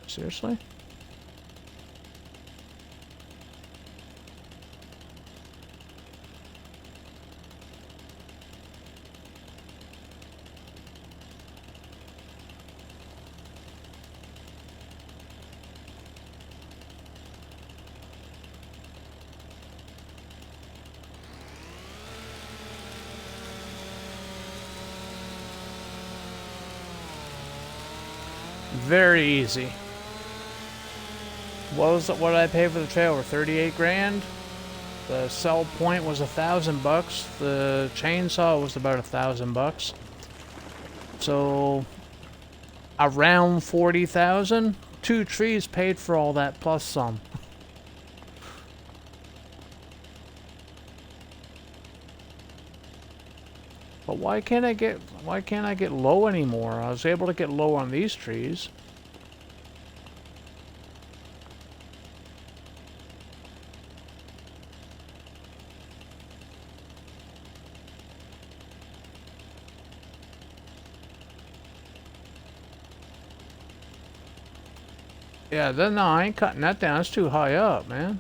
Seriously? Very easy. What did I pay for the trailer? 38 grand. The sell point was $1,000. The chainsaw was about $1,000. So around 40,000. 2 trees paid for all that plus some. But why can't I get low anymore? I was able to get low on these trees. Yeah, then no, I ain't cutting that down. It's too high up, man.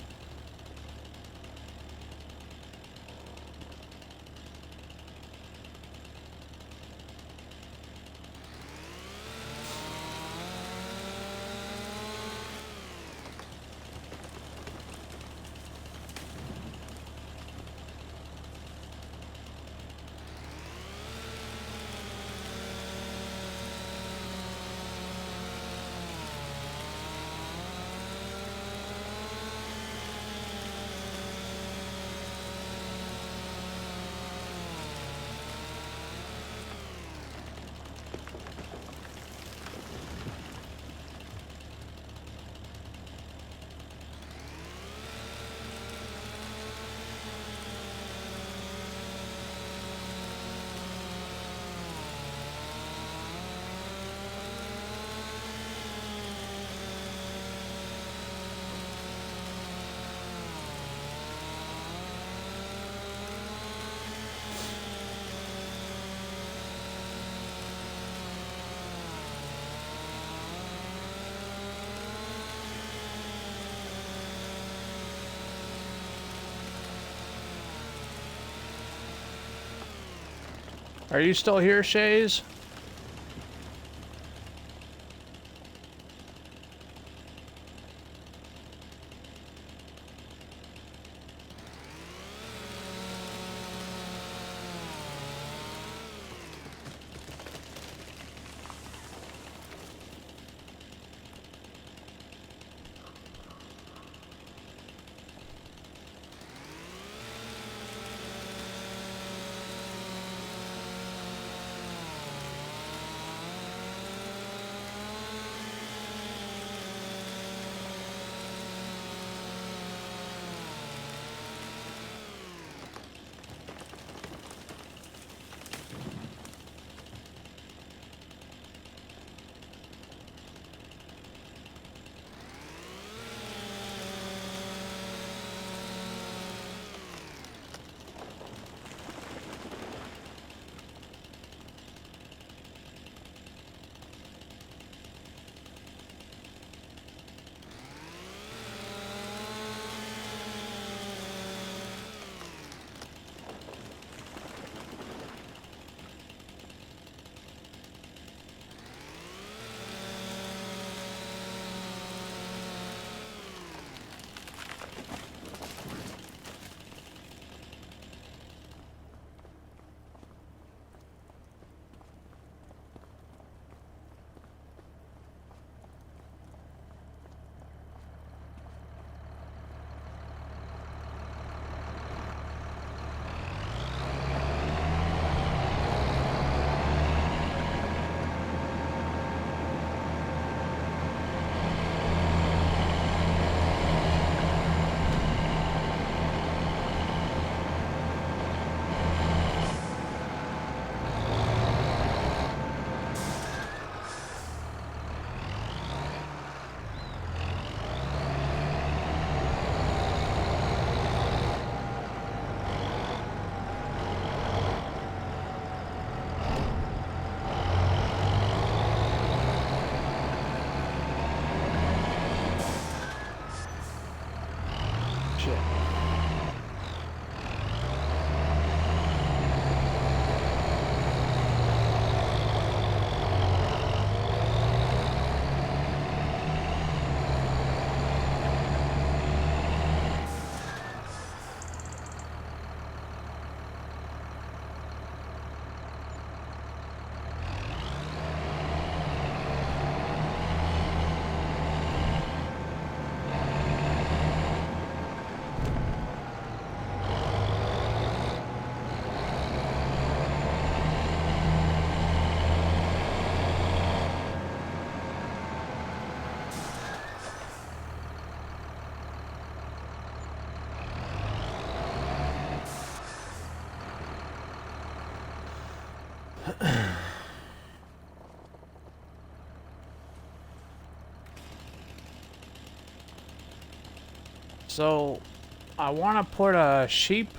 Are you still here, Shays? Shit. So, I want to put a sheep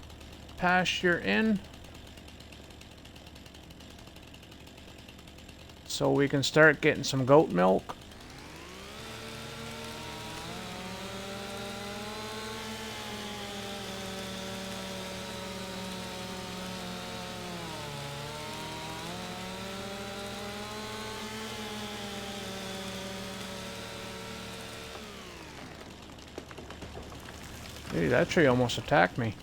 pasture in so we can start getting some goat milk. Gee, that tree almost attacked me.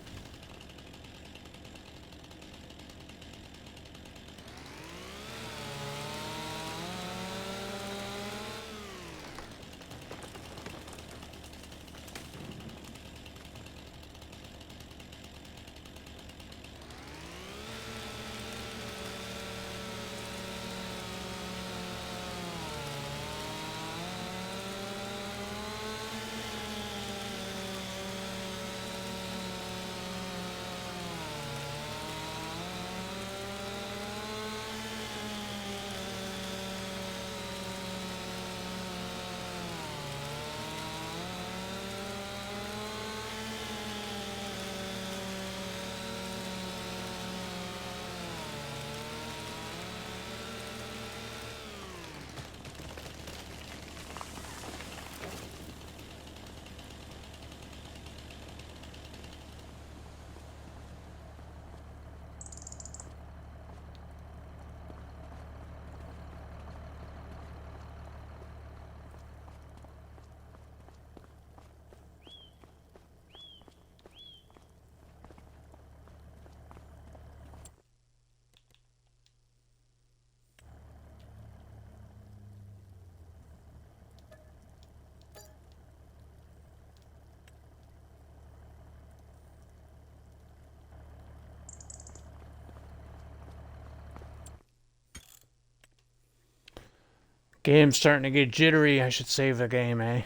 Game's starting to get jittery. I should save the game, eh?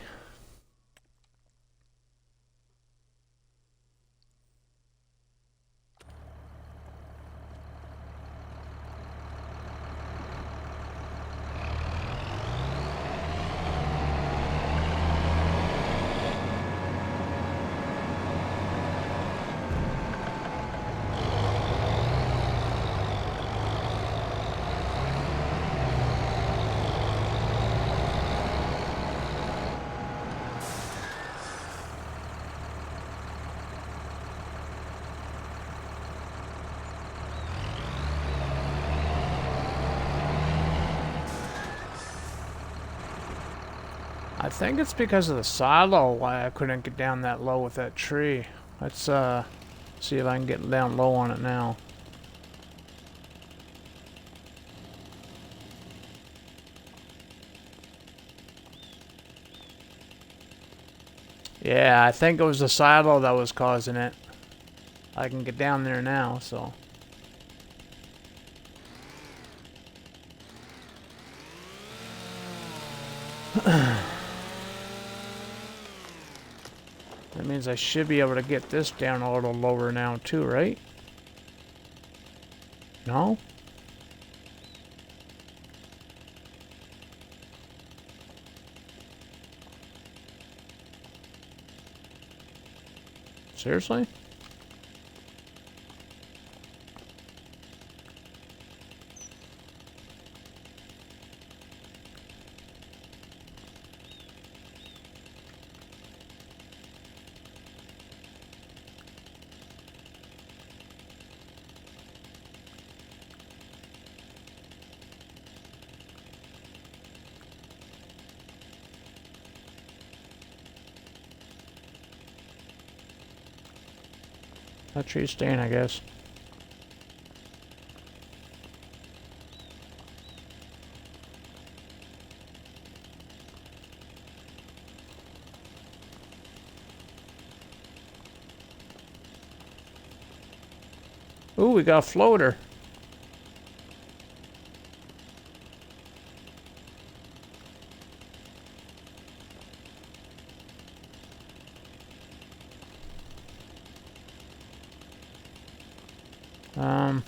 I think it's because of the silo why I couldn't get down that low with that tree. Let's see if I can get down low on it now. Yeah, I think it was the silo that was causing it. I can get down there now, so. That means I should be able to get this down a little lower now too, right? No? Seriously? That tree's staying, I guess. Ooh, we got a floater. Um,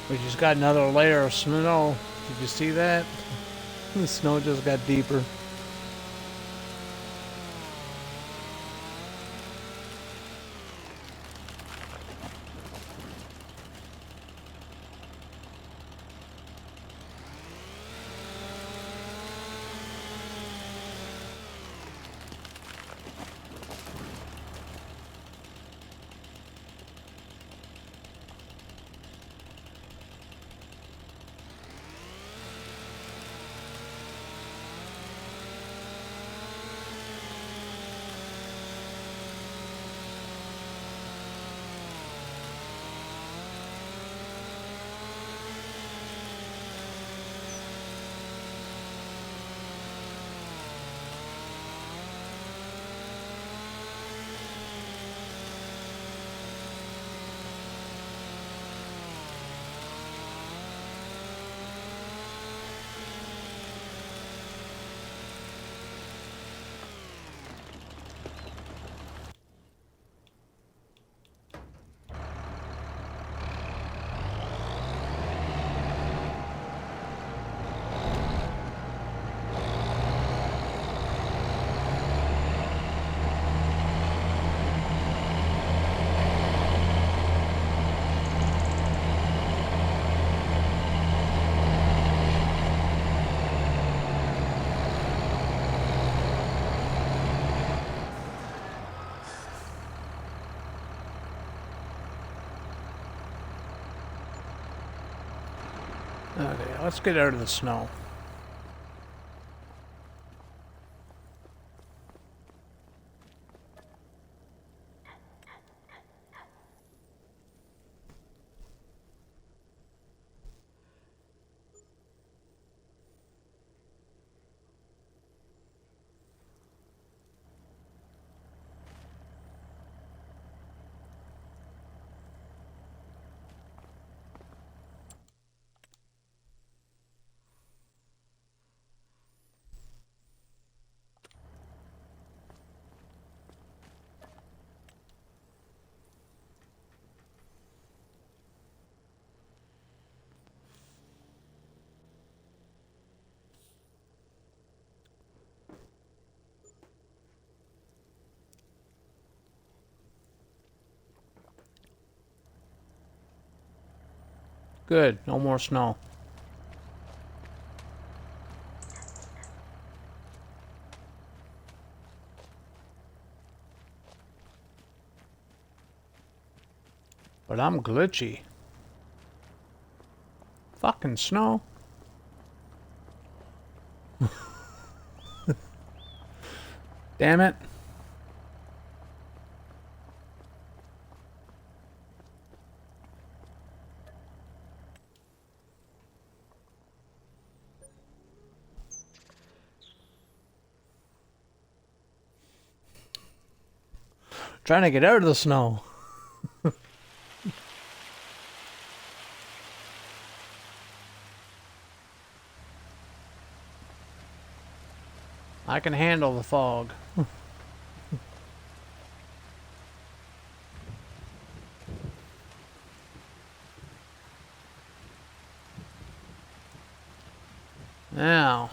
We just got another layer of snow. Did you see that? The snow just got deeper. Okay, let's get out of the snow. Good, no more snow. But I'm glitchy. Fucking snow. Damn it. Trying to get out of the snow. I can handle the fog. Now,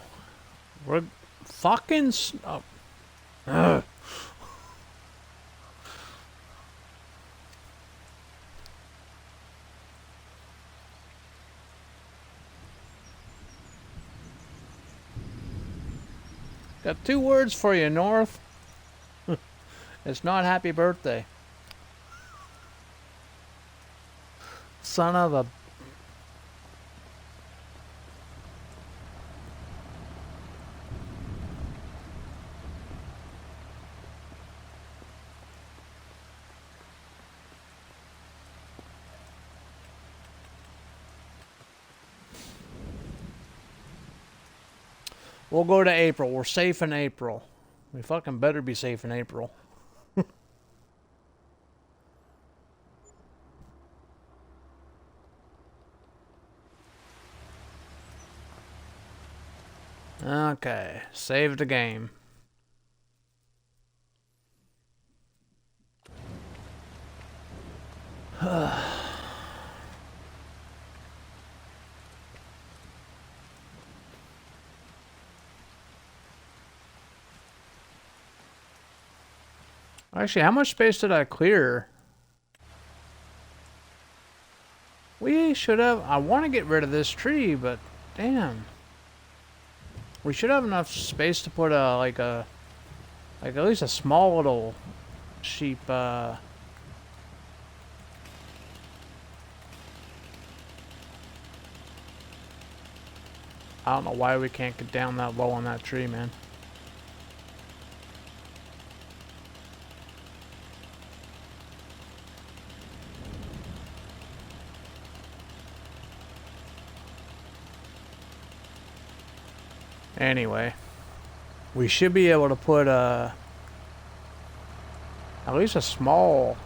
we're fucking snow. Ugh. Got 2 words for you, North. It's not happy birthday. Son of a... We'll go to April. We're safe in April. We fucking better be safe in April. Okay, save the game. Actually, how much space did I clear? We should have... I want to get rid of this tree, but damn. We should have enough space to put a, like at least a small little sheep, I don't know why we can't get down that low on that tree, man. Anyway, we should be able to put at least a small...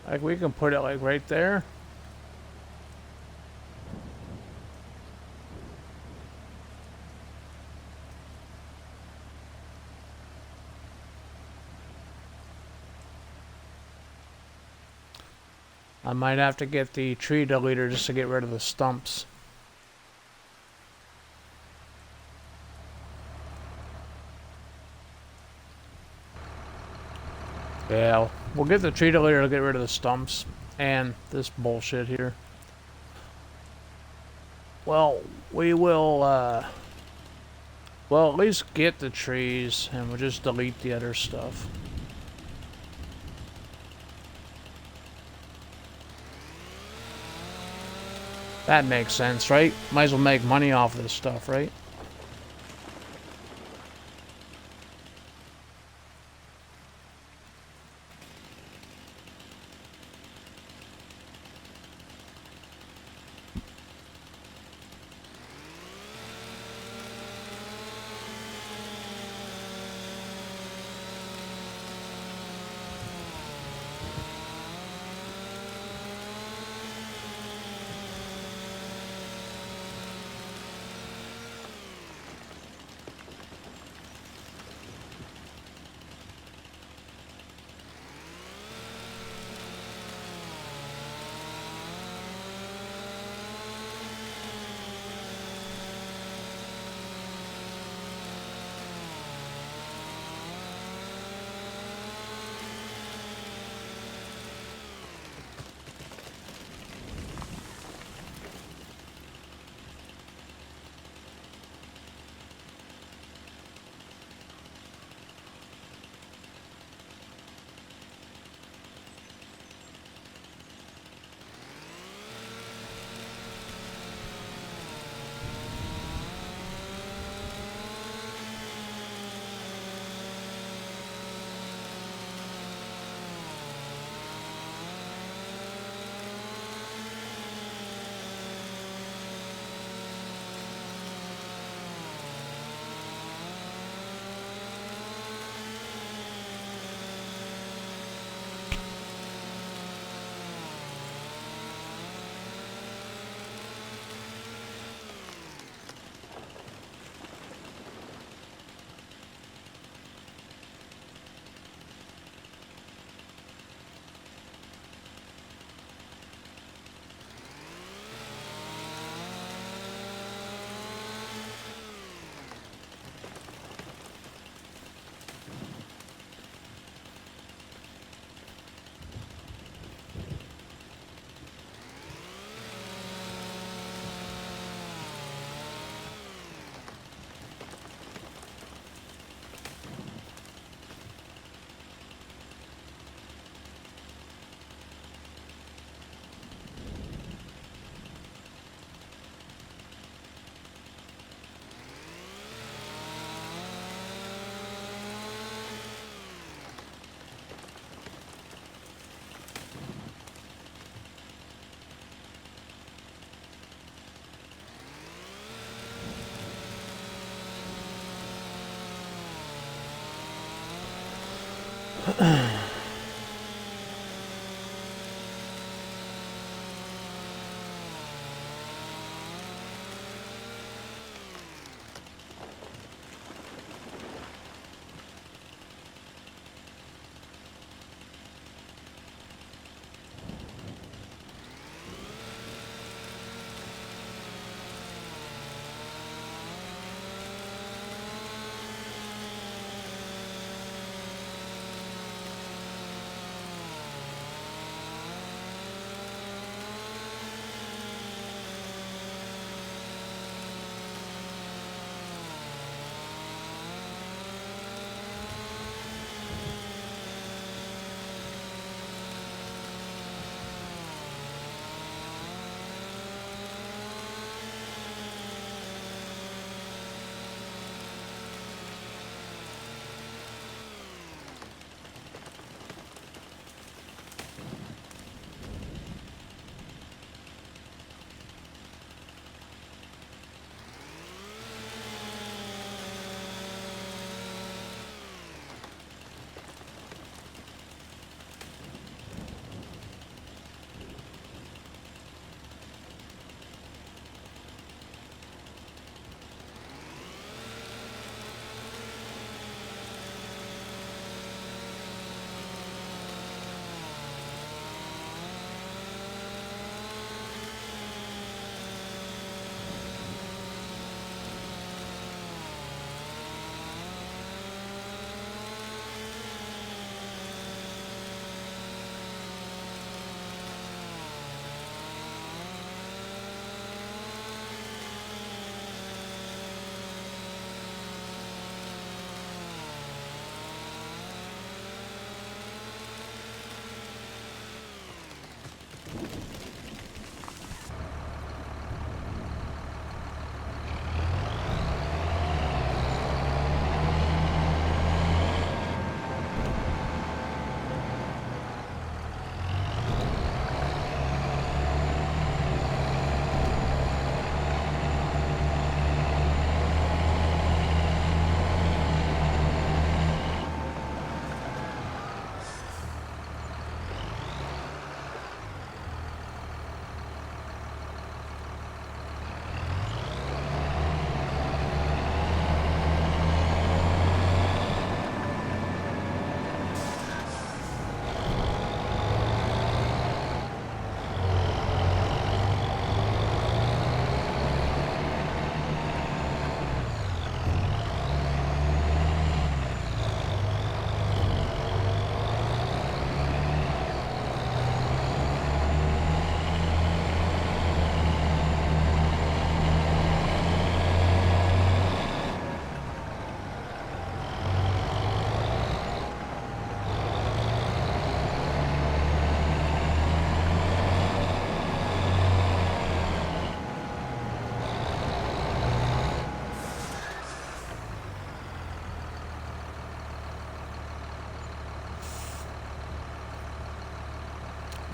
Like, we can put it, like, right there. I might have to get the tree deleter just to get rid of the stumps. Yeah, we'll get the tree deleter to get rid of the stumps and this bullshit here. Well, we will, well, at least get the trees, and we'll just delete the other stuff. That makes sense, right? Might as well make money off of this stuff, right?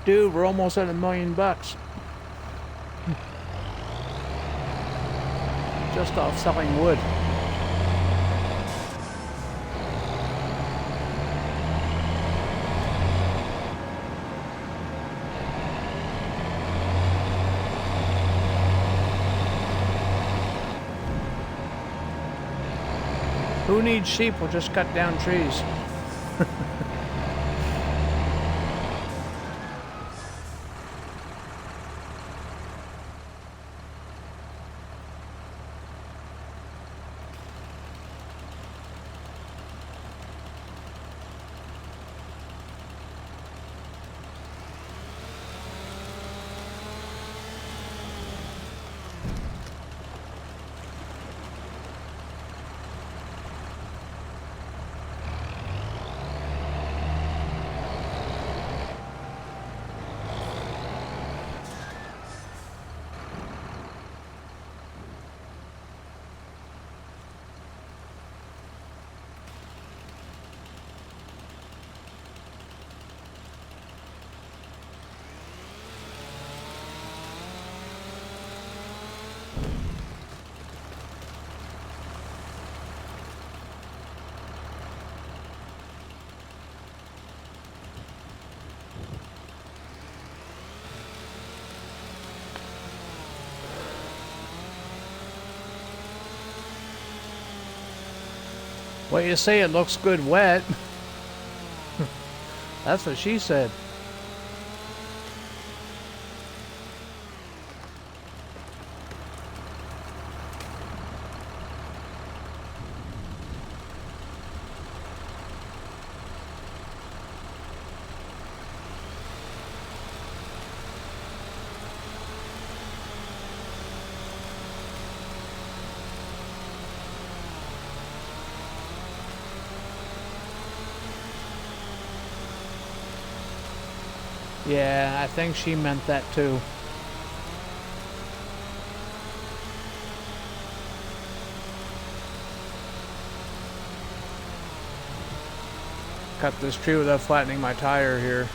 Dude, we're almost at $1 million. Just off selling wood. Who needs sheep? We'll just cut down trees. What you say, it looks good wet. That's what she said. Yeah, I think she meant that too. Cut this tree without flattening my tire here.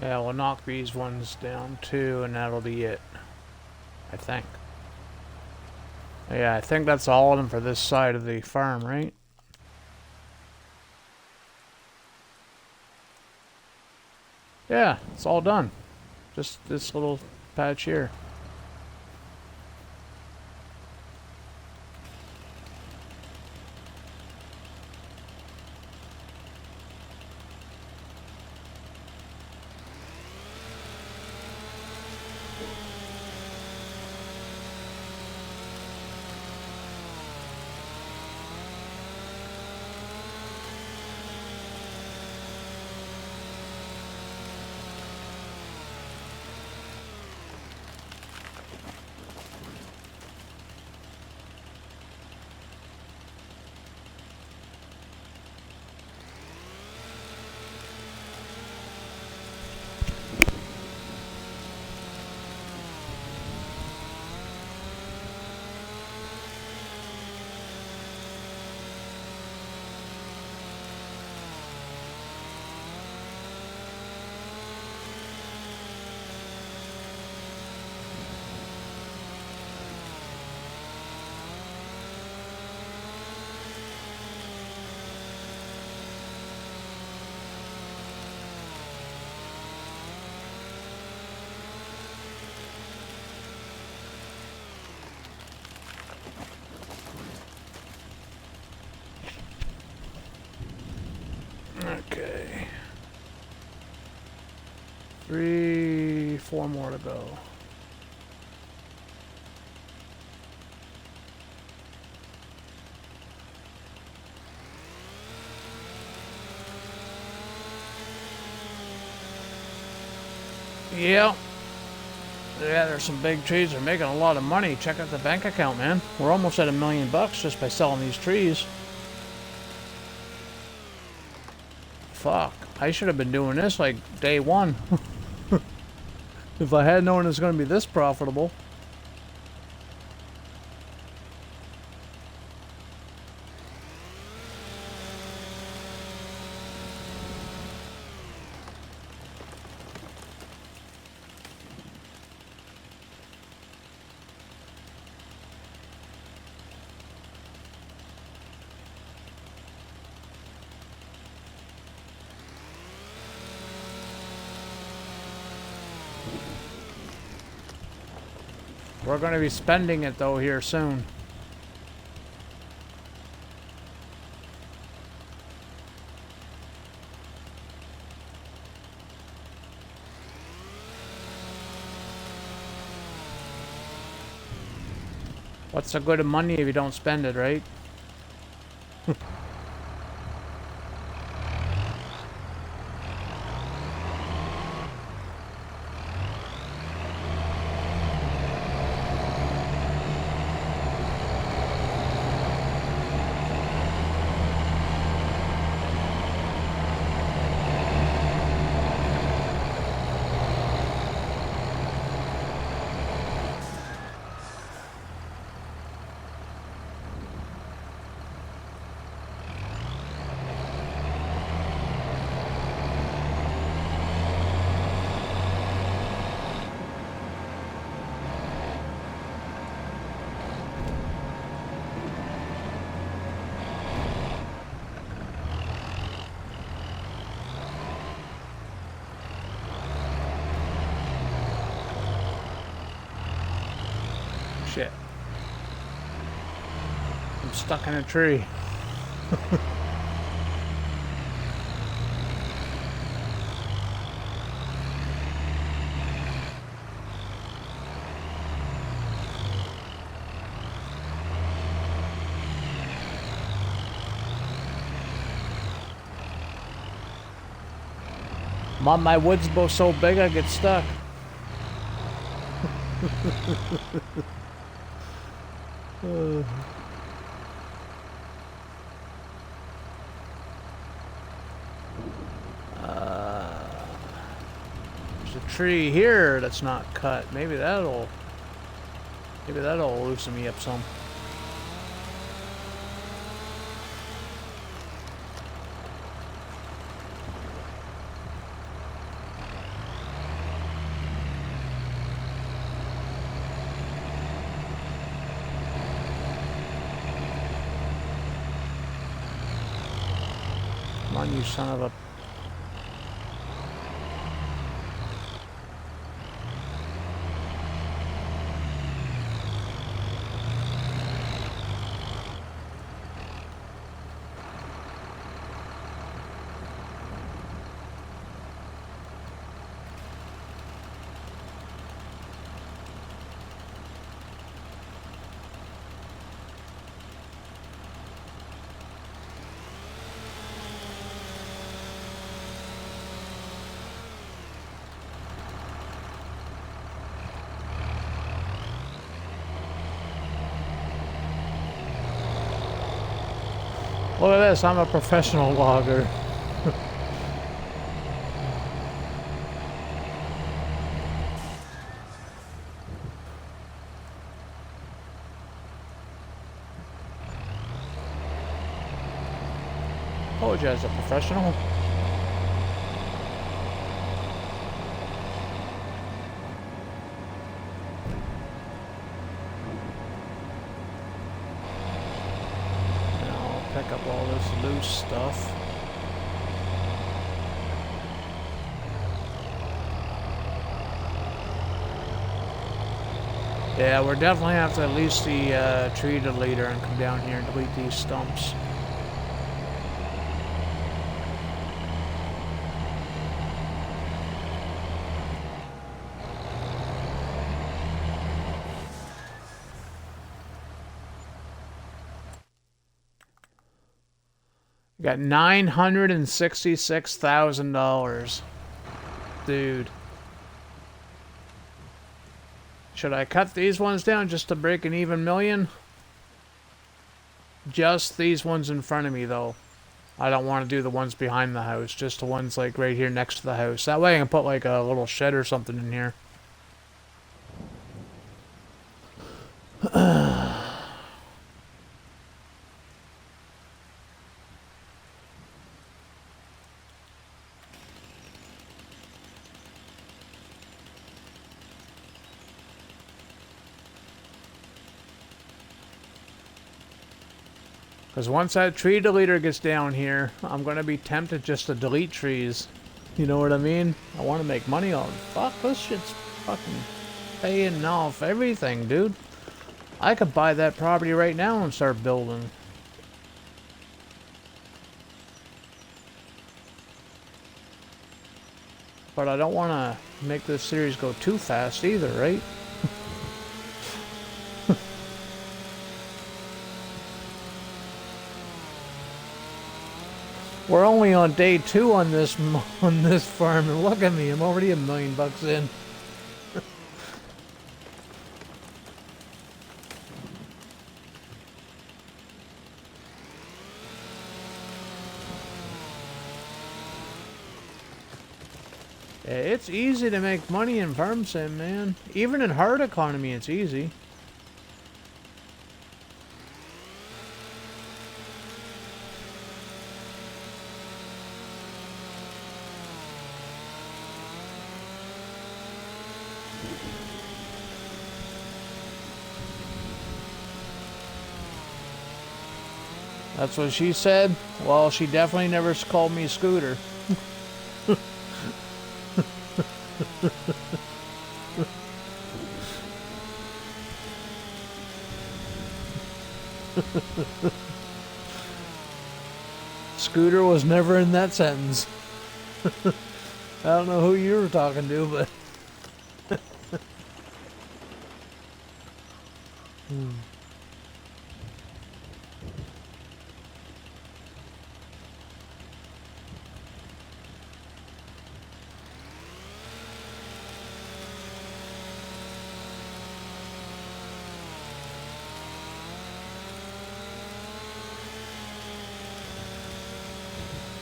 Yeah, we'll knock these ones down too, and that'll be it. I think. Yeah, I think that's all of them for this side of the farm, right? Yeah, it's all done. Just this little patch here. 3, 4 more to go. Yep. Yeah, there's some big trees. They're making a lot of money. Check out the bank account, man. We're almost at $1 million just by selling these trees. Fuck. I should have been doing this like day one. If I had known it was going to be this profitable. We're going to be spending it though here soon. What's the good of money if you don't spend it, right? Shit. I'm stuck in a tree. Mom, my wood's both so big I get stuck. There's a tree here that's not cut. Maybe that'll loosen me up some. Come on, you son of a... Look at this, I'm a professional logger. Told you I was a professional. Pick up all this loose stuff. Yeah, we're definitely have to at least the tree deleter and come down here and delete these stumps. Got $966,000. Dude. Should I cut these ones down just to break an even million? Just these ones in front of me, though. I don't want to do the ones behind the house. Just the ones, like, right here next to the house. That way I can put, like, a little shed or something in here. Because once that tree deleter gets down here, I'm going to be tempted just to delete trees. You know what I mean? I want to make money on it. Fuck, this shit's fucking paying off everything, dude. I could buy that property right now and start building. But I don't want to make this series go too fast either, right? We're only on day 2 on this farm, and look at me, I'm already $1 million in. It's easy to make money in farm sim, man. Even in hard economy, it's easy. That's what she said. Well, she definitely never called me Scooter. Scooter was never in that sentence. I don't know who you were talking to, but...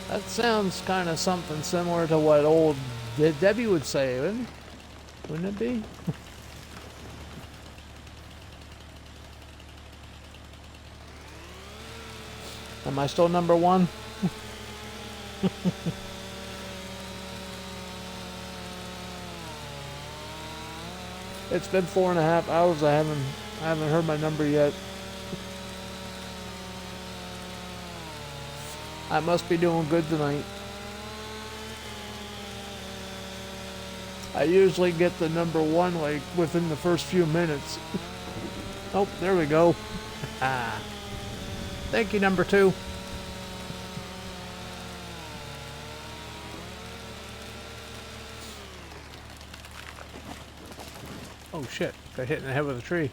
That sounds kind of something similar to what old Debbie would say, wouldn't it be? Am I still number 1? It's been 4.5 hours. I haven't heard my number yet. I must be doing good tonight. I usually get the number 1 like within the first few minutes. Oh, there we go. Thank you, number 2. Oh shit, got hit in the head with a tree.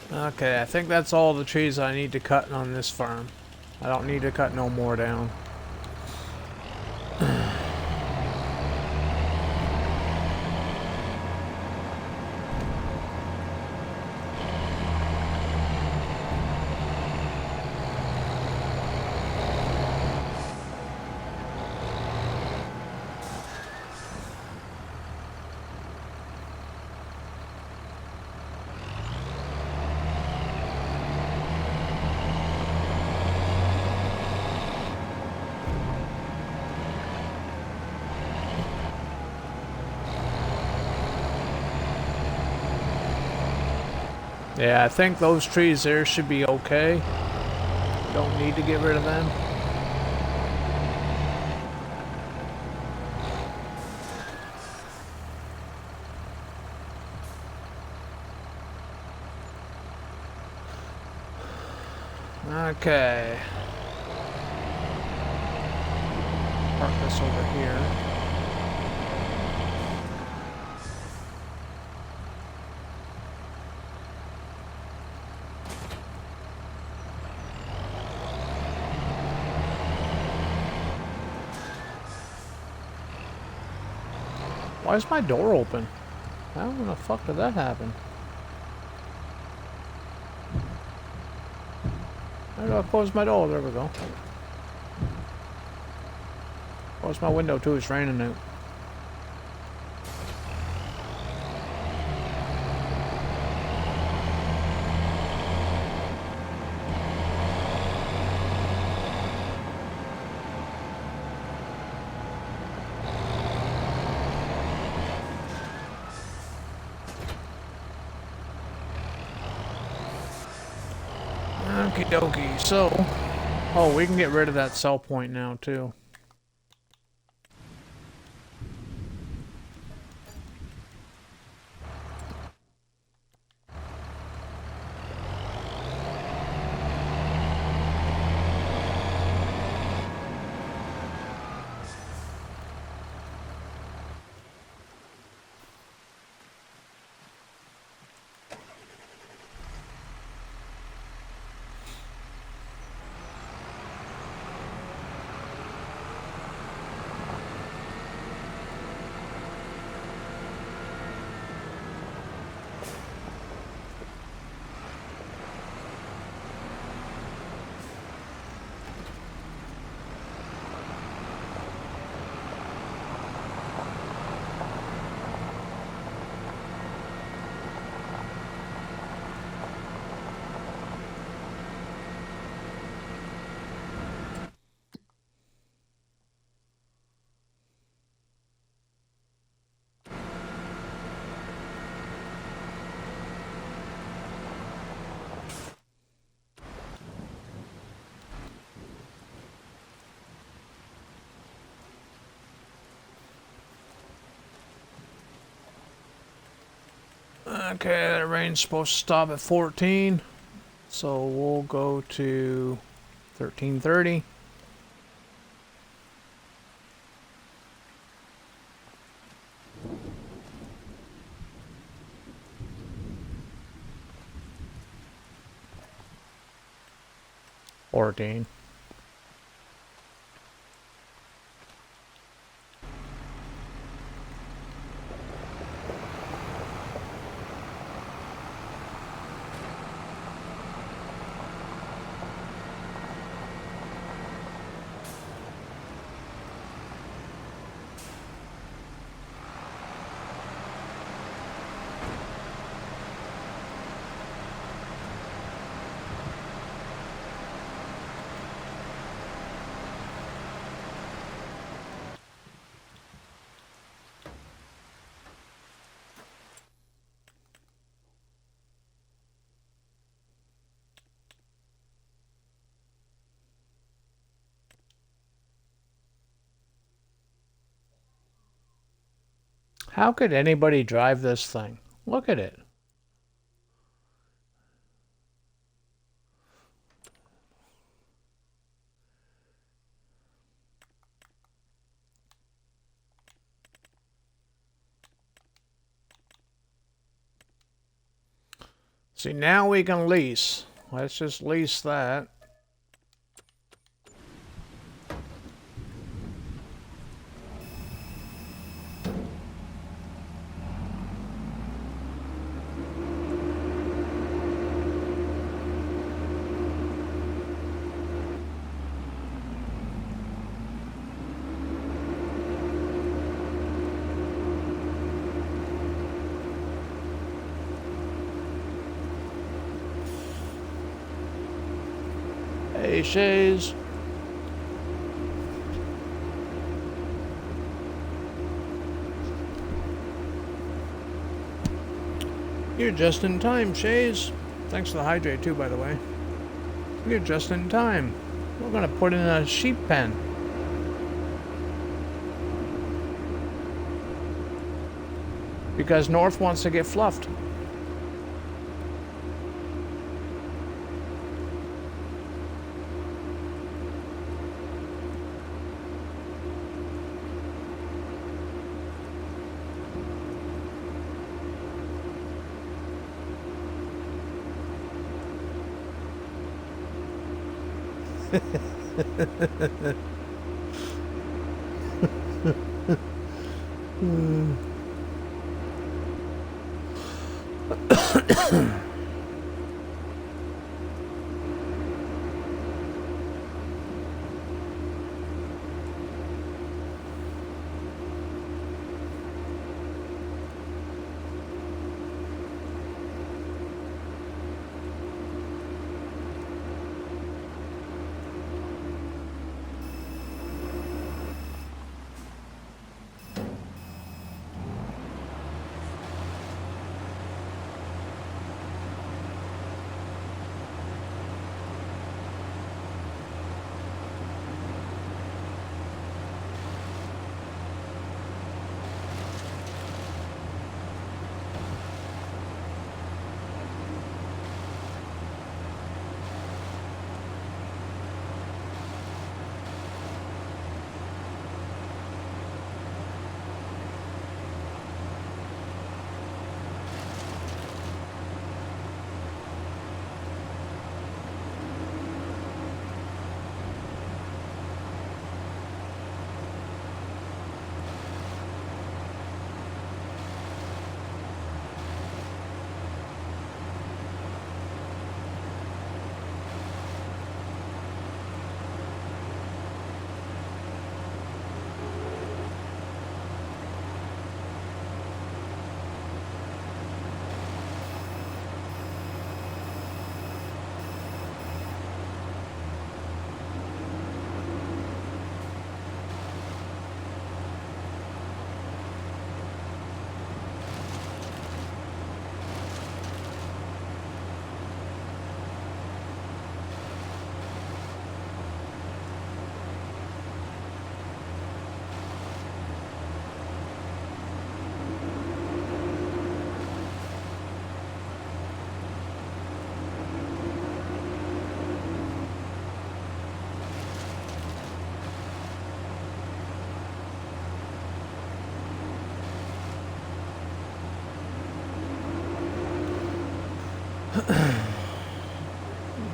Okay, I think that's all the trees I need to cut on this farm. I don't need to cut no more down. Yeah, I think those trees there should be okay. Don't need to get rid of them. Okay. Park this over here. Why is my door open? How in the fuck did that happen? How do I close my door? There we go. Close my window too, it's raining out. Okie dokie, so... Oh, we can get rid of that sell point now, too. Okay, that rain's supposed to stop at 14. So we'll go to 13:30. $14. How could anybody drive this thing? Look at it. See, now we can lease. Let's just lease that. Hey, Shays. You're just in time, Shays. Thanks for the hydrate too, by the way. You're just in time. We're gonna put in a sheep pen. Because North wants to get fluffed.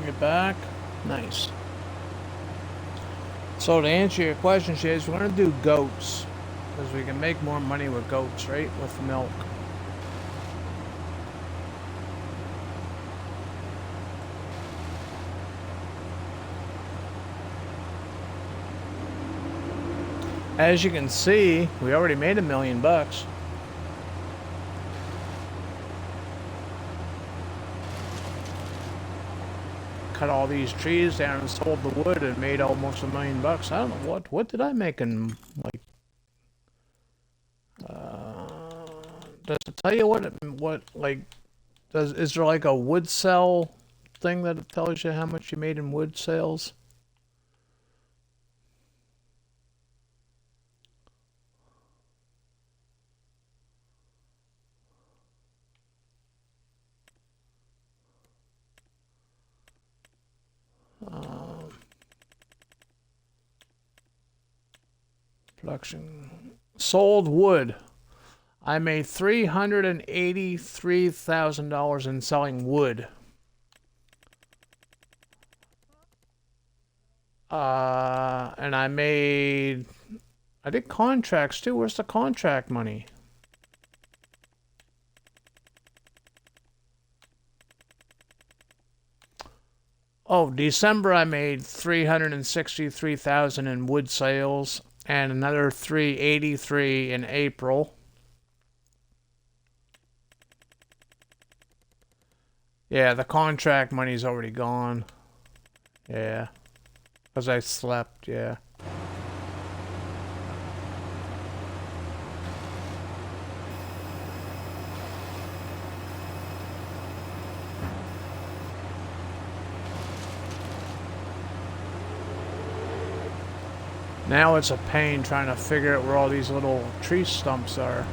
Get back. Nice. So to answer your question, Shays, we're going to do goats. Because we can make more money with goats, right? With milk. As you can see, we already made $1 million. Cut all these trees down and sold the wood and made almost $1 million. I don't know what did I make in like. Does it tell you what like? Is there like a wood sell thing that tells you how much you made in wood sales? Production sold wood. I made $383,000 in selling wood. And I did contracts too. Where's the contract money? Oh, December I made $363,000 in wood sales and another $383,000 in April. Yeah, the contract money's already gone. Yeah. Because I slept, yeah. Now it's a pain trying to figure out where all these little tree stumps are.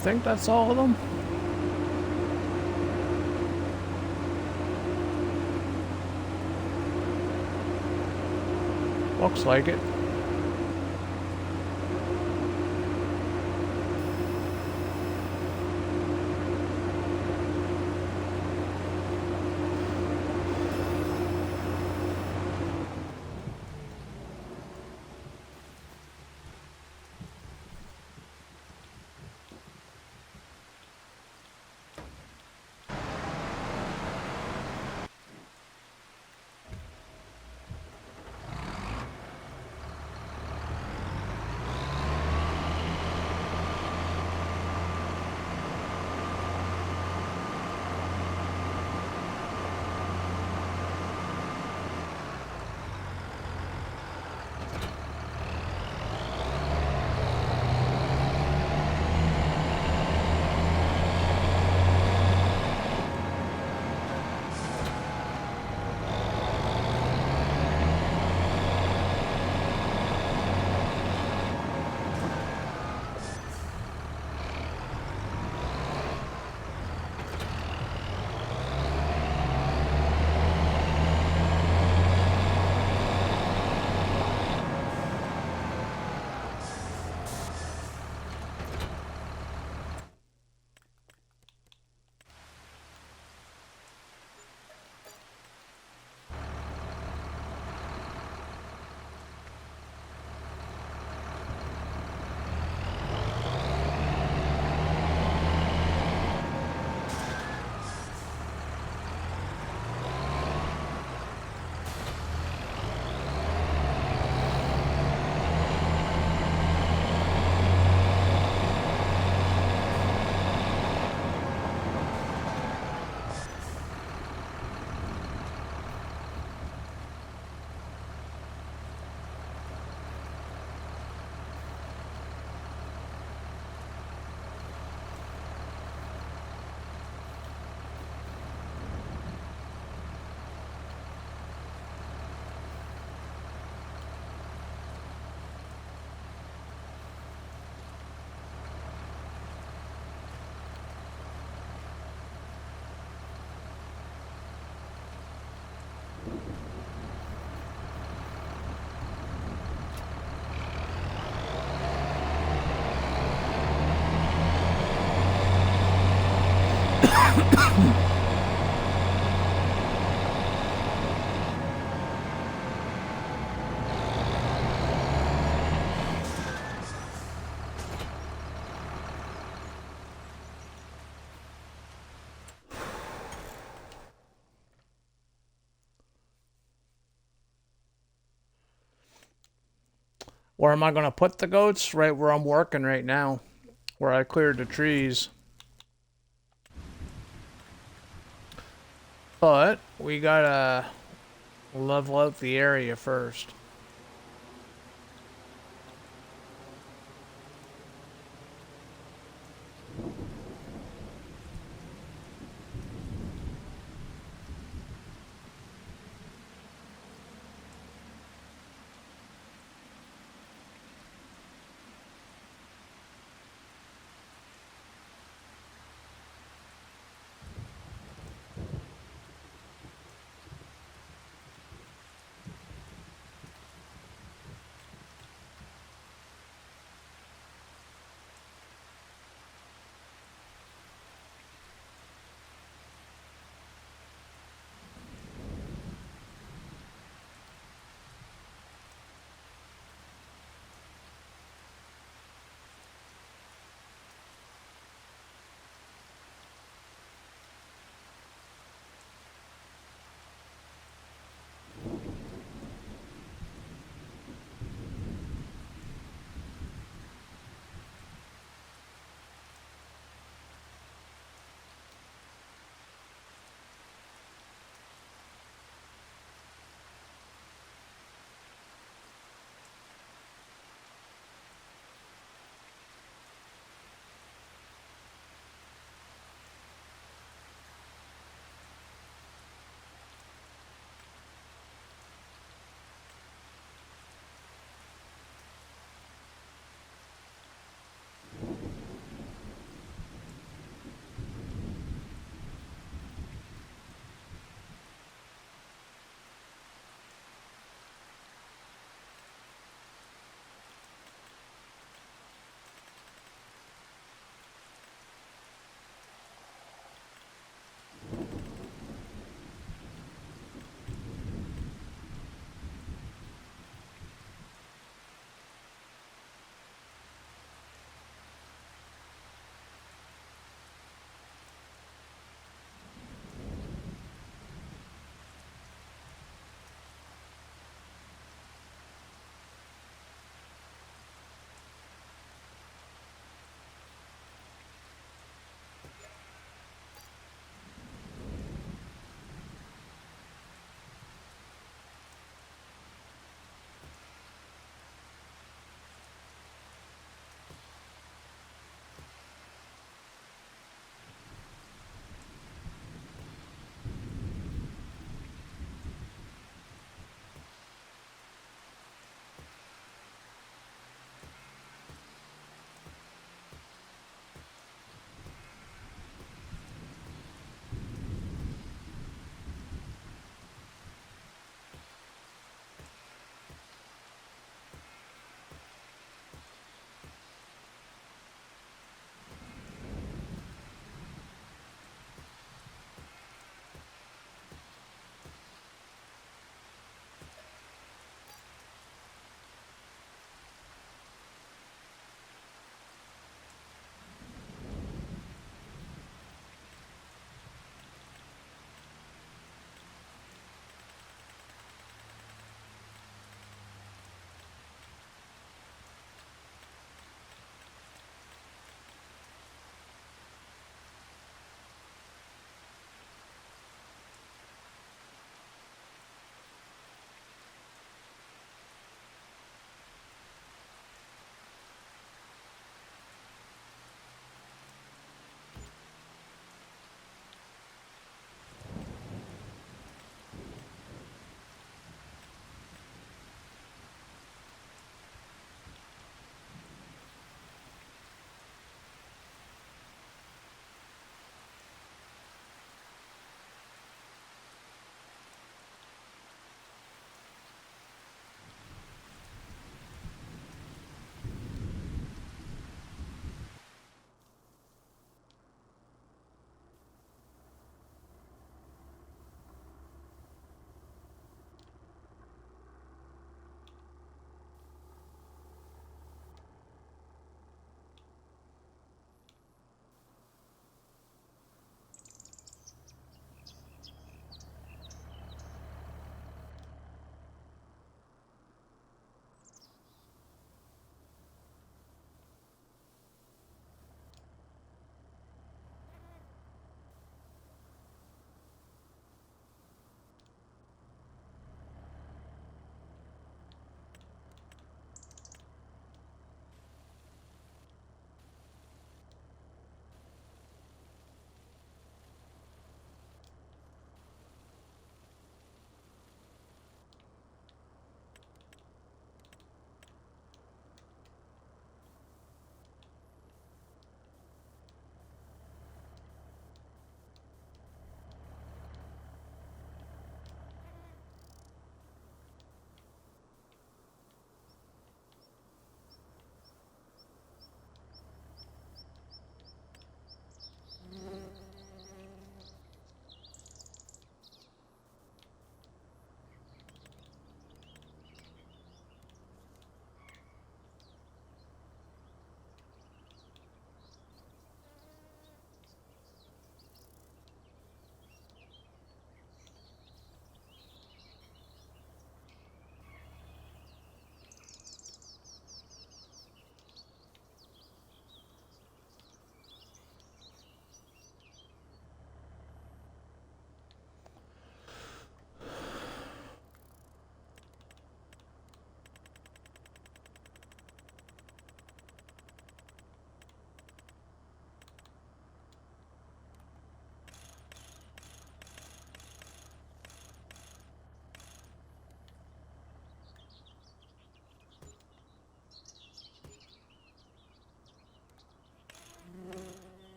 I think that's all of them. Looks like it. Where am I going to put the goats? Right where I'm working right now. Where I cleared the trees. But we gotta level out the area first.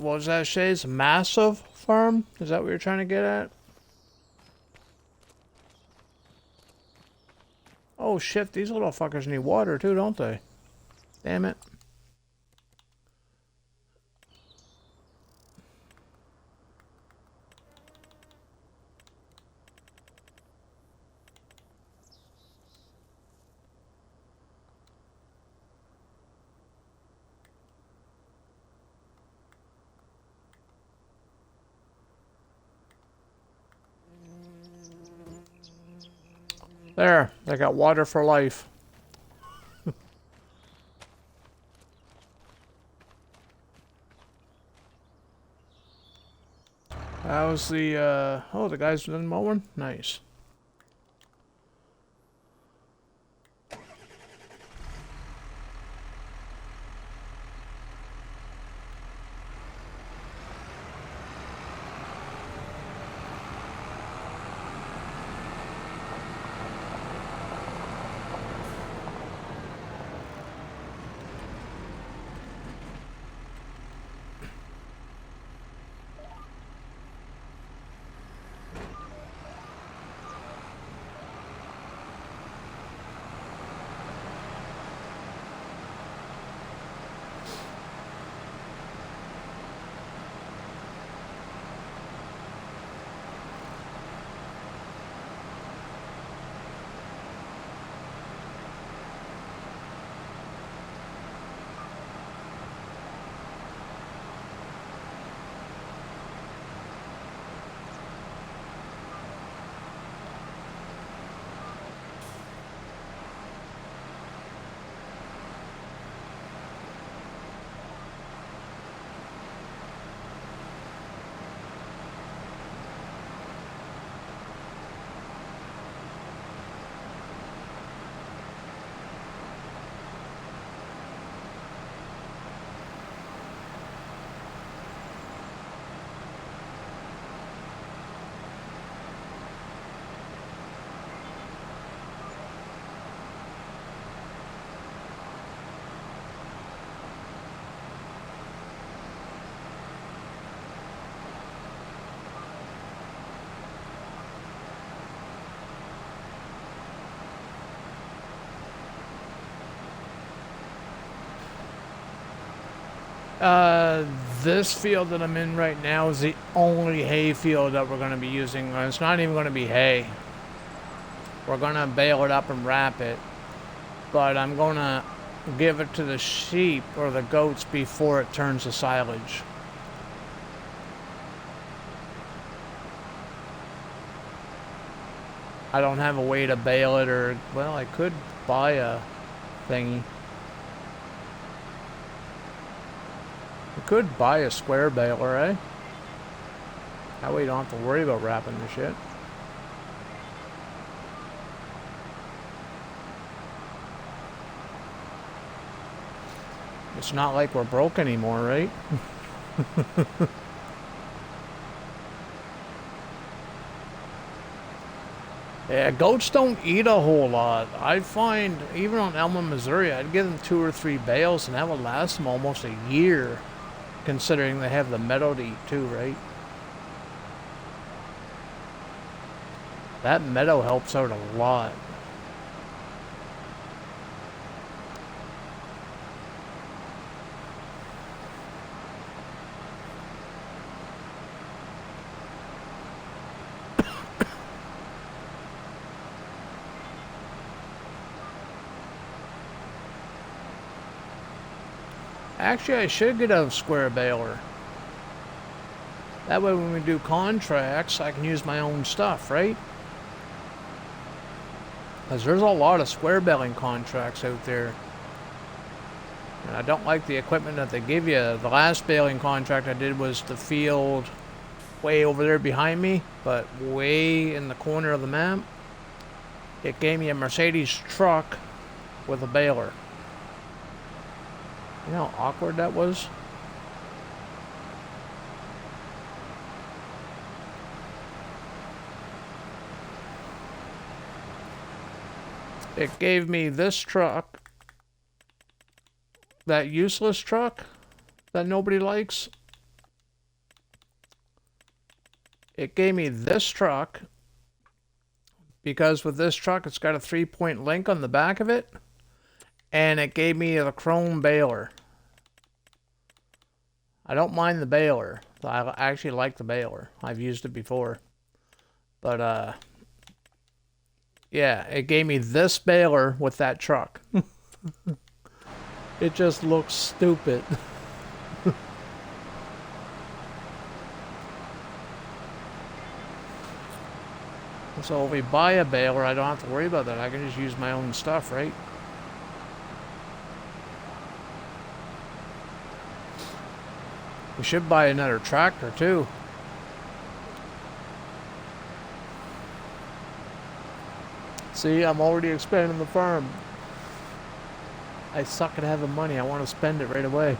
what was that, Shays? Massive farm? Is that what you're trying to get at? Oh shit, these little fuckers need water too, don't they? Damn it. There, they got water for life. How's the, oh, the guy's done mowing? Nice. This field that I'm in right now is the only hay field that we're going to be using. It's not even going to be hay. We're going to bale it up and wrap it. But I'm going to give it to the sheep or the goats before it turns to silage. I don't have a way to bale it, or, well, I could buy a thingy. I could buy a square baler, eh? That way you don't have to worry about wrapping the shit. It's not like we're broke anymore, right? Yeah, goats don't eat a whole lot. I find, even on Elma, Missouri, I'd give them 2 or 3 bales and that would last them almost a year. Considering they have the meadow to eat too, right? That meadow helps out a lot. Actually, I should get a square baler. That way when we do contracts, I can use my own stuff, right? Because there's a lot of square baling contracts out there. And I don't like the equipment that they give you. The last baling contract I did was the field way over there behind me, but way in the corner of the map. It gave me a Mercedes truck with a baler. You know how awkward that was? It gave me this truck, that useless truck that nobody likes, it gave me this truck because with this truck it's got a 3-point link on the back of it, and it gave me the chrome baler. I don't mind the baler. I actually like the baler. I've used it before. But yeah, it gave me this baler with that truck. It just looks stupid. So if we buy a baler, I don't have to worry about that. I can just use my own stuff, right? We should buy another tractor too. See, I'm already expanding the farm. I suck at having money. I want to spend it right away.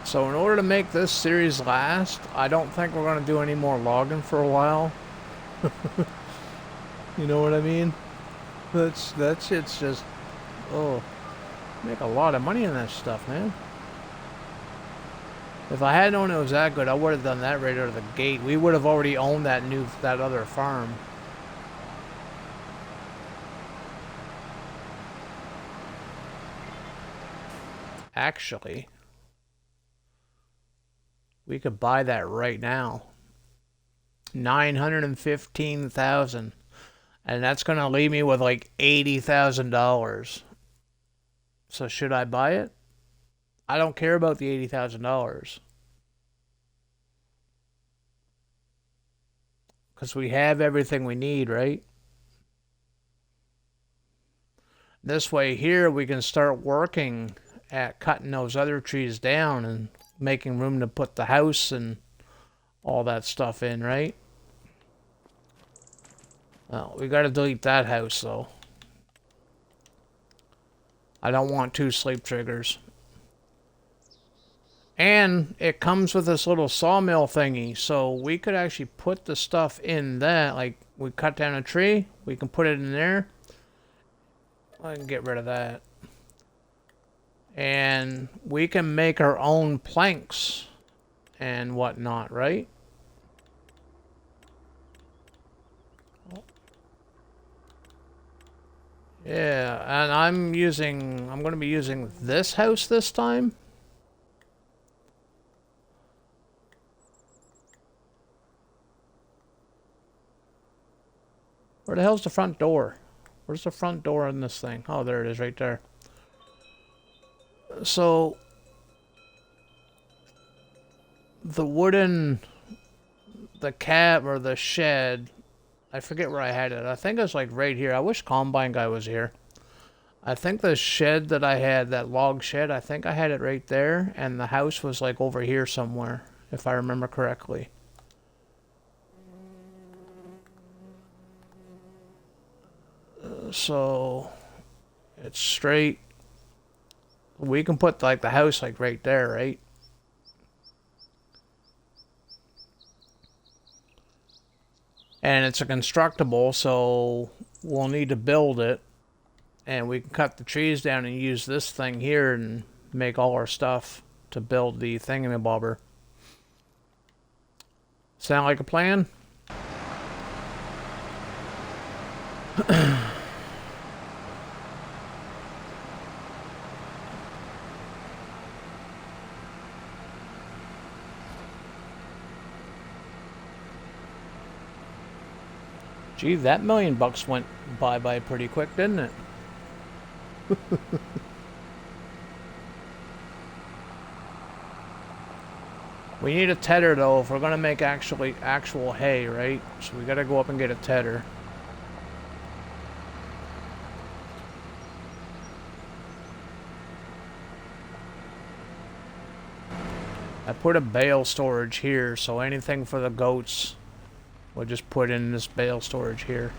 So in order to make this series last, I don't think we're going to do any more logging for a while. You know what I mean? That shit's just, oh, make a lot of money in that stuff, man. If I had known it was that good, I would have done that right out of the gate. We would have already owned that other farm. Actually, we could buy that right now. 915,000. And that's going to leave me with like $80,000. So should I buy it? I don't care about the $80,000. Because we have everything we need, right? This way here we can start working at cutting those other trees down and making room to put the house and all that stuff in, right? Well, we gotta delete that house, though. I don't want 2 sleep triggers. And it comes with this little sawmill thingy, so we could actually put the stuff in that. Like, we cut down a tree, we can put it in there. I can get rid of that. And we can make our own planks and whatnot, right? Yeah, and I'm going to be using this house this time. Where the hell's the front door? Where's the front door in this thing? Oh, there it is right there. So, the cab or the shed, I forget where I had it. I think it was like right here. I wish Combine Guy was here. I think the shed that I had, that log shed, I think I had it right there. And the house was like over here somewhere, if I remember correctly. So, it's straight. We can put like the house like right there, right? And it's a constructible, so we'll need to build it. And we can cut the trees down and use this thing here and make all our stuff to build the thingamabobber. Sound like a plan? Gee, that $1,000,000 went by pretty quick, didn't it? We need a tedder though if we're gonna make actual hay, right? So we gotta go up and get a tedder. I put a bale storage here, so anything for the goats we'll just put in this bale storage here.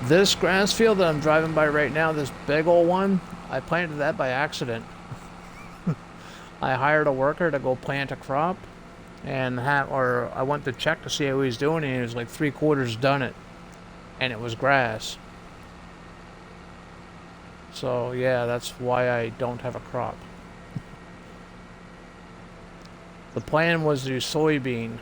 This grass field that I'm driving by right now, this big old one, I planted that by accident. I hired a worker to go plant a crop, and I went to check to see how he was doing, and he was like 3/4 done it, and it was grass. So yeah, that's why I don't have a crop. The plan was to do soybean,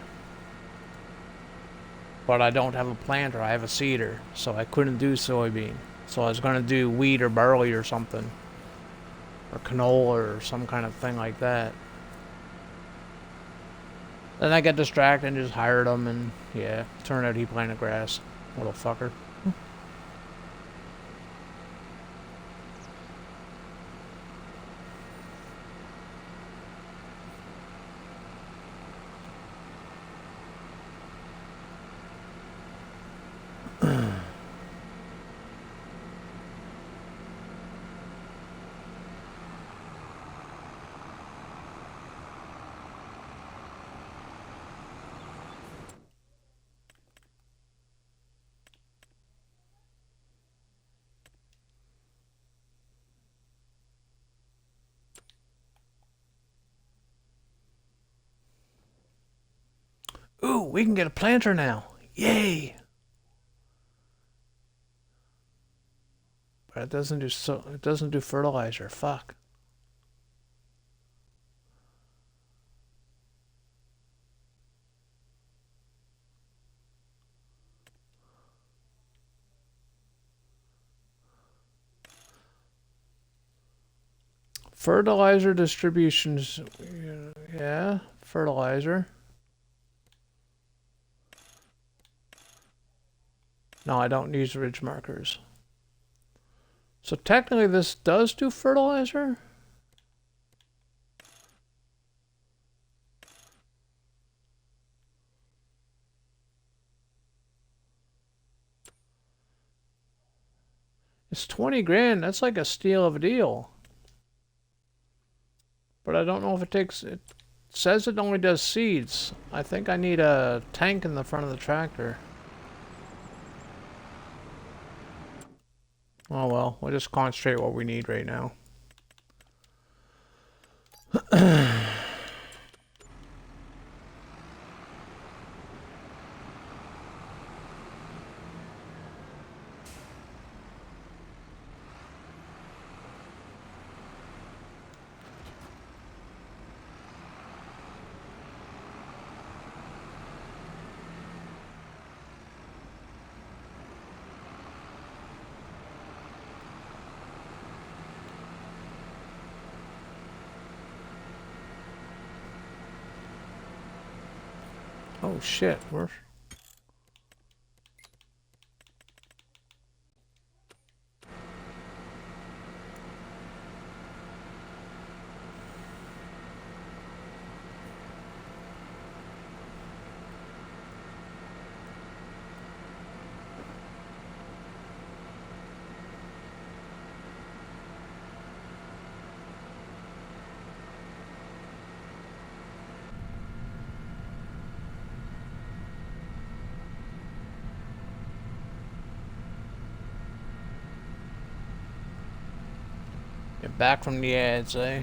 but I don't have a planter. I have a seeder, so I couldn't do soybean. So I was going to do wheat or barley or something, or canola or some kind of thing like that. Then I got distracted and just hired him, and yeah, turned out he planted grass. Little fucker. Ooh, we can get a planter now. Yay! But it doesn't do fertilizer. Fuck. Fertilizer distributions. Yeah, fertilizer. No, I don't use ridge markers. So technically this does do fertilizer? It's 20 grand. That's like a steal of a deal. But I don't know if it takes... It says it only does seeds. I think I need a tank in the front of the tractor. Oh well, we'll just concentrate what we need right now. Oh shit, where's... Get back from the ads, eh?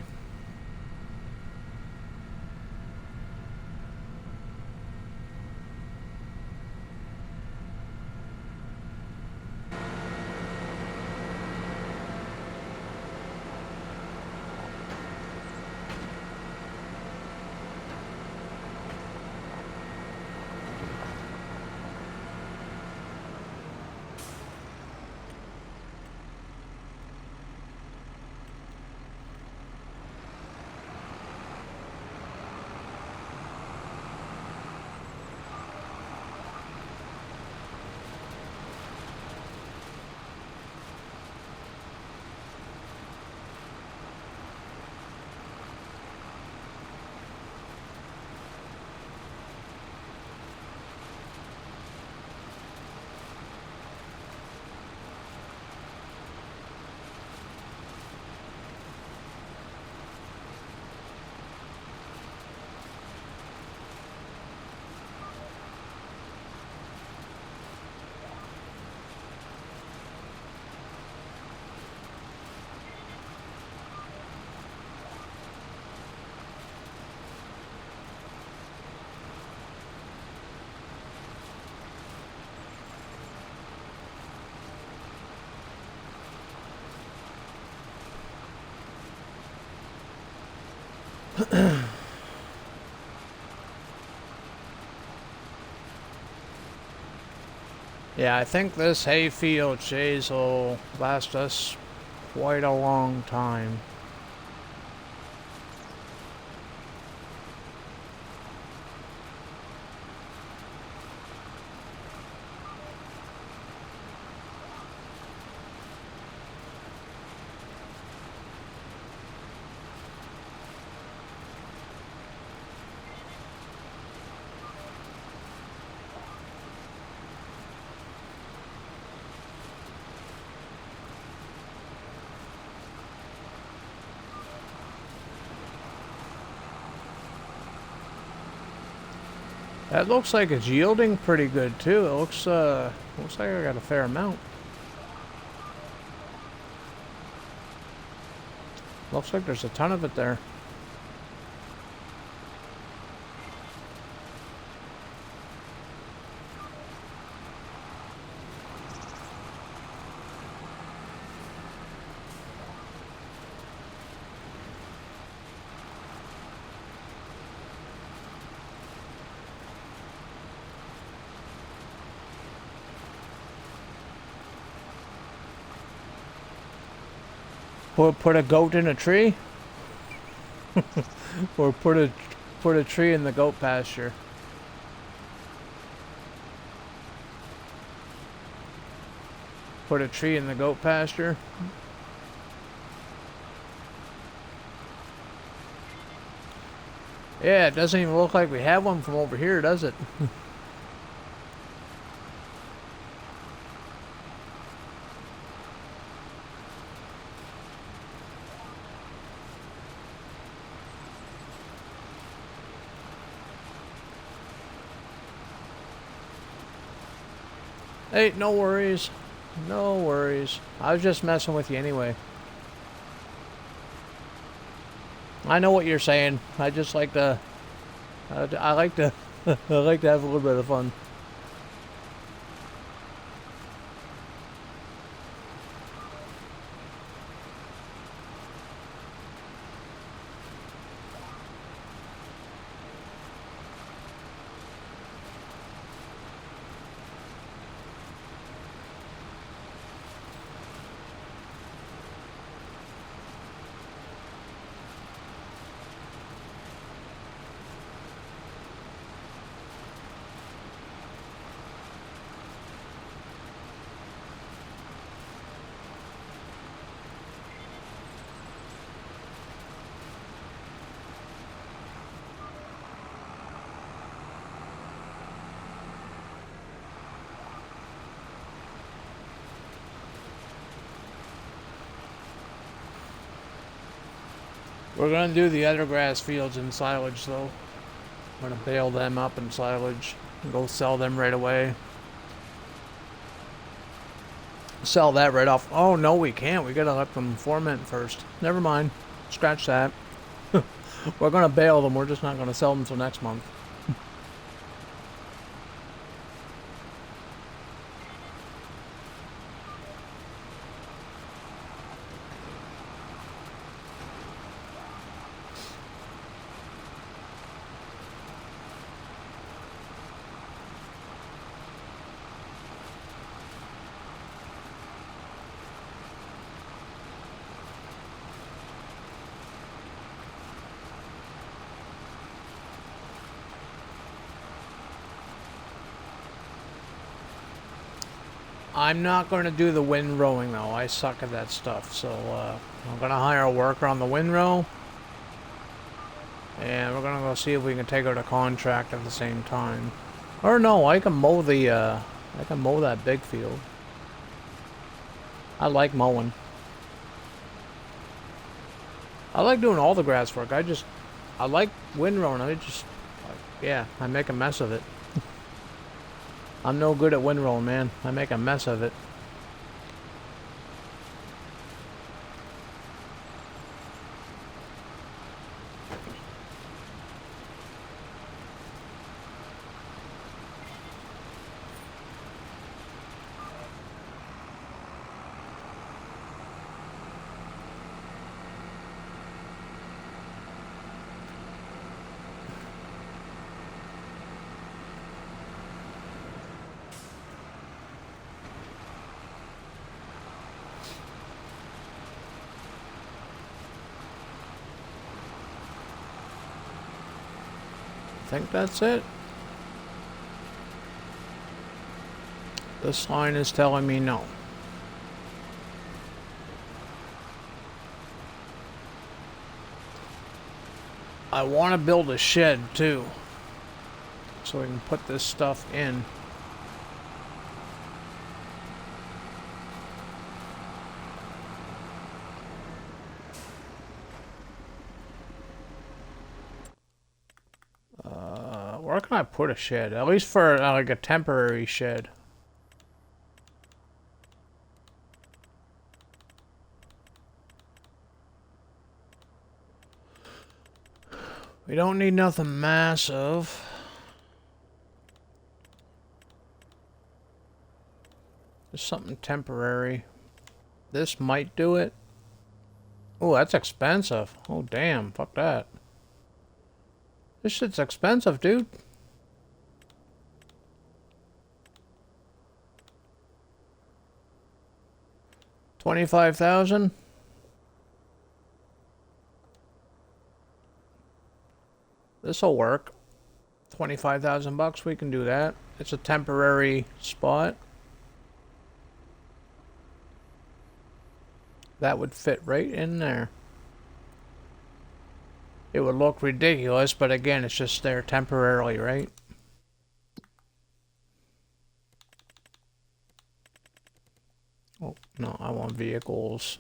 Yeah, I think this hayfield chase will last us quite a long time. That looks like it's yielding pretty good too. It looks like I got a fair amount. Looks like there's a ton of it there. Put a goat in a tree? Or put a tree in the goat pasture? Put a tree in the goat pasture? Yeah, it doesn't even look like we have one from over here, does it? Hey, no worries. No worries. I was just messing with you anyway. I know what you're saying. I just like to... I like to... I like to have a little bit of fun. We're gonna do the other grass fields in silage though. I'm gonna bale them up in silage and go sell them right away. Sell that right off. Oh no, we can't. We gotta let them ferment first. Never mind. Scratch that. We're gonna bale them. We're just not gonna sell them until next month. I'm not going to do the windrowing though. I suck at that stuff. So I'm going to hire a worker on the windrow. And we're going to go see if we can take out a contract at the same time. Or no, I can mow the I can mow that big field. I like mowing. I like doing all the grass work. I like windrowing. Yeah, I make a mess of it. I'm no good at windrowing, man. I make a mess of it. think that's it. This line is telling me no. I want to build a shed too, so we can put this stuff in. Where can I put a shed? At least for like a temporary shed. We don't need nothing massive. Just something temporary. This might do it. Oh, that's expensive. Oh, damn. Fuck that. This shit's expensive, dude. $25,000. This'll work. 25,000 bucks. We can do that. It's a temporary spot. That would fit right in there. It would look ridiculous, but again, it's just there temporarily, right? Oh, no, I want vehicles.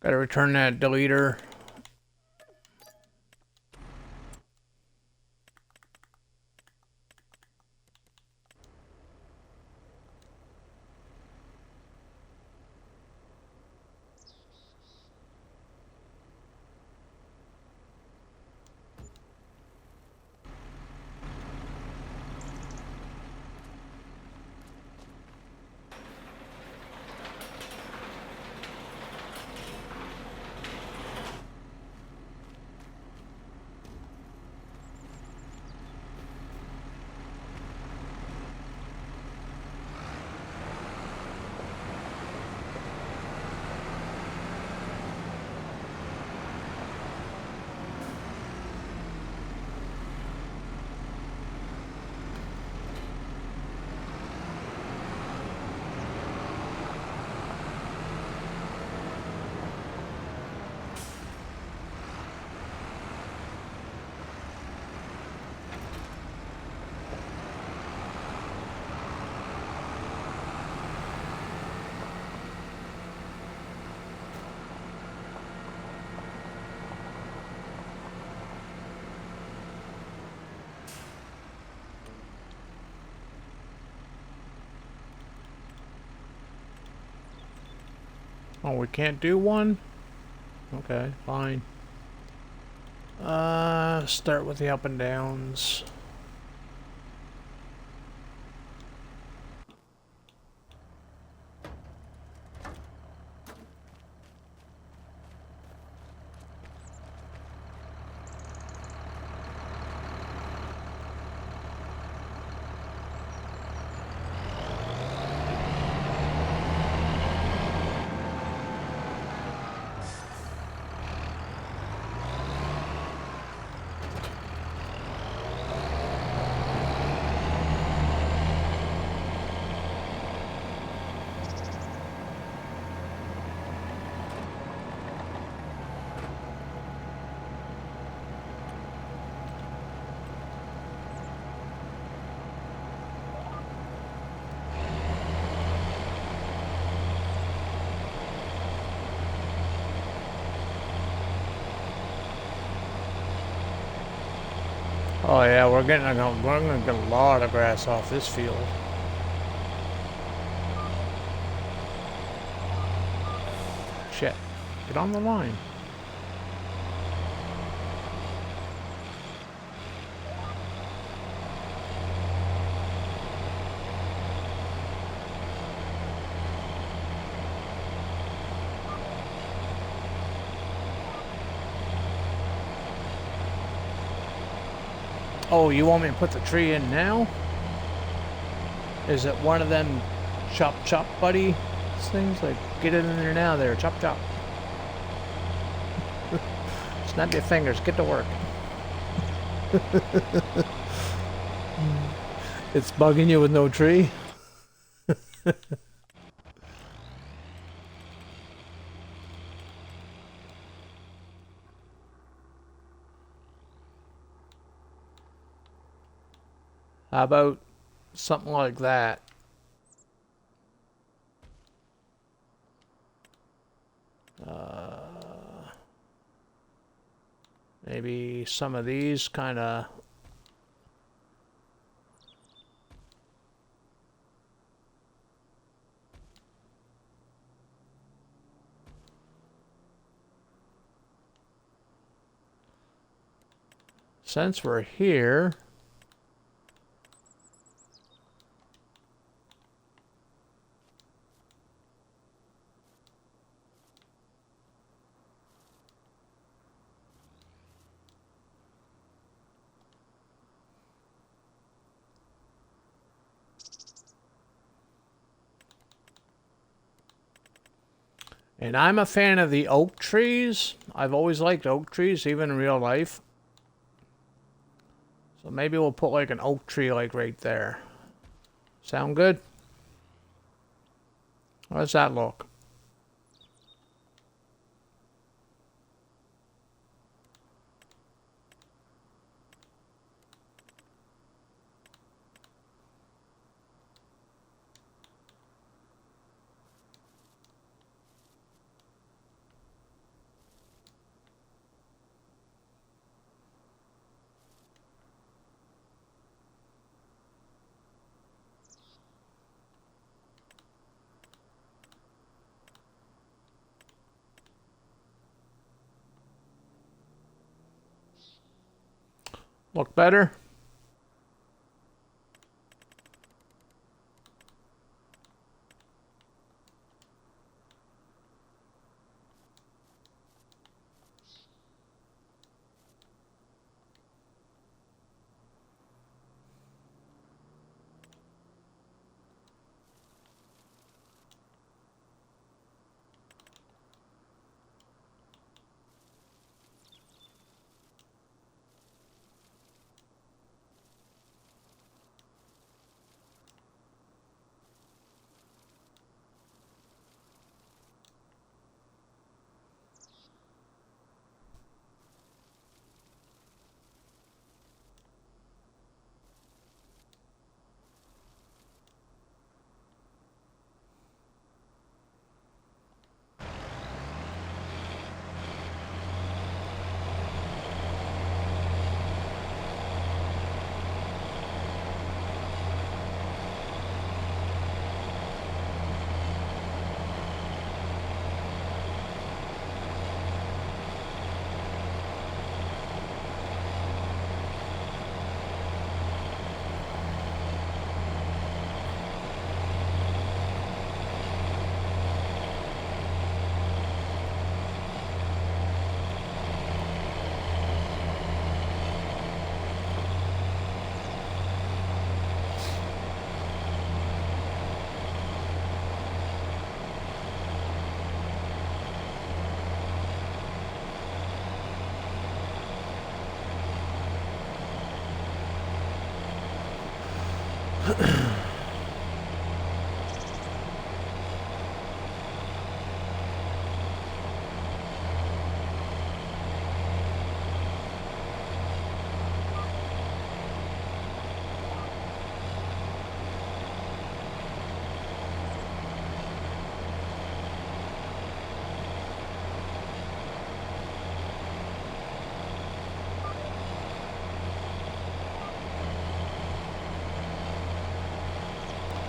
Gotta return that deleter. Oh, we can't do one? Okay, fine. Start with the up and downs. Oh yeah, we're gonna get a lot of grass off this field. Shit. Get on the line. Oh, you want me to put the tree in now? Is it one of them chop chop buddy things? Like, get it in there now there, chop chop. Snap your fingers, get to work. It's bugging you with no tree? How about something like that? Maybe some of these kind of... Since we're here... And I'm a fan of the oak trees. I've always liked oak trees, even in real life. So maybe we'll put like an oak tree like right there. Sound good? How does that look? Look better?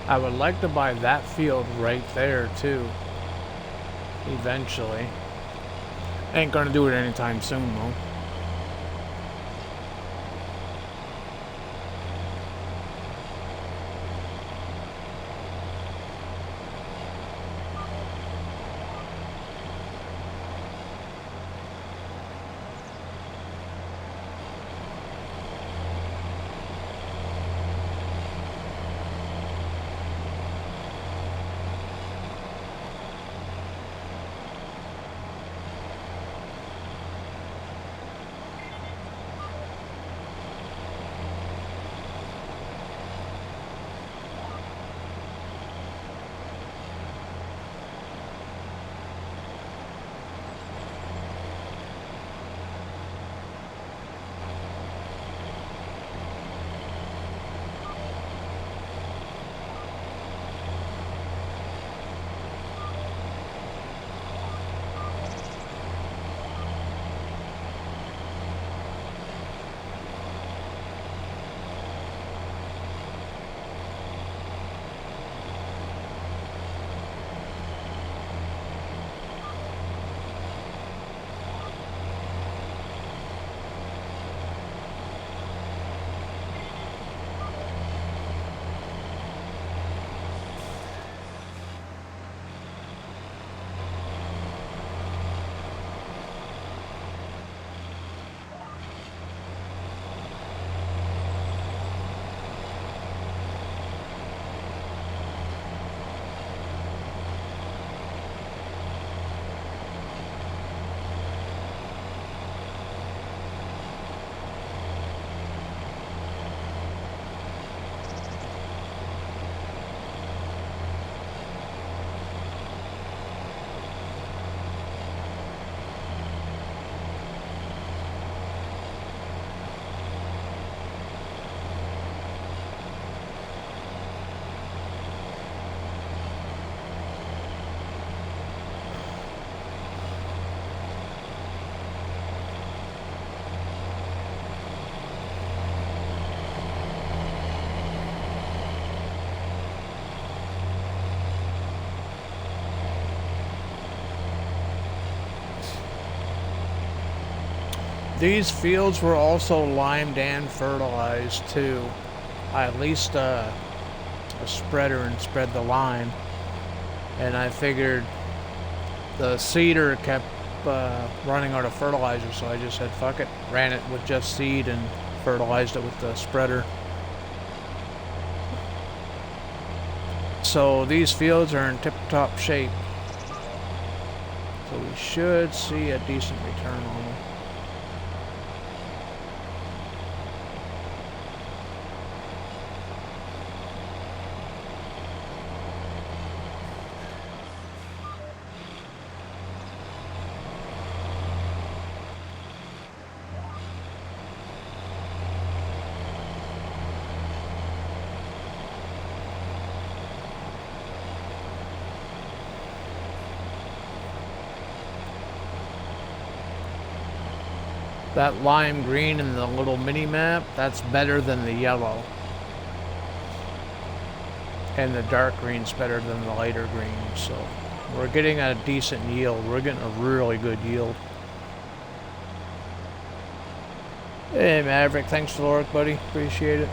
I would like to buy that field right there too. Eventually. Ain't gonna do it anytime soon though. These fields were also limed and fertilized too. I leased a spreader and spread the lime, and I figured the seeder kept running out of fertilizer, so I just said fuck it, ran it with just seed and fertilized it with the spreader. So these fields are in tip-top shape, so we should see a decent return on them. That lime green in the little mini map, that's better than the yellow. And the dark green's better than the lighter green, so we're getting a decent yield. We're getting a really good yield. Hey Maverick, thanks for the work, buddy. Appreciate it.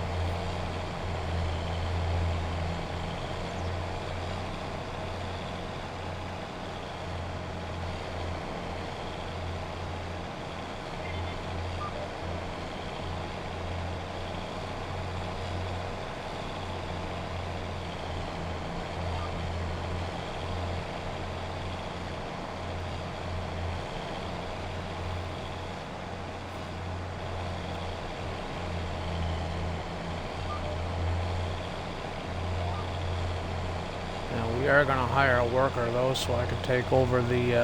We are gonna hire a worker though, so I can take over the.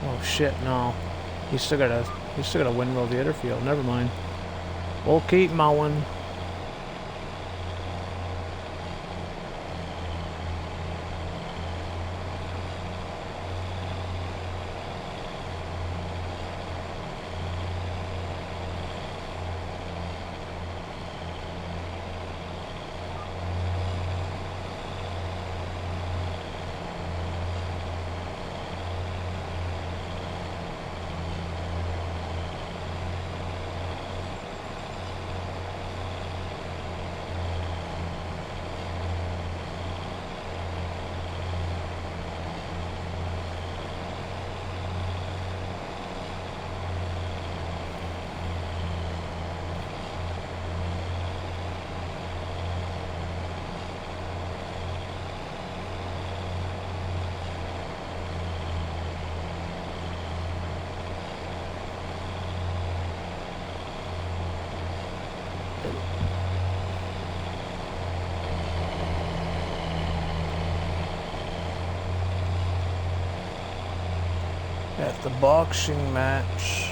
Oh shit! No, he's still gotta windrow the other field. Never mind. We'll keep mowing. At the boxing match,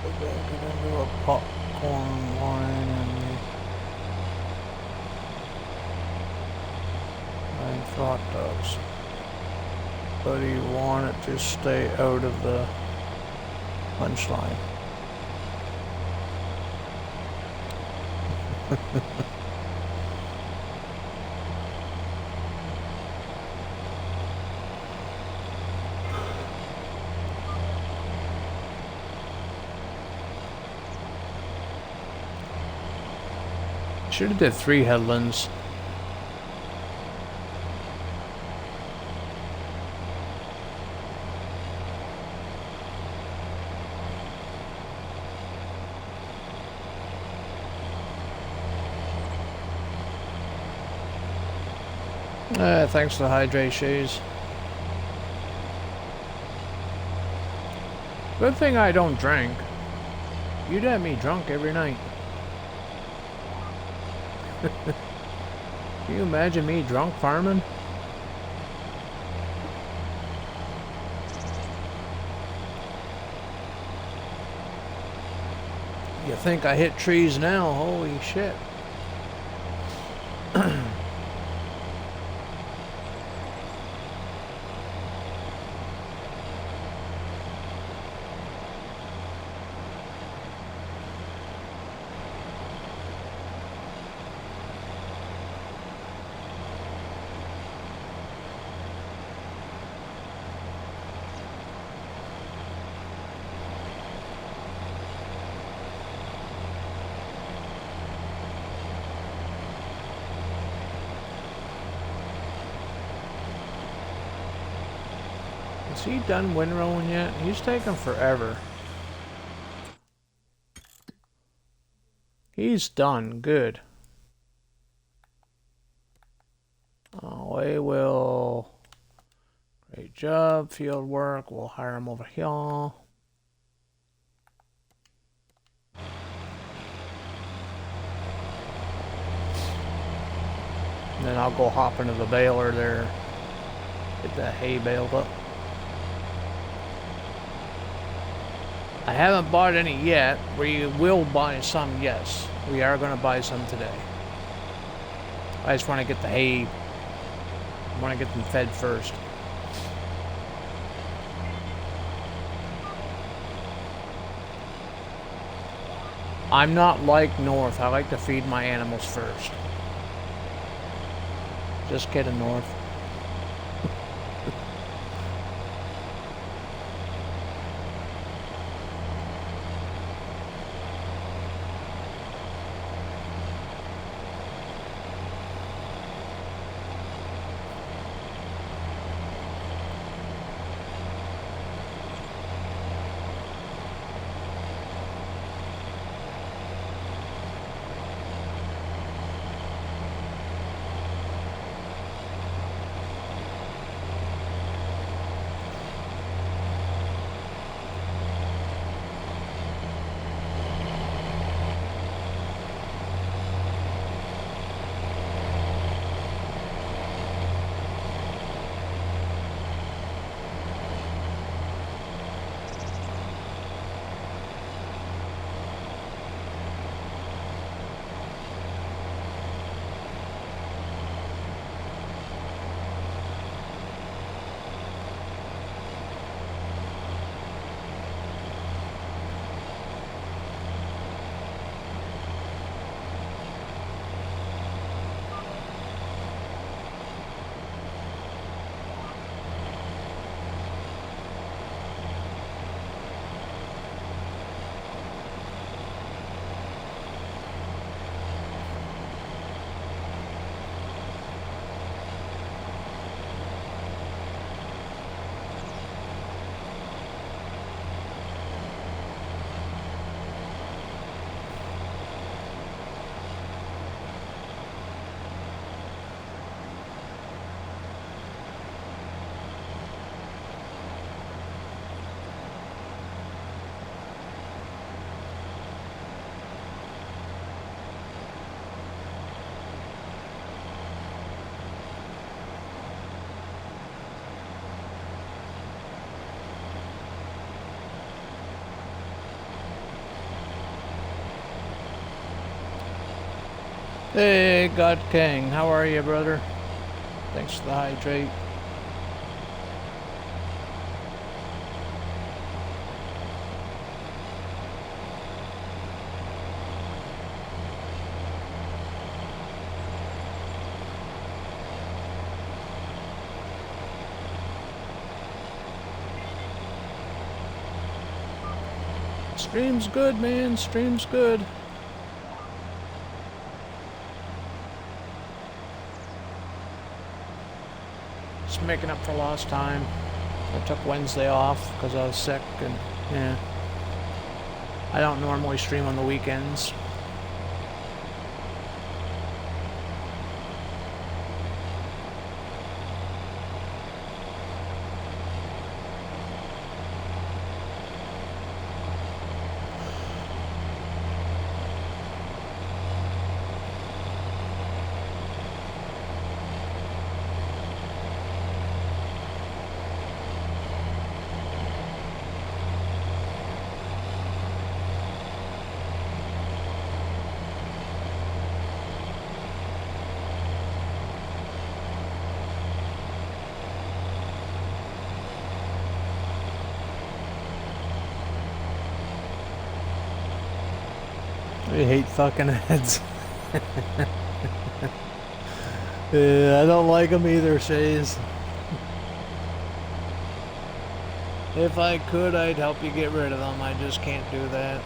we're gonna get into a popcorn line and hot dogs. But you want it to stay out of the punchline. Should have did 3 headlands. Thanks to Hydrate Shays. Good thing I don't drink. You'd have me drunk every night. Can you imagine me drunk farming? You think I hit trees now? Holy shit. Is he done windrowing yet? He's taking forever. He's done. Good. We will... Great job. Field work. We'll hire him over here. And then I'll go hop into the baler there. Get that hay baled up. I haven't bought any yet. We will buy some, yes. We are going to buy some today. I just want to get the hay. I want to get them fed first. I'm not like North. I like to feed my animals first. Just kidding, North. Hey, God King, how are you, brother? Thanks for the hydrate. Stream's good, man. Stream's good. Just making up for lost time. I took Wednesday off because I was sick, and yeah. I don't normally stream on the weekends. I hate fucking ads. Yeah, I don't like them either, Shays. If I could, I'd help you get rid of them. I just can't do that.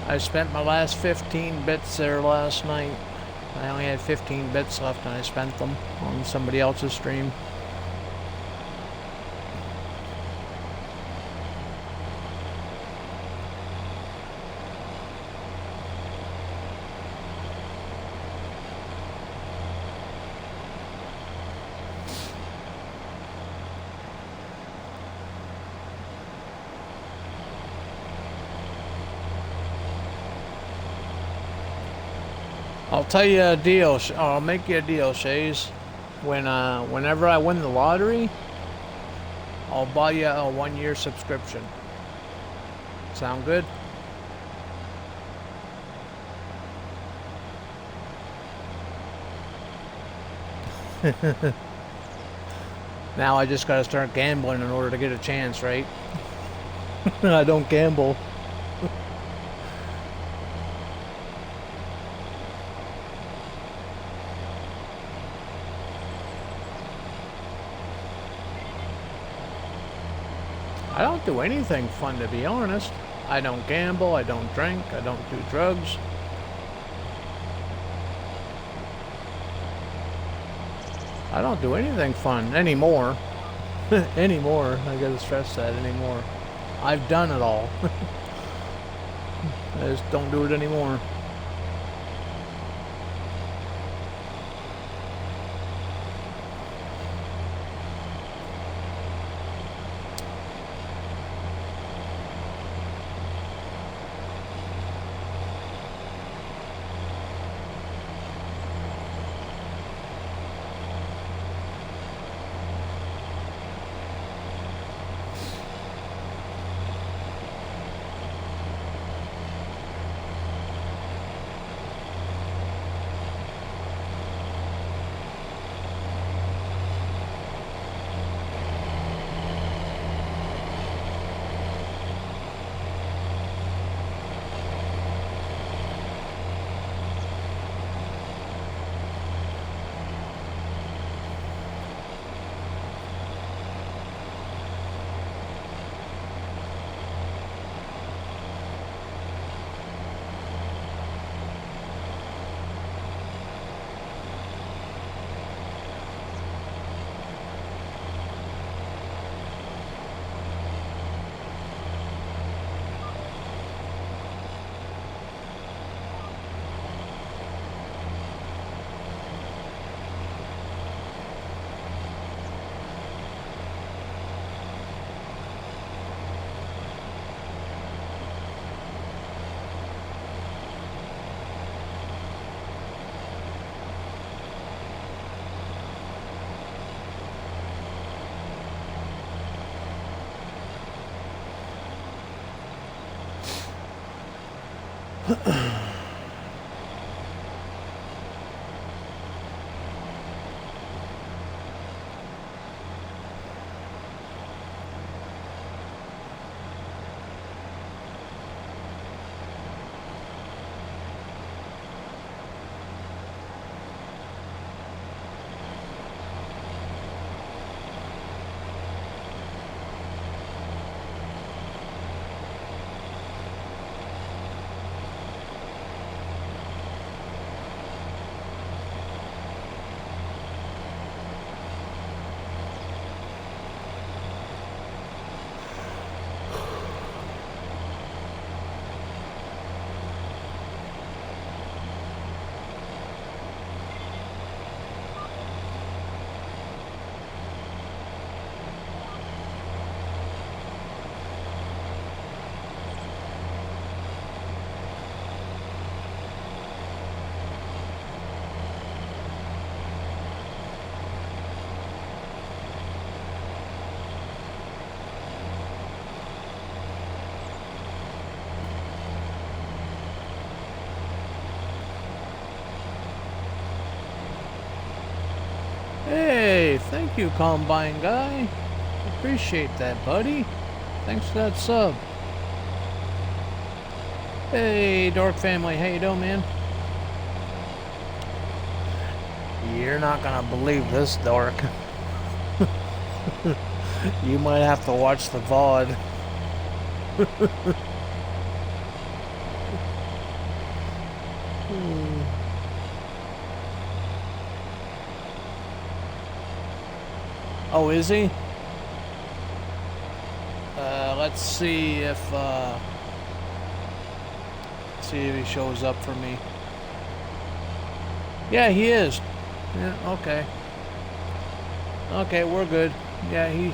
I spent my last 15 bits there last night. I only had 15 bits left and I spent them on somebody else's stream. I'll tell you a deal. I'll make you a deal, Shays. Whenever I win the lottery, I'll buy you a 1-year subscription. Sound good? Now I just gotta start gambling in order to get a chance, right? I don't gamble. I don't do anything fun, to be honest. I don't gamble, I don't drink, I don't do drugs. I don't do anything fun anymore. Anymore, I gotta stress that, anymore. I've done it all. I just don't do it anymore. Hey, thank you, Combine Guy. Appreciate that, buddy. Thanks for that sub. Hey, Dork Family, how you doing, man? You're not gonna believe this, Dork. You might have to watch the VOD. Oh, is he? Let's see if he shows up for me. Yeah, he is. Yeah, okay. Okay, we're good. Yeah, he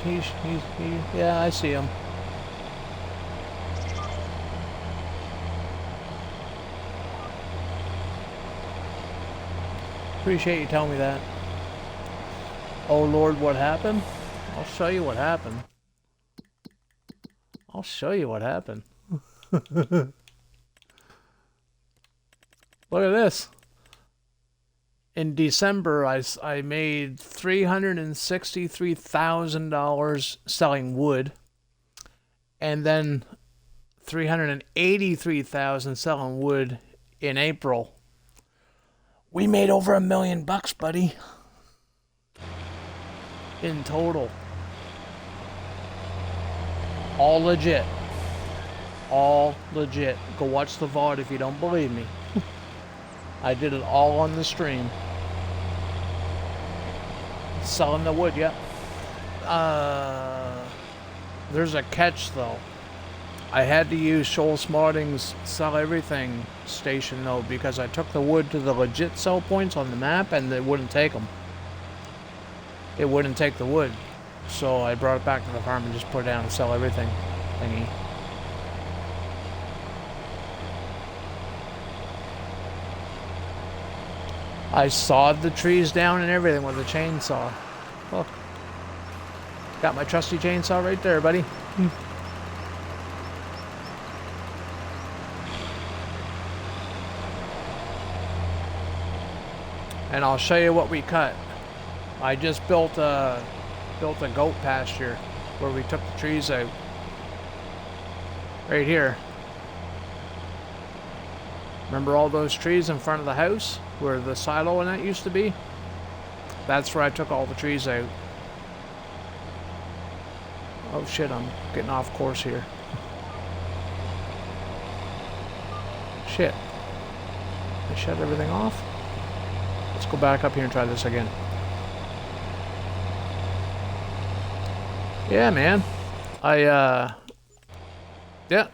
yeah, I see him. Appreciate you telling me that. Oh Lord, what happened? I'll show you what happened. I'll show you what happened. Look at this. In December, I made $363,000 selling wood, and then $383,000 selling wood in April. We made over $1 million, buddy, in total. All legit. All legit. Go watch the VOD if you don't believe me. I did it all on the stream. Selling the wood, yep. There's a catch though. I had to use Shoal Smarting's Sell Everything station though, because I took the wood to the legit sell points on the map and it wouldn't take them. It wouldn't take the wood. So I brought it back to the farm and just put it down and Sell Everything thingy. I sawed the trees down and everything with a chainsaw. Look. Got my trusty chainsaw right there, buddy. And I'll show you what we cut. I just built a goat pasture where we took the trees out. Right here. Remember all those trees in front of the house where the silo and that used to be? That's where I took all the trees out. Oh shit, I'm getting off course here. Shit. I shut everything off? Let's go back up here and try this again. Yeah, man. Yeah,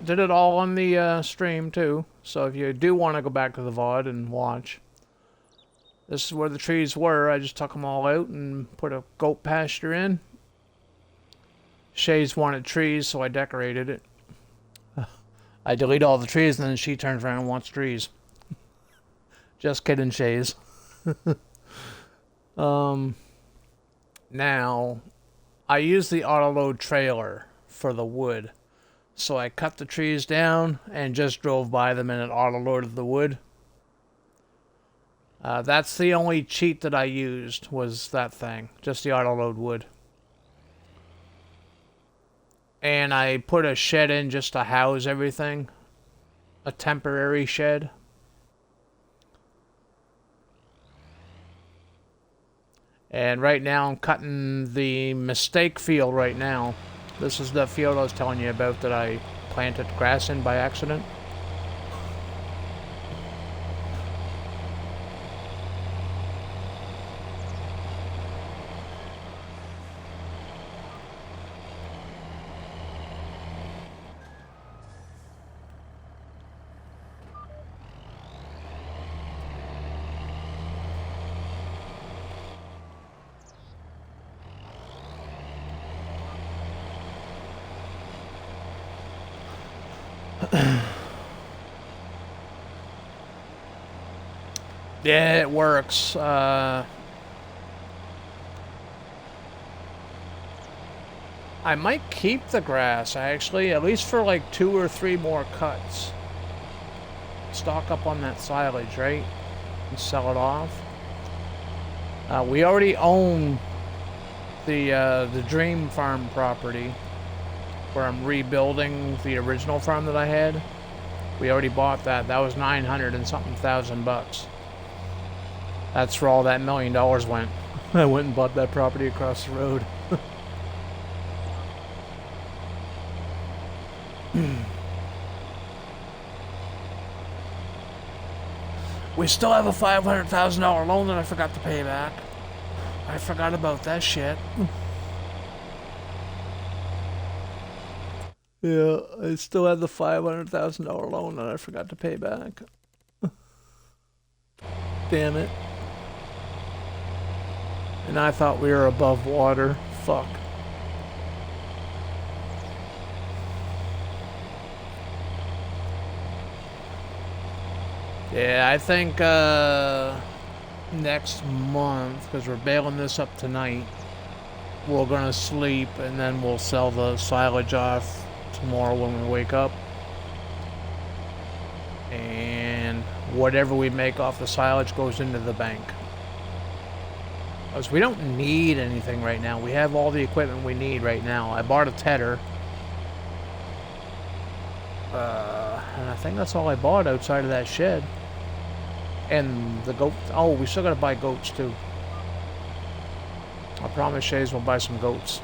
did it all on the stream too. So if you do want to go back to the VOD and watch, this is where the trees were. I just took them all out and put a goat pasture in. Shay's wanted trees, so I decorated it. I delete all the trees, and then she turns around and wants trees. Just kidding, Shay's. Now, I use the autoload trailer for the wood. So I cut the trees down and just drove by them and it autoloaded the wood. That's the only cheat that I used, was that thing. Just the autoload wood. And I put a shed in just to house everything. A temporary shed. And right now I'm cutting the mistake field right now. This is the field I was telling you about that I planted grass in by accident. Yeah, it works. I might keep the grass, actually, at least for like 2 or 3 more cuts. Stock up on that silage, right? And sell it off. We already own the Dream Farm property, where I'm rebuilding the original farm that I had. We already bought that. That was 900 and something thousand bucks. That's where all that $1 million went. I went and bought that property across the road. We still have a $500,000 loan that I forgot to pay back. I forgot about that shit. Yeah, I still have the $500,000 loan that I forgot to pay back. Damn it. And I thought we were above water. Fuck. Yeah, I think next month, because we're bailing this up tonight, we're gonna sleep and then we'll sell the silage off tomorrow when we wake up. And whatever we make off the silage goes into the bank. Because we don't need anything right now. We have all the equipment we need right now. I bought a tedder. And I think that's all I bought outside of that shed. And the goat. Oh, we still gotta buy goats too. I promise Shays we'll buy some goats.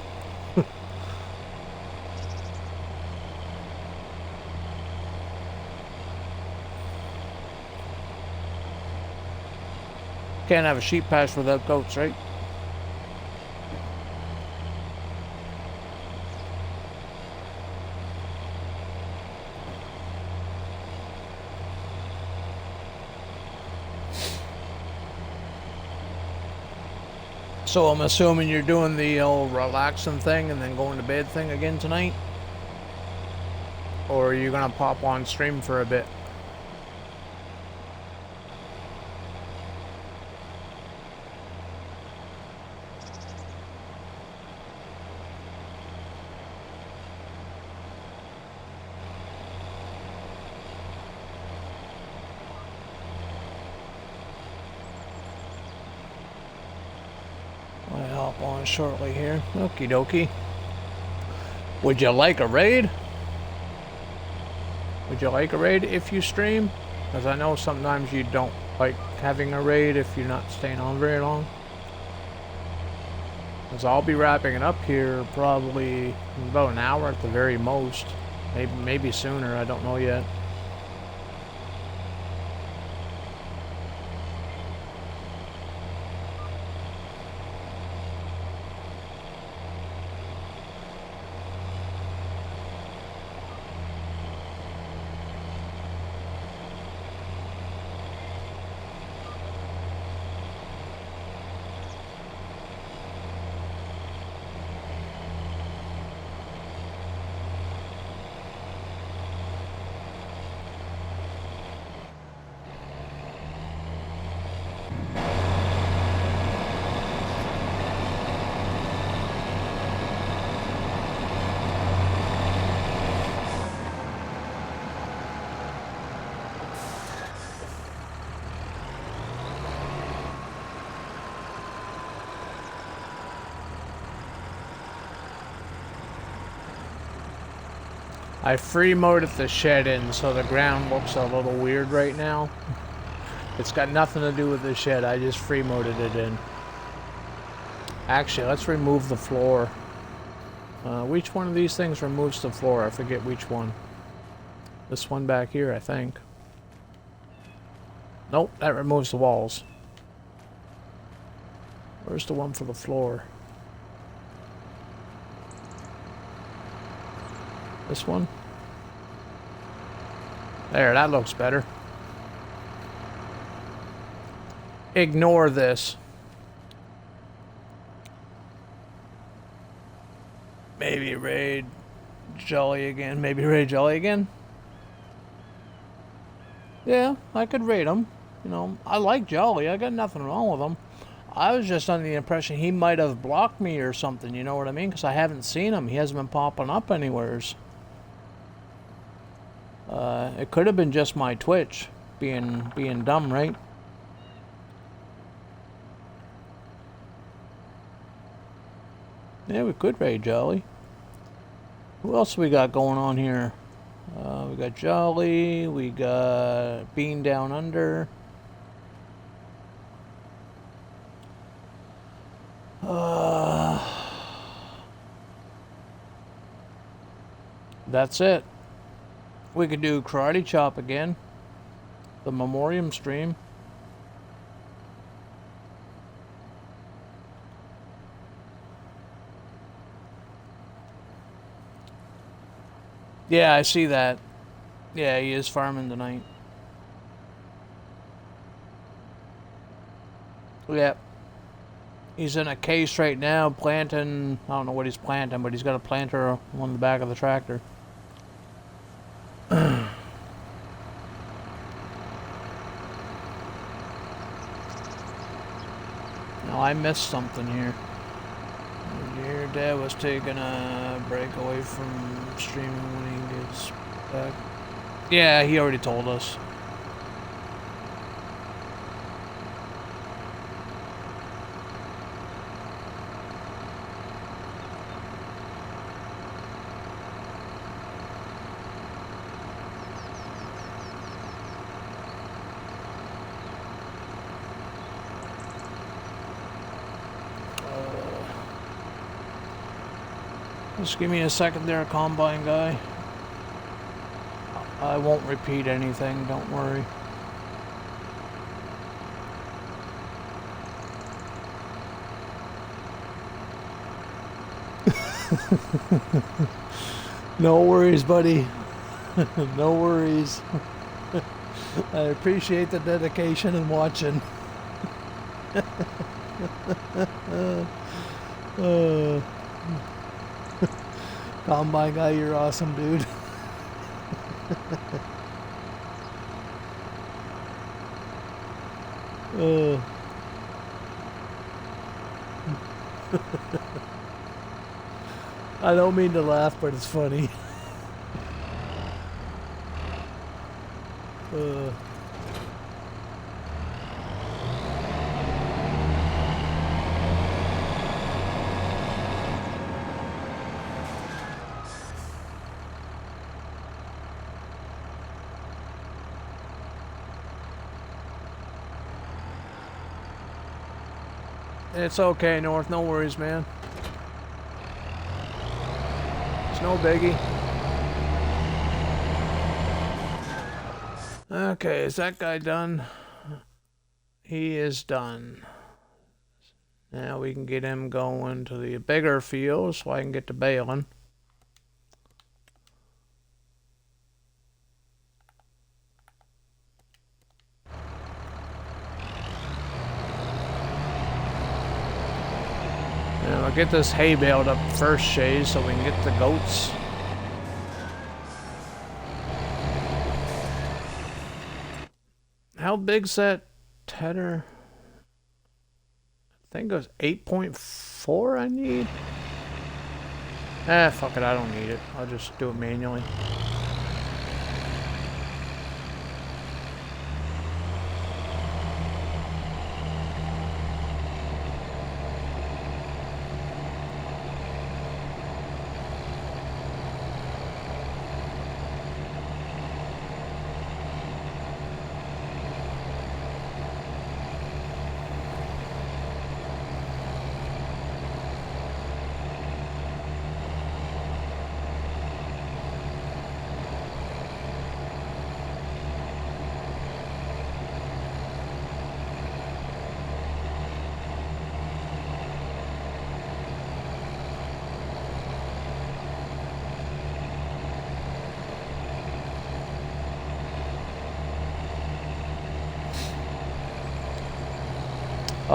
Can't have a sheep pasture without goats, right? So I'm assuming you're doing the old relaxing thing and then going to bed thing again tonight? Or are you gonna pop on stream for a bit? I'll hop on shortly here. Okie dokie. Would you like a raid? Would you like a raid if you stream? Because I know sometimes you don't like having a raid if you're not staying on very long. Because I'll be wrapping it up here probably in about an hour at the very most. Maybe sooner, I don't know yet. I free moded the shed in, so the ground looks a little weird right now. It's got nothing to do with the shed, I just free moded it in. Actually, let's remove the floor. Which one of these things removes the floor? I forget which one. This one back here, I think. Nope, that removes the walls. Where's the one for the floor? This one? There, that looks better. Ignore this. Maybe raid Jolly again. Maybe raid Jolly again? Yeah, I could raid him. You know, I like Jolly. I got nothing wrong with him. I was just under the impression he might have blocked me or something, you know what I mean? Because I haven't seen him. He hasn't been popping up anywheres. It could have been just my Twitch being dumb, right? Yeah, we could raid Jolly. Who else we got going on here? We got Jolly, we got Bean Down Under. That's it. We could do Karate Chop again. The Memoriam stream. Yeah, I see that. Yeah, he is farming tonight. Yep. He's in a case right now planting. I don't know what he's planting, but he's got a planter on the back of the tractor. Now I missed something here. Your dad was taking a break away from streaming when he gets back. Yeah, he already told us. Just give me a second there, combine guy. I won't repeat anything, don't worry. No worries, buddy. No worries. I appreciate the dedication and watching. Combine guy, you're awesome, dude. I don't mean to laugh, but it's funny. It's okay, North. No worries, man. It's no biggie. Okay, is that guy done? He is done. Now we can get him going to the bigger field so I can get to baling. And I'll get this hay baled up first, Shay, so we can get the goats. How big's that tedder? I think it was 8.4 I need. Fuck it, I don't need it. I'll just do it manually.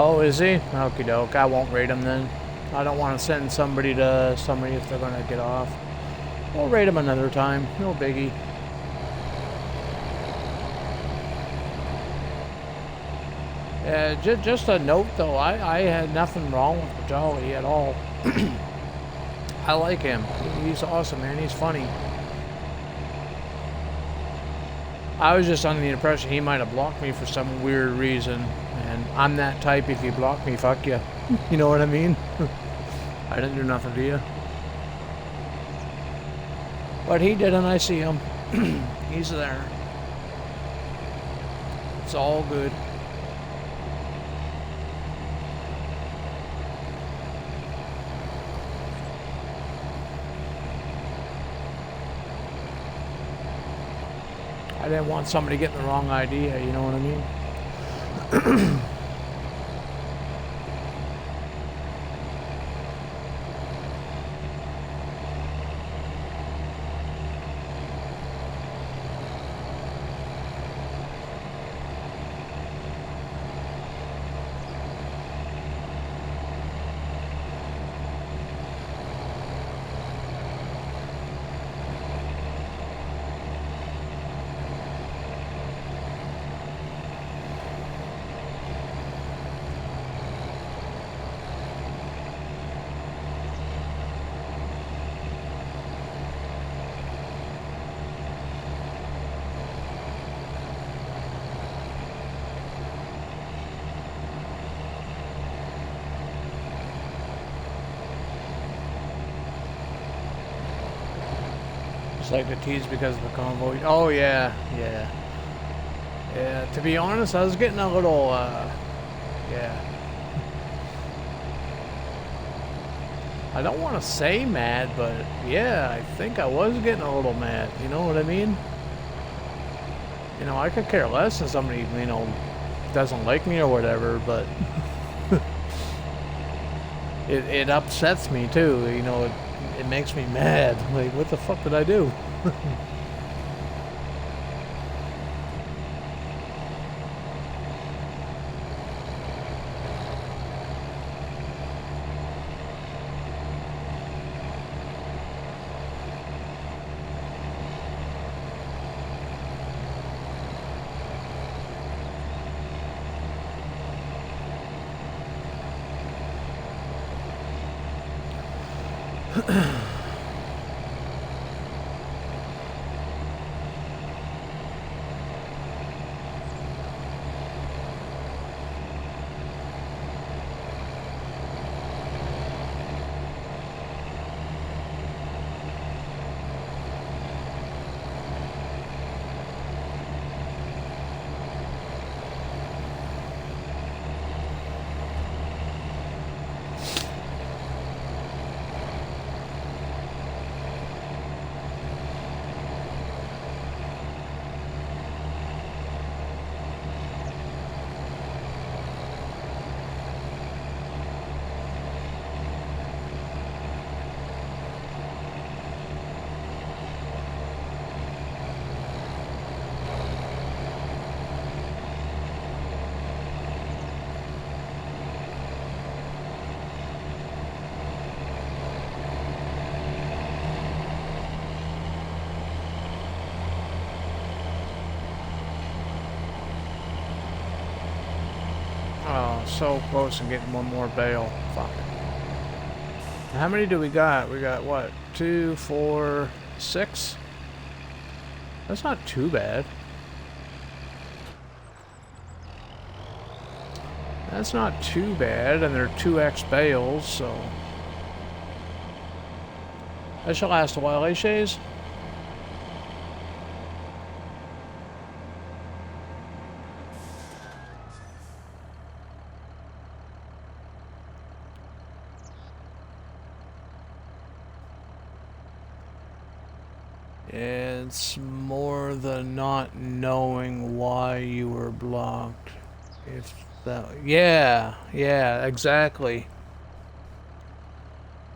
Oh, is he? Okie doke. I won't rate him then. I don't want to send somebody to somebody if they're going to get off. We'll rate him another time. No biggie. Just a note though, I had nothing wrong with Jolly at all. I like him. He's awesome, man. He's funny. I was just under the impression he might have blocked me for some weird reason. And I'm that type, if you block me, fuck you. You know what I mean? I didn't do nothing to you. But he didn't, I see him. He's there. It's all good. I didn't want somebody getting the wrong idea, you know what I mean? Just like the tease because of the convoy. Oh yeah, yeah. Yeah, to be honest, I was getting a little, yeah. I don't want to say mad, but yeah, I think I was getting a little mad. You know what I mean? You know, I could care less if somebody, you know, doesn't like me or whatever, but it upsets me too. You know, it makes me mad. Like, what the fuck did I do? Oh, so close and getting one more bale. Fuck it. How many do we got? We got what? 2, 4, 6? That's not too bad. That's not too bad, and they're 2x bales, so that should last a while, eh, Shays? It's more the not knowing why you were blocked. If that, yeah, exactly.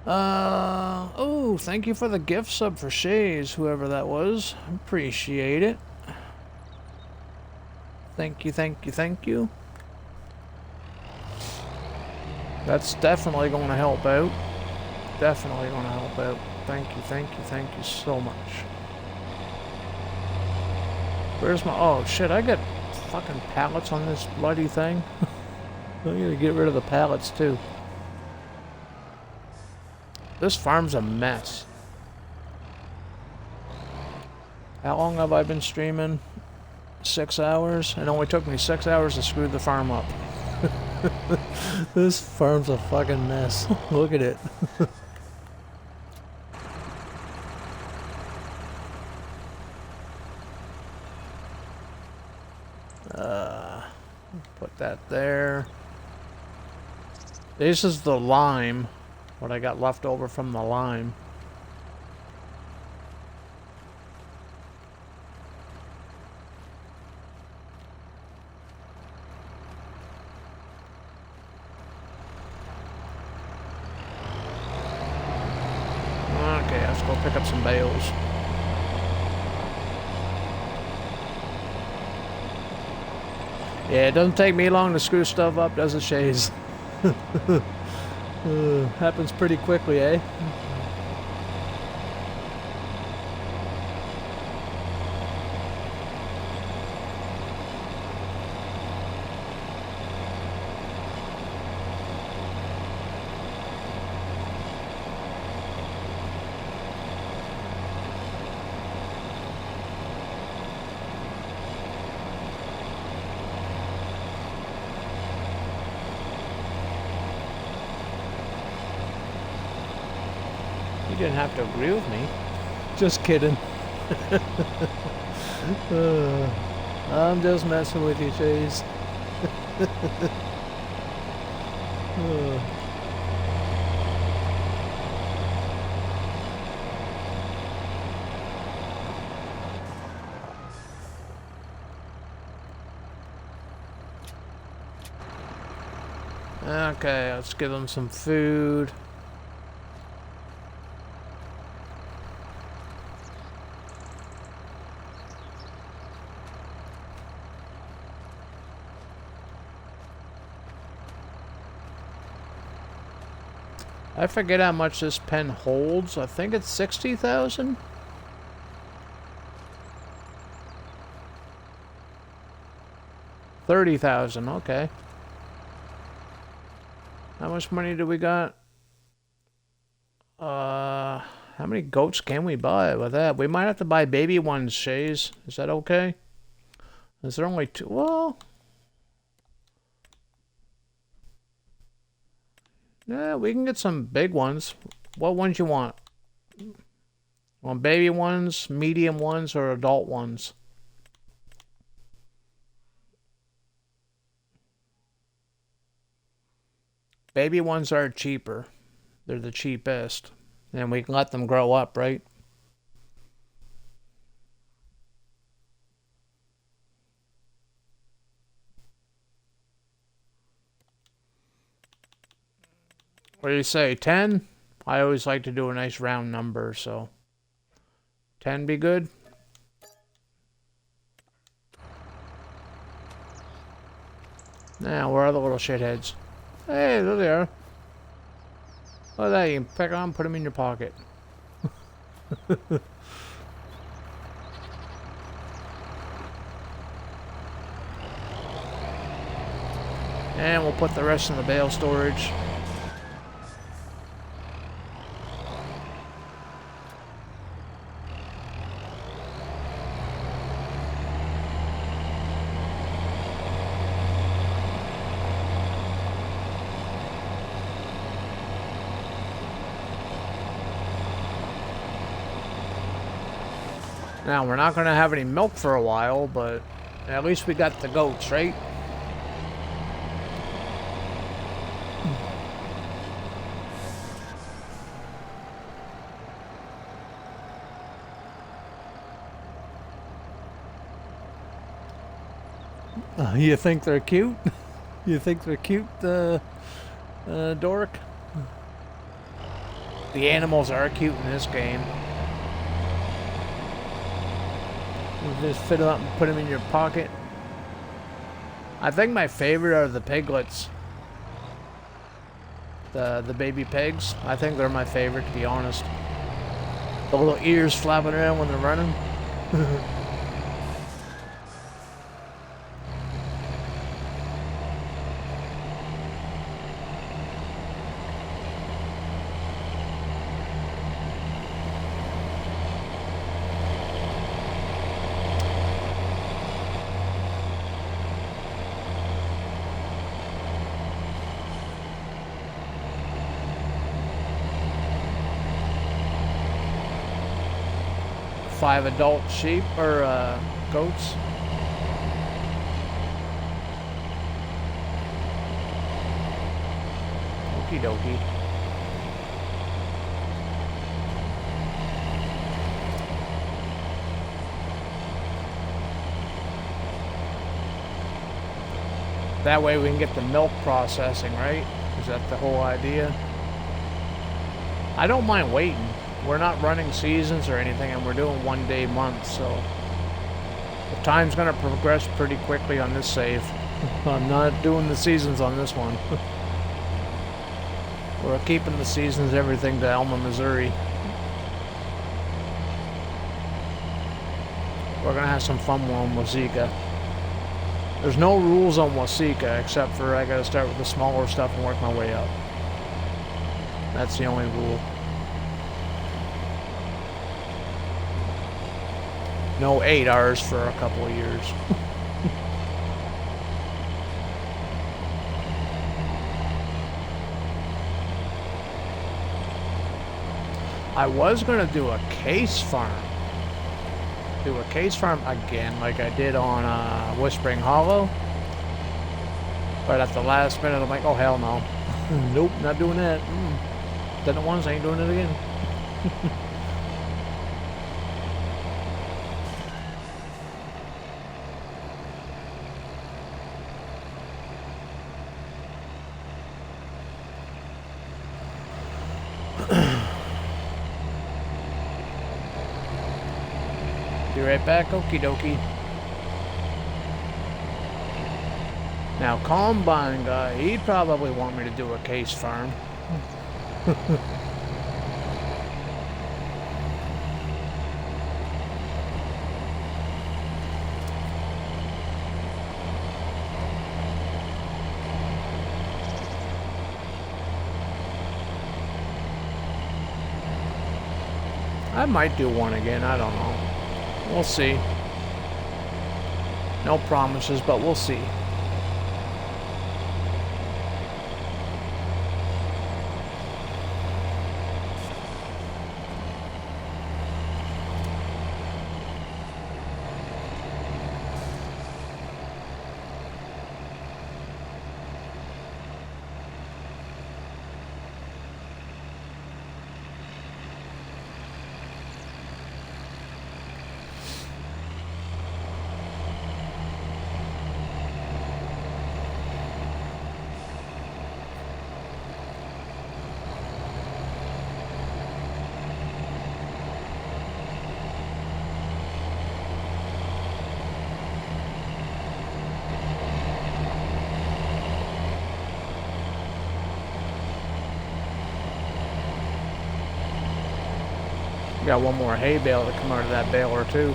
Oh, thank you for the gift sub for Shays, whoever that was. Appreciate it. Thank you, thank you, thank you. That's definitely going to help out. Definitely going to help out. Thank you, thank you, thank you so much. Where's my... Oh, shit, I got fucking pallets on this bloody thing. I gotta get rid of the pallets, too. This farm's a mess. How long have I been streaming? 6 hours? It only took me 6 hours to screw the farm up. This farm's a fucking mess. Look at it. Put that there. This is the lime. What I got left over from the lime. Okay, let's go pick up some bales. Yeah, it doesn't take me long to screw stuff up, does it, Shays? Happens pretty quickly, eh? You didn't have to agree with me. Just kidding. I'm just messing with you, Chase. Okay, let's give them some food. I forget how much this pen holds. I think it's 60,000. $30,000. Okay. How much money do we got? How many goats can we buy with that? We might have to buy baby ones, Shays. Is that okay? Is there only two? Well, yeah, we can get some big ones. What ones you want? Want baby ones, medium ones, or adult ones? Baby ones are cheaper. They're the cheapest. And we can let them grow up, right? What do you say, 10? I always like to do a nice round number, so 10 be good? Now, where are the little shitheads? Hey, there they are. Look at that, you can pick on, put them in your pocket. And we'll put the rest in the bale storage. Now, we're not going to have any milk for a while, but at least we got the goats, right? You think they're cute? You think they're cute, Dork? The animals are cute in this game. You just fit them up and put them in your pocket. I think my favorite are the piglets. The baby pigs. I think they're my favorite, to be honest. The little ears flapping around when they're running. 5 adult sheep or goats. Okie dokie. That way we can get the milk processing, right? Is that the whole idea? I don't mind waiting. We're not running seasons or anything, and we're doing 1 day months, so the time's gonna progress pretty quickly on this save. I'm not doing the seasons on this one. We're keeping the seasons, everything to Elma, Missouri. We're gonna have some fun on Waseca. There's no rules on Waseca except for I gotta start with the smaller stuff and work my way up. That's the only rule. No 8 hours for a couple of years. I was gonna do a case farm. do a case farm again like I did on Whispering Hollow. But at the last minute, I'm like, oh, hell no. Nope, not doing that. Done it once, I ain't doing it again. Be right back, okie dokie. Now, Combine guy, he'd probably want me to do a case farm. I might do one again, I don't know. We'll see. No promises, but we'll see. Got one more hay bale to come out of that baler too.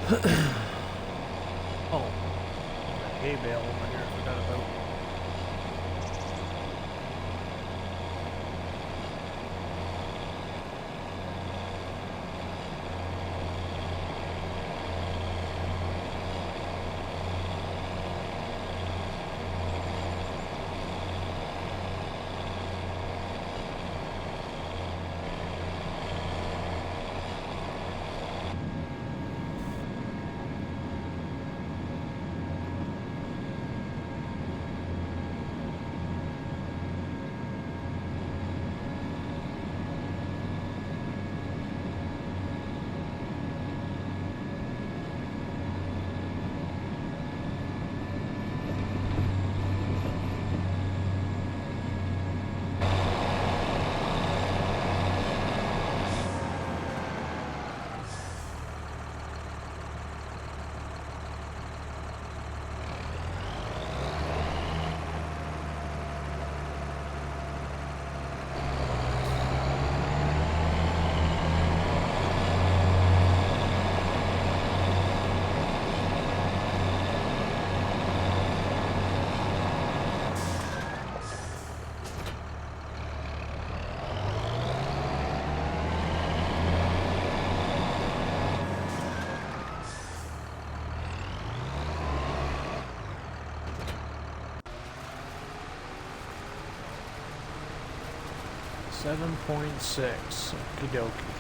Oh, got a hay bale over here. I forgot about. .6. Okie dokie.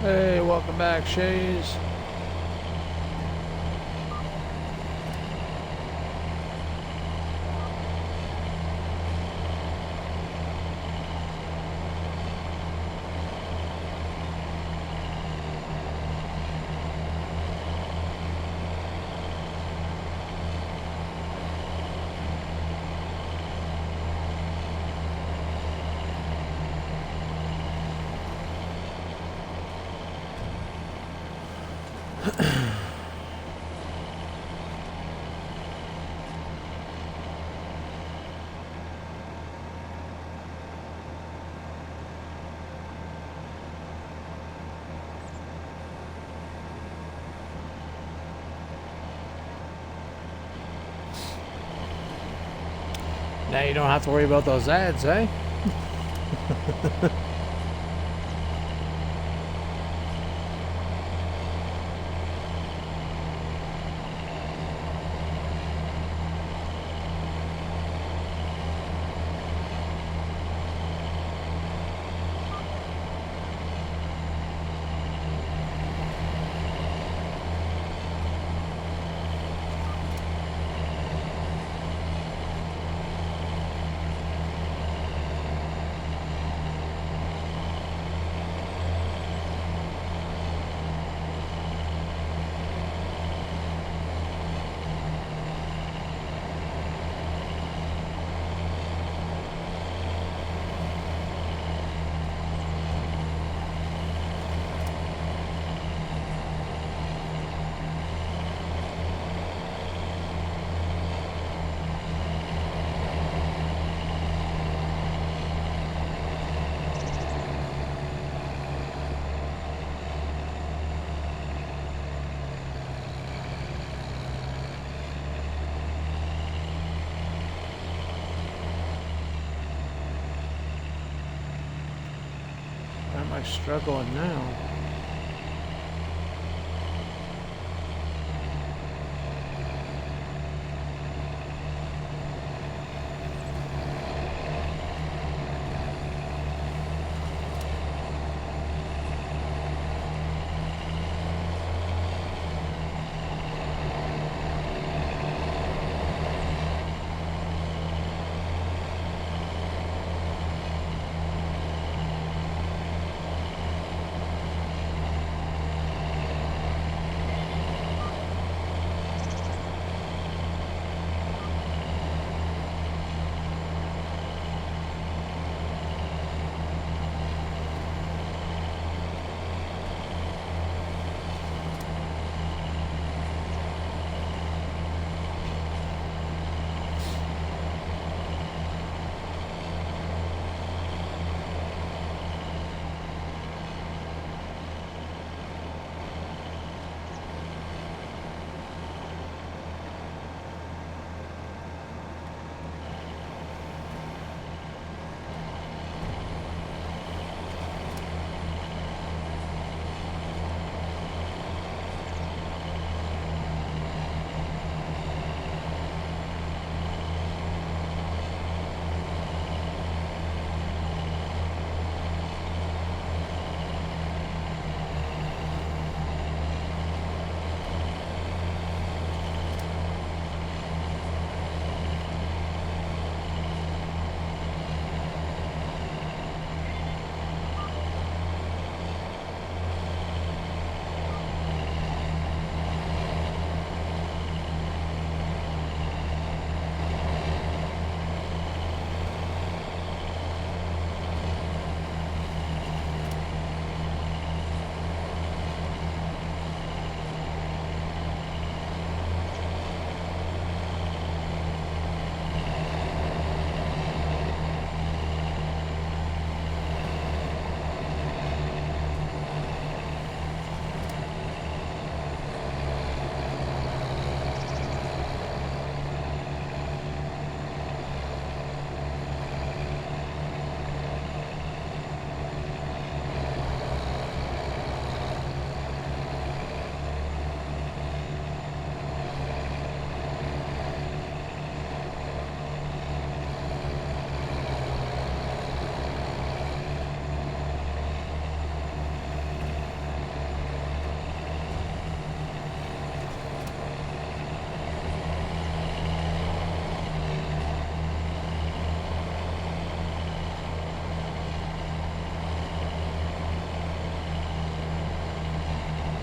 Hey, welcome back, Shays. Now you don't have to worry about those ads, eh? Why am I struggling now?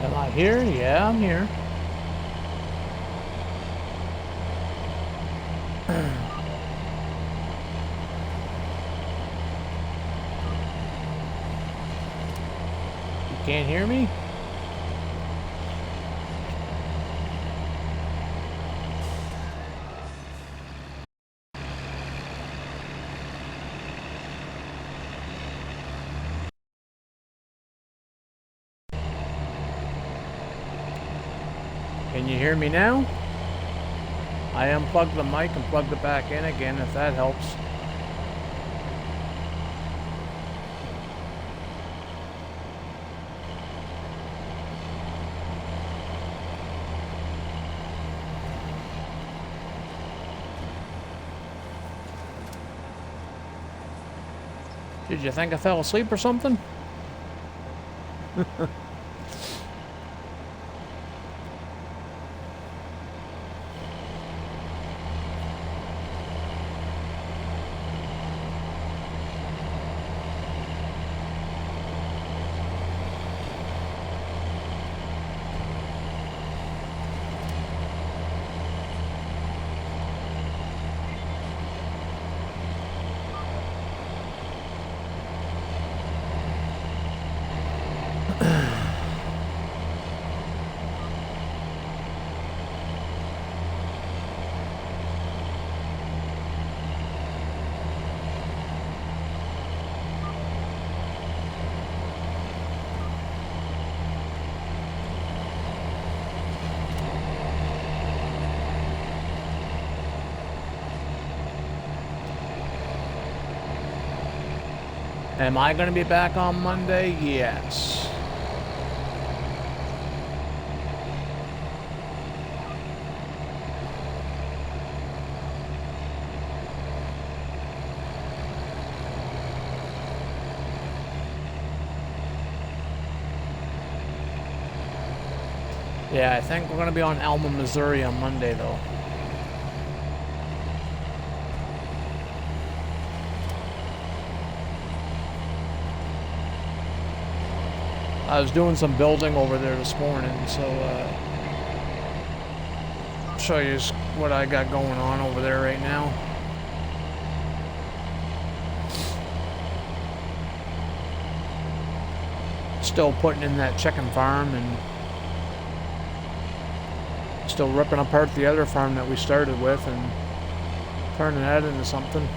Am I here? Yeah, I'm here. You can't hear me? Can you hear me now? I unplugged the mic and plugged it back in again, if that helps. Did you think I fell asleep or something? Am I going to be back on Monday? Yes. Yeah, I think we're going to be on Alma, Missouri on Monday, though. I was doing some building over there this morning, so I'll show you what I got going on over there right now. Still putting in that chicken farm and still ripping apart the other farm that we started with and turning that into something.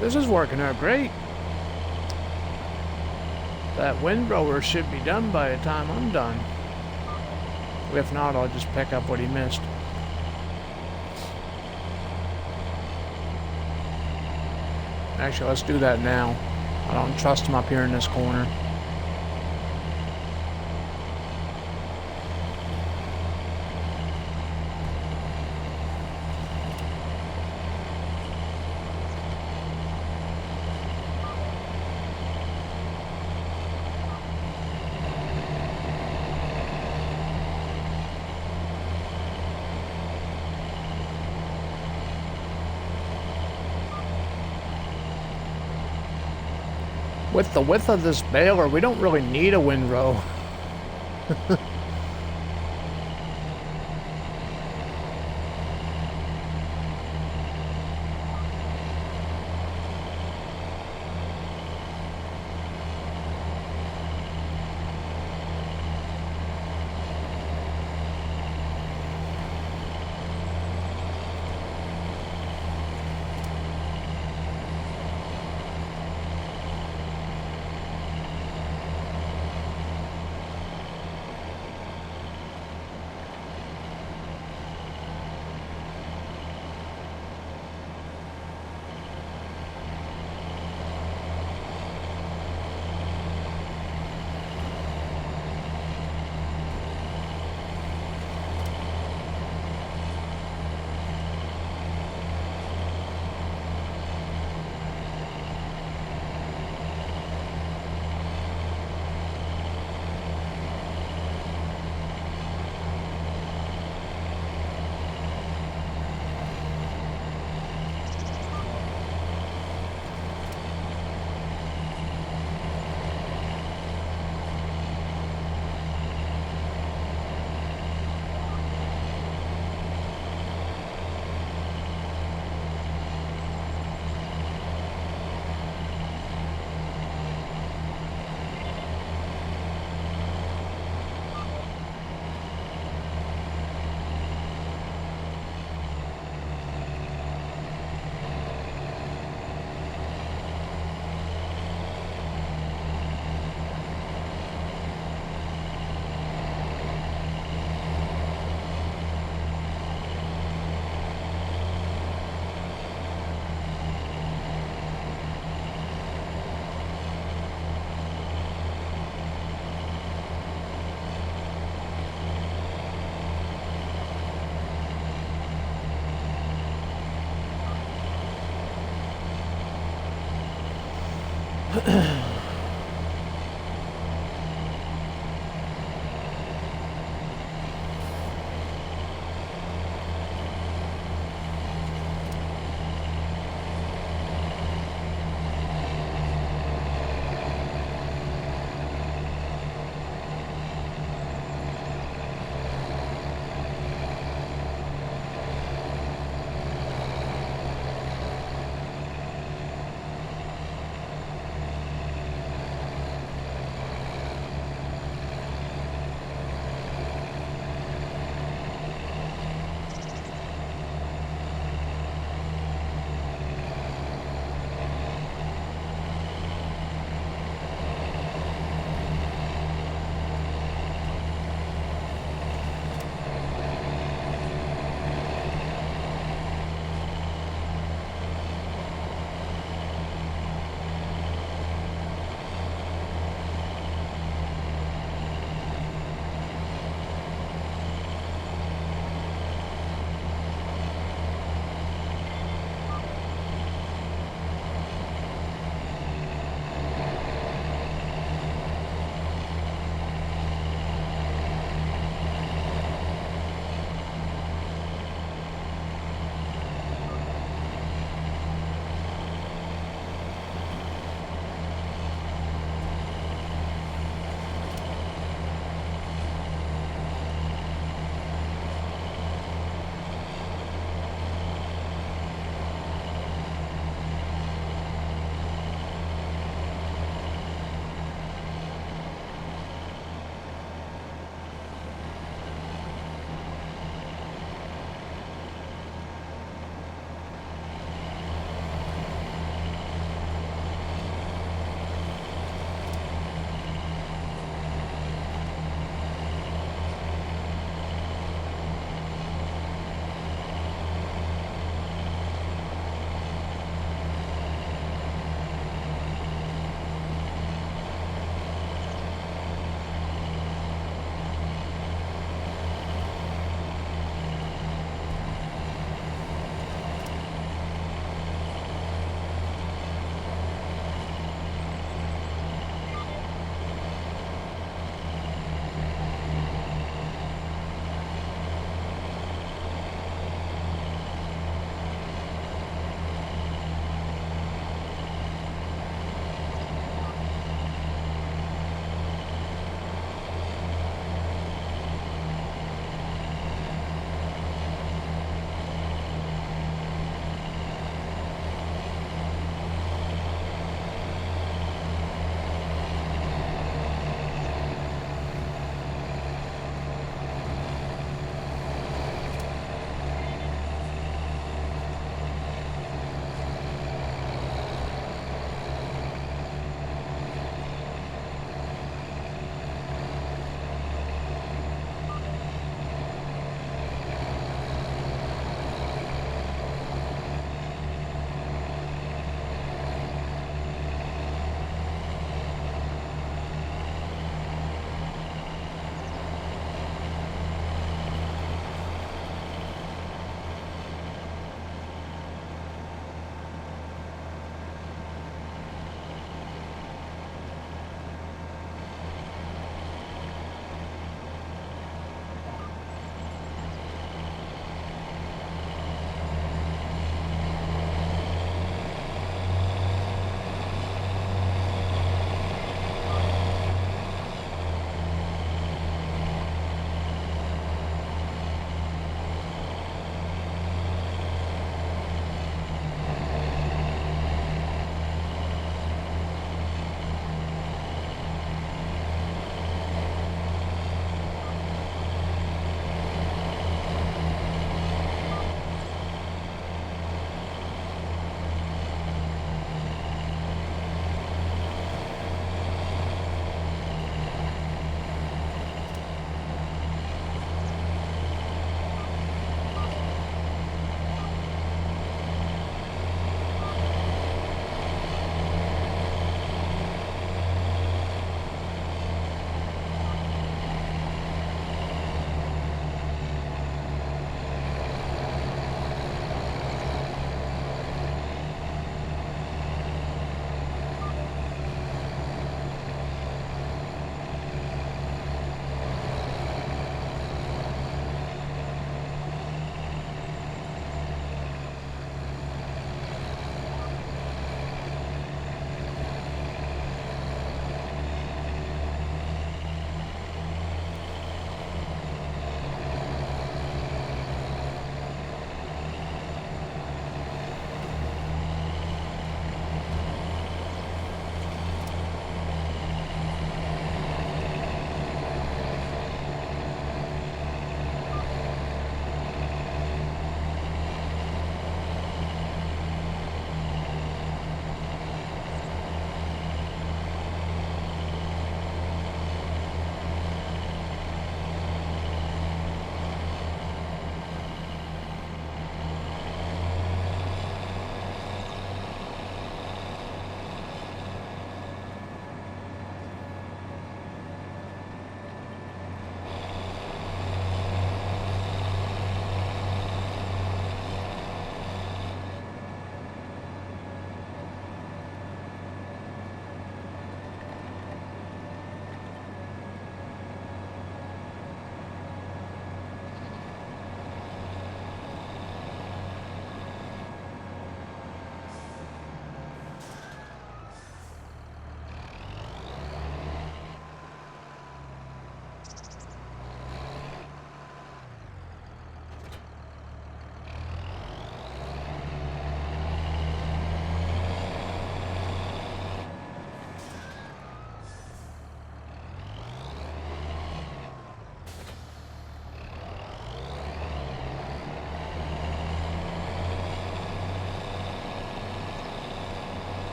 This is working out great. That windrower should be done by the time I'm done. If not, I'll just pick up what he missed. Actually, let's do that now. I don't trust him up here in this corner. With the width of this baler, we don't really need a windrow.